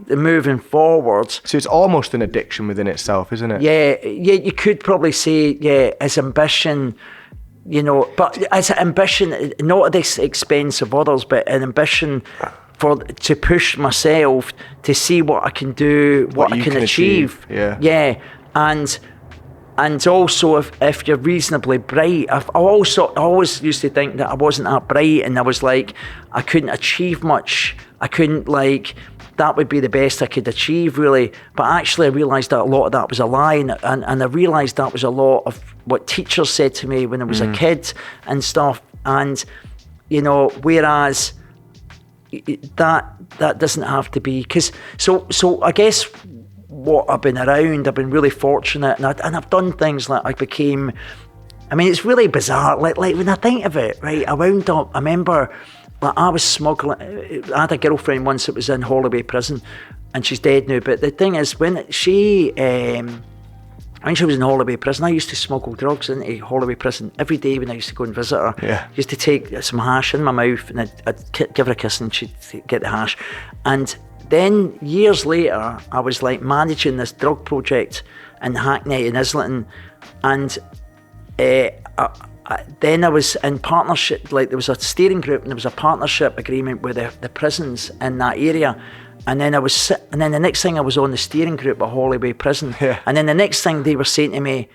Moving forward. So it's almost an addiction within itself, isn't it? Yeah, you could probably say, as ambition, you know, but as an ambition, not at the expense of others, but an ambition to push myself to see what I can do, what I can achieve. Yeah. And also if you're reasonably bright, I always used to think that I wasn't that bright, and I was like, I couldn't achieve much. I couldn't, like, that would be the best I could achieve, really. But actually I realised that a lot of that was a lie, and I realised that was a lot of what teachers said to me when I was a kid and stuff. And, you know, whereas that doesn't have to be, because so I guess what I've been around, I've been really fortunate, and I've done things like it's really bizarre. Like when I think of it, right? I wound up. I remember, like, I was smuggling. I had a girlfriend once that was in Holloway prison, and she's dead now. But the thing is, when she was in Holloway prison, I used to smuggle drugs into Holloway prison every day when I used to go and visit her. Yeah. I used to take some hash in my mouth, and I'd give her a kiss, and she'd get the hash. And then years later, I was like managing this drug project in Hackney and Islington, and then I was in partnership. Like, there was a steering group, and there was a partnership agreement with the prisons in that area. And then the next thing I was on the steering group at Holloway Prison. Yeah. And then the next thing they were saying to me,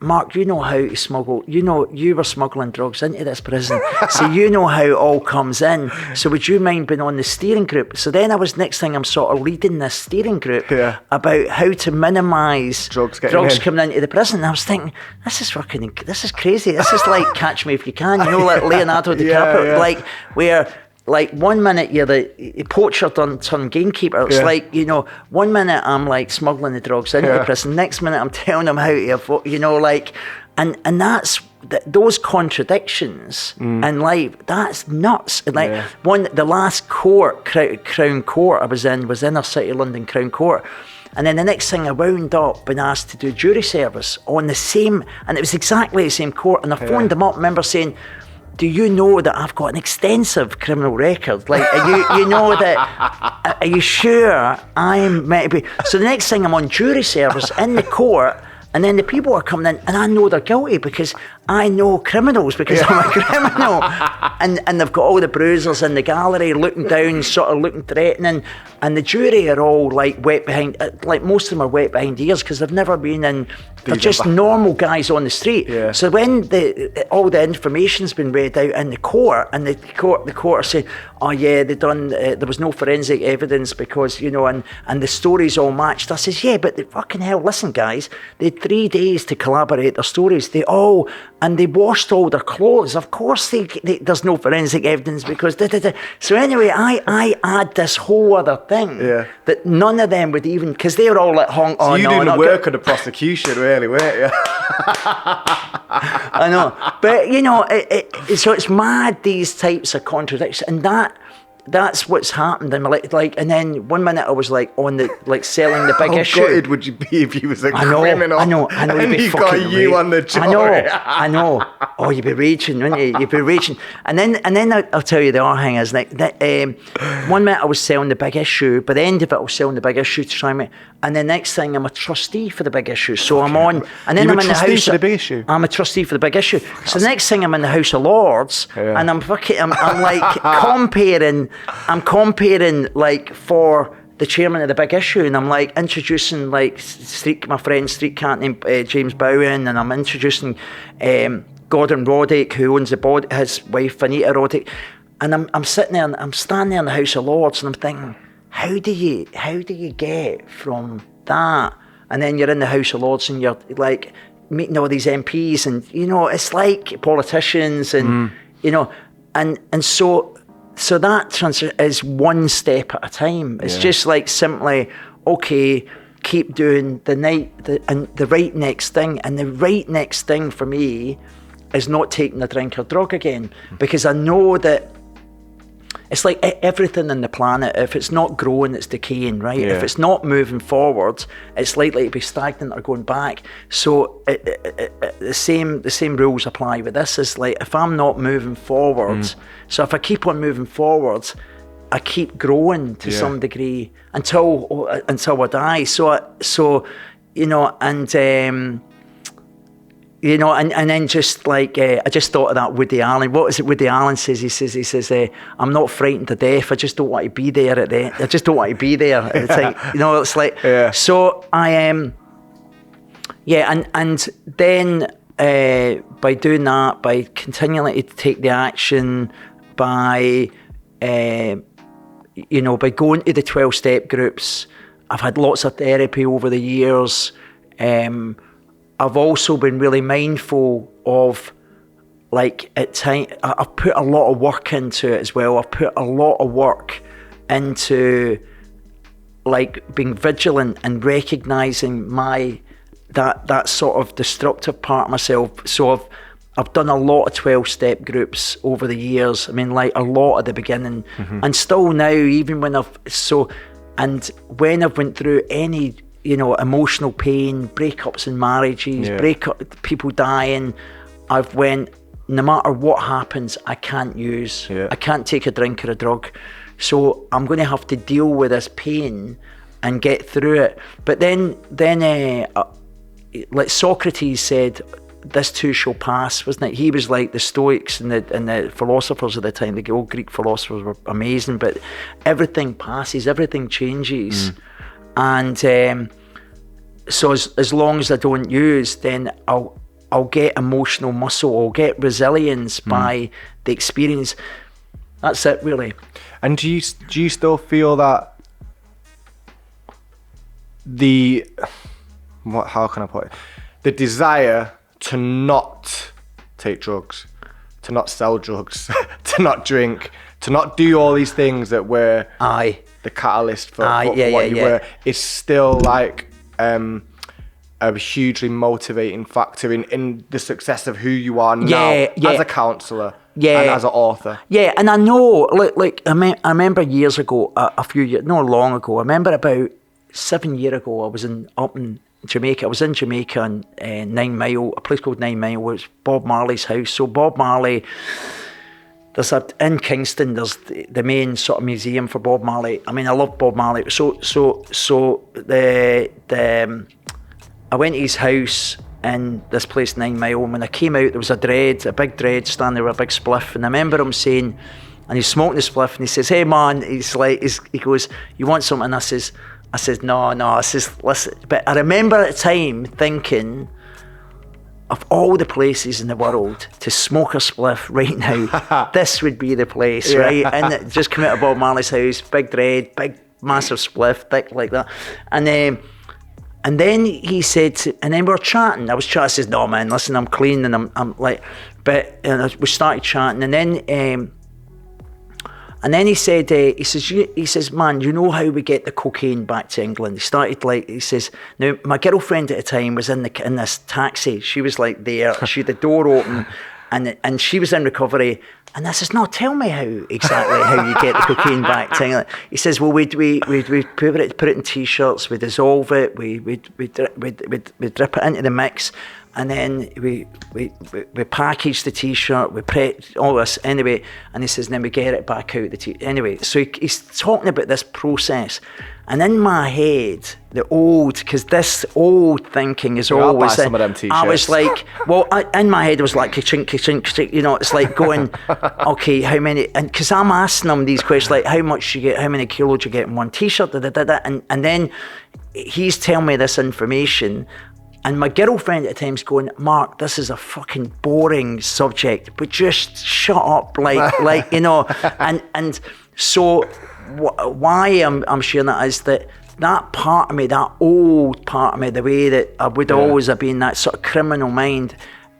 Mark, you know how to smuggle. You know, you were smuggling drugs into this prison, so you know how it all comes in. So would you mind being on the steering group? So then next thing I'm sort of leading this steering group about how to minimise drugs coming into the prison. And I was thinking, this is crazy. This is like Catch Me If You Can, you know, like Leonardo DiCaprio, like where. Like, 1 minute you're the poacher turned gamekeeper. It's like, you know, 1 minute I'm like smuggling the drugs into the prison. Next minute I'm telling them how to, you know, like, and that's those contradictions in life. That's nuts. Like the last court, Crown Court I was in inner city London Crown Court. And then the next thing I wound up being asked to do jury service on the same, and it was exactly the same court. And I phoned them up, I remember saying, do you know that I've got an extensive criminal record? Like, you know that, are you sure I'm meant to be? So the next thing I'm on jury service in the court, and then the people are coming in, and I know they're guilty because I know criminals because I'm a criminal. And they've got all the bruisers in the gallery looking down, sort of looking threatening. And the jury are all like wet behind, like most of them are wet behind ears because they've never been in, they're just normal guys on the street. Yeah. So when all the information's been read out in the court, and the court are saying, oh yeah, there was no forensic evidence because, you know, and the stories all matched. I says, yeah, but fucking hell, listen guys, they had 3 days to collaborate their stories. And they washed all their clothes. Of course there's no forensic evidence because So anyway, I add this whole other thing that none of them would even, because they were all like so you doing the work of the prosecution, really, weren't you? I know, but you know, so it's mad, these types of contradictions, and that's what's happened in my life. Like, and then 1 minute I was like on the, like, selling the big issue. How gutted would you be if you was a criminal? I know. And you got you on the jury. I know. Oh, you'd be raging, wouldn't you? You'd be raging. And then I'll tell you the other thing is, like, 1 minute I was selling the big issue, by the end of it I was selling the big issue to try me. And the next thing I'm a trustee for the big issue. So I'm on, and then I'm in the house. You're a trustee for the big issue? I'm a trustee for the big issue. So the next thing I'm in the House of Lords, and I'm like comparing like for the chairman of the big issue, and I'm like introducing like my friend street cat named James Bowen, and I'm introducing Gordon Roddick, who owns his wife Anita Roddick, and I'm sitting there and I'm standing there in the House of Lords, and I'm thinking, how do you get from that, and then you're in the House of Lords and you're like meeting all these MPs, and you know, it's like politicians, and you know, and so that transition is one step at a time. It's just like simply, okay, keep doing the right next thing. And the right next thing for me is not taking a drink or drug again, because I know that it's like everything in the planet. If it's not growing, it's decaying, right? If it's not moving forward, it's likely to be stagnant or going back. So the same rules apply with this. Is like, if I'm not moving forward, so if I keep on moving forward, I keep growing to some degree until I die. So you know, and you know, and then just like, I just thought of that Woody Allen. What is it Woody Allen says? He says, I'm not frightened to death. I just don't want to be there at the end. I just don't want to be there at the time. You know, it's like, so I am, and then by doing that, by continuing to take the action, by, you know, by going to the 12-step groups, I've had lots of therapy over the years. I've also been really mindful of, like, at times, I've put a lot of work into it as well. I've put a lot of work into, like being vigilant and recognizing that sort of destructive part of myself. So I've done a lot of 12-step groups over the years. I mean, like a lot at the beginning, and still now, even when and when I've went through any, you know, emotional pain, breakups in marriages, people dying, I've went, no matter what happens, I can't I can't take a drink or a drug. So I'm going to have to deal with this pain and get through it. But then like Socrates said, this too shall pass, wasn't it? He was like the Stoics and the philosophers of the time. The old Greek philosophers were amazing, but everything passes, everything changes. And so as long as I don't use, then I'll get emotional muscle, I'll get resilience by the experience. That's it, really. And do you still feel that how can I put it? The desire to not take drugs, to not sell drugs, to not drink, to not do all these things that were the catalyst for what you were, is still like a hugely motivating factor in the success of who you are now as a counsellor and as an author. Yeah, and I know, like I remember years ago, not long ago, I remember about 7 years ago, I was up in Jamaica. I was in Jamaica in 9 Mile, a place called 9 Mile, where it's Bob Marley's house. So Bob Marley, in Kingston, there's the main sort of museum for Bob Marley. I mean, I love Bob Marley. So I went to his house in this place, 9 Mile, and when I came out, there was a big dread standing there with a big spliff, and I remember him saying, and he's smoking the spliff, and he says, "Hey man," he goes, "You want something?" I says, no, I says, "Listen," but I remember at the time thinking, of all the places in the world to smoke a spliff right now, this would be the place, right? And it just come out of Bob Marley's house, big dread, big massive spliff, thick like that, and then he said, and then we were chatting. I says, "No man, listen, I'm clean," and I'm like, we started chatting, and then he said, he says, "Man, you know how we get the cocaine back to England?" He started he says, "Now my girlfriend at the time was in this taxi. She was like there. She had the door open, and she was in recovery." And I says, "No, tell me exactly how you get the cocaine back to England." He says, "Well, we put it in t-shirts, we dissolve it, we drip it into the mix, and then we package the t-shirt, we prep all this anyway." And he says, "And then we get it back out anyway." So he's talking about this process, and in my head, because this old thinking is always. Some of them t-shirts. I was like, in my head it was like ka-chink, ka-chink, ka-chink, you know. It's like going, okay, how many? And because I'm asking him these questions, like how much you get, how many kilos you get in one t-shirt, and then he's telling me this information. And my girlfriend at times going, "Mark, this is a fucking boring subject, but just shut up," like you know. And so why I'm sharing that is that part of me, that old part of me, the way that I would always have been, that sort of criminal mind,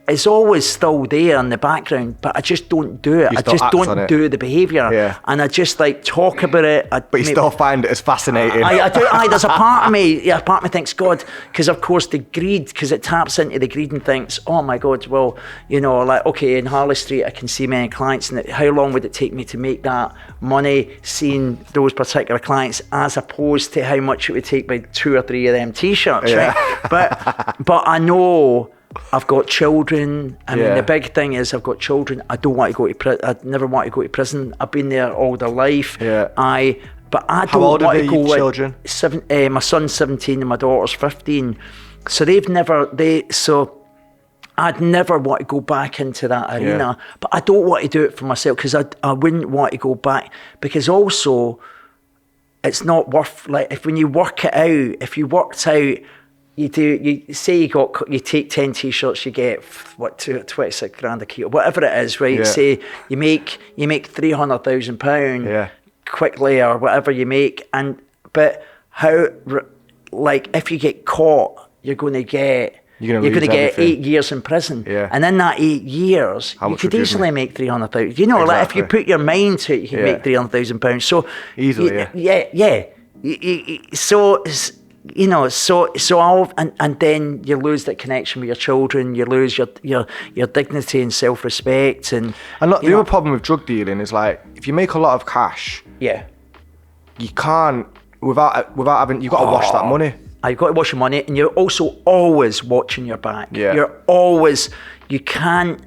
is always still there in the background, but I just don't do it. I just don't do the behaviour, and I just like talk about it. But you still find it as fascinating. I do. There's a part of me. Yeah, a part of me thinks, God, because of course the greed, because it taps into the greed and thinks, oh my God, well, you know, like okay, in Harley Street I can see many clients, and how long would it take me to make that money seeing those particular clients, as opposed to how much it would take by 2 or 3 of them t-shirts, right? But I know. I've got children. I mean, the big thing is I've got children. I don't want to go to prison. I never want to go to prison. I've been there all their life. But I don't want to go with children? My son's 17 and my daughter's 15. So so I'd never want to go back into that arena. But I don't want to do it for myself, because I wouldn't want to go back, because also it's not worth, like, when you work it out, if you worked out, you take 10 t-shirts, you get 26 grand a kilo, whatever it is, right? Say you make £300,000 quickly, or whatever you make, but how, like, if you get caught, you're going to get 8 years in prison, and in that 8 years, you could easily make 300,000. You know, like if you put your mind to it, you can make £300,000. So easily, you know, so all, and then you lose that connection with your children. You lose your dignity and self-respect, and look, the other problem with drug dealing is like, if you make a lot of cash, yeah, you can't without having, you've got to wash that money. You've got to wash your money, and you're also always watching your back. Yeah. You're always, you can't.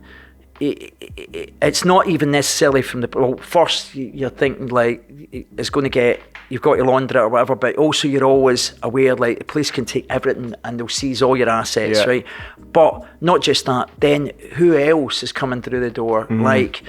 It's not even necessarily from the, well, first you're thinking like it's going to get, you've got to launder it or whatever, but also you're always aware like the police can take everything and they'll seize all your assets, Yeah. right? But not just that, then who else is coming through the door? Like,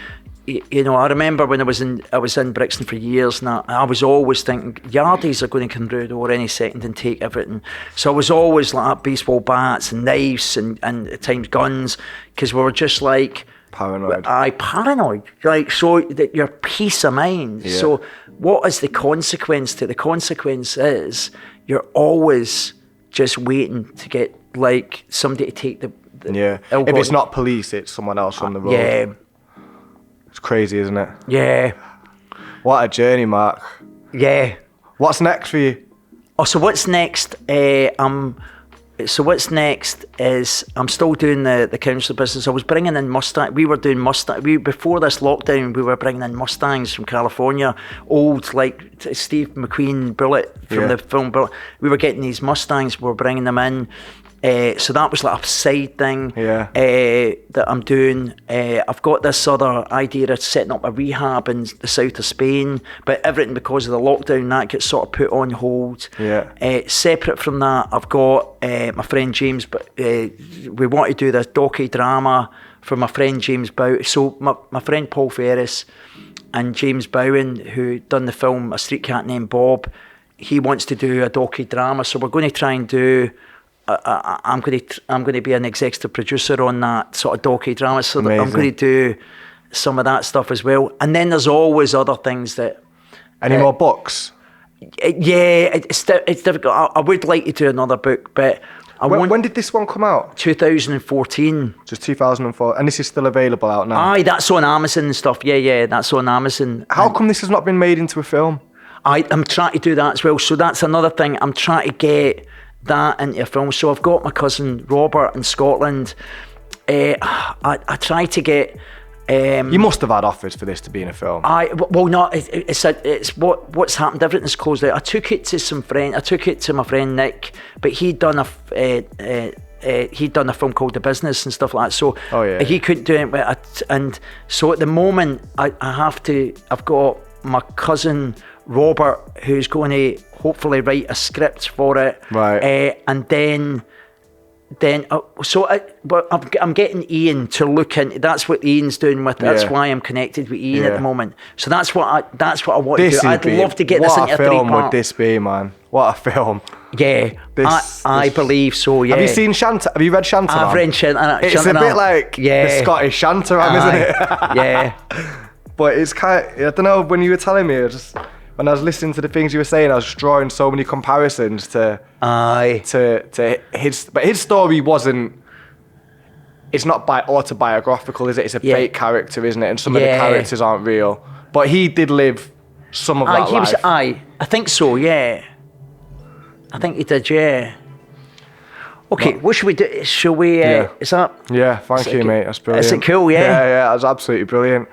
you know, I remember when I was in Brixton for years and I was always thinking yardies are going to come through the door any second and take everything. So I was always like baseball bats and knives and at times guns, because we were just like, Paranoid. Paranoid. Like, so that your peace of mind. Yeah. So what is the consequence to it? The consequence is you're always just waiting to get like somebody to take the Yeah. If it's not police, it's someone else on the road. Yeah. It's crazy, isn't it? Yeah. What a journey, Mark. Yeah. What's next for you? Oh, so what's next? What's next is I'm still doing the counsellor business. I was bringing in Mustang. We were doing Mustang. Before this lockdown, we were bringing in Mustangs from California, old like Steve McQueen Bullet from the film Bullet. We were getting these Mustangs. We were bringing them in. So that was like a side thing that I'm doing. I've got this other idea of setting up a rehab in the south of Spain, but everything because of the lockdown, that gets sort of put on hold. Separate from that, I've got my friend James, but we want to do this docudrama for my friend James Bowen. So my friend Paul Ferris and James Bowen, who done the film A Street Cat Named Bob, he wants to do a docudrama. So we're going to try and do... I'm going to be an executive producer on that sort of docudrama, so that I'm going to do some of that stuff as well. And then there's always other things that. Any more books? Yeah, it's difficult. I would like to do another book, but when did this one come out? 2014. Just 2004, and this is still available out now. Aye, that's on Amazon and stuff. Yeah, that's on Amazon. How come this has not been made into a film? I'm trying to do that as well. So that's another thing. I'm trying to get that into a film. So I've got my cousin Robert in Scotland. I try to get. You must have had offers for this to be in a film. It's what's happened. Everything's closed out. I took it to my friend Nik, but he'd done a film called The Business and stuff like that. So he couldn't do it. And so at the moment, I've got my cousin Robert, who's going to hopefully write a script for it, right? And then I'm getting Ian to look in. That's what Ian's doing with it. That's why I'm connected with Ian at the moment. So that's what I want to do. I'd love to get this into a 3-part. What a film would this be, man? What a film! Yeah, I believe so. Yeah. Have you seen Shantaram? Have you read Shantaram? I've read Shantaram. It's a bit like the Scottish Shantaram, isn't it? Yeah. But it's kind of, I don't know, when you were telling me, when I was listening to the things you were saying, I was just drawing so many comparisons to his, but his story wasn't, it's not autobiographical, is it? It's a fake character, isn't it? And some of the characters aren't real. But he did live some of that life. I think so, yeah. I think he did, yeah. Okay, what should we do? Shall we, is that? Yeah, thank you, mate, that's brilliant. Is it cool, yeah? Yeah, that's absolutely brilliant.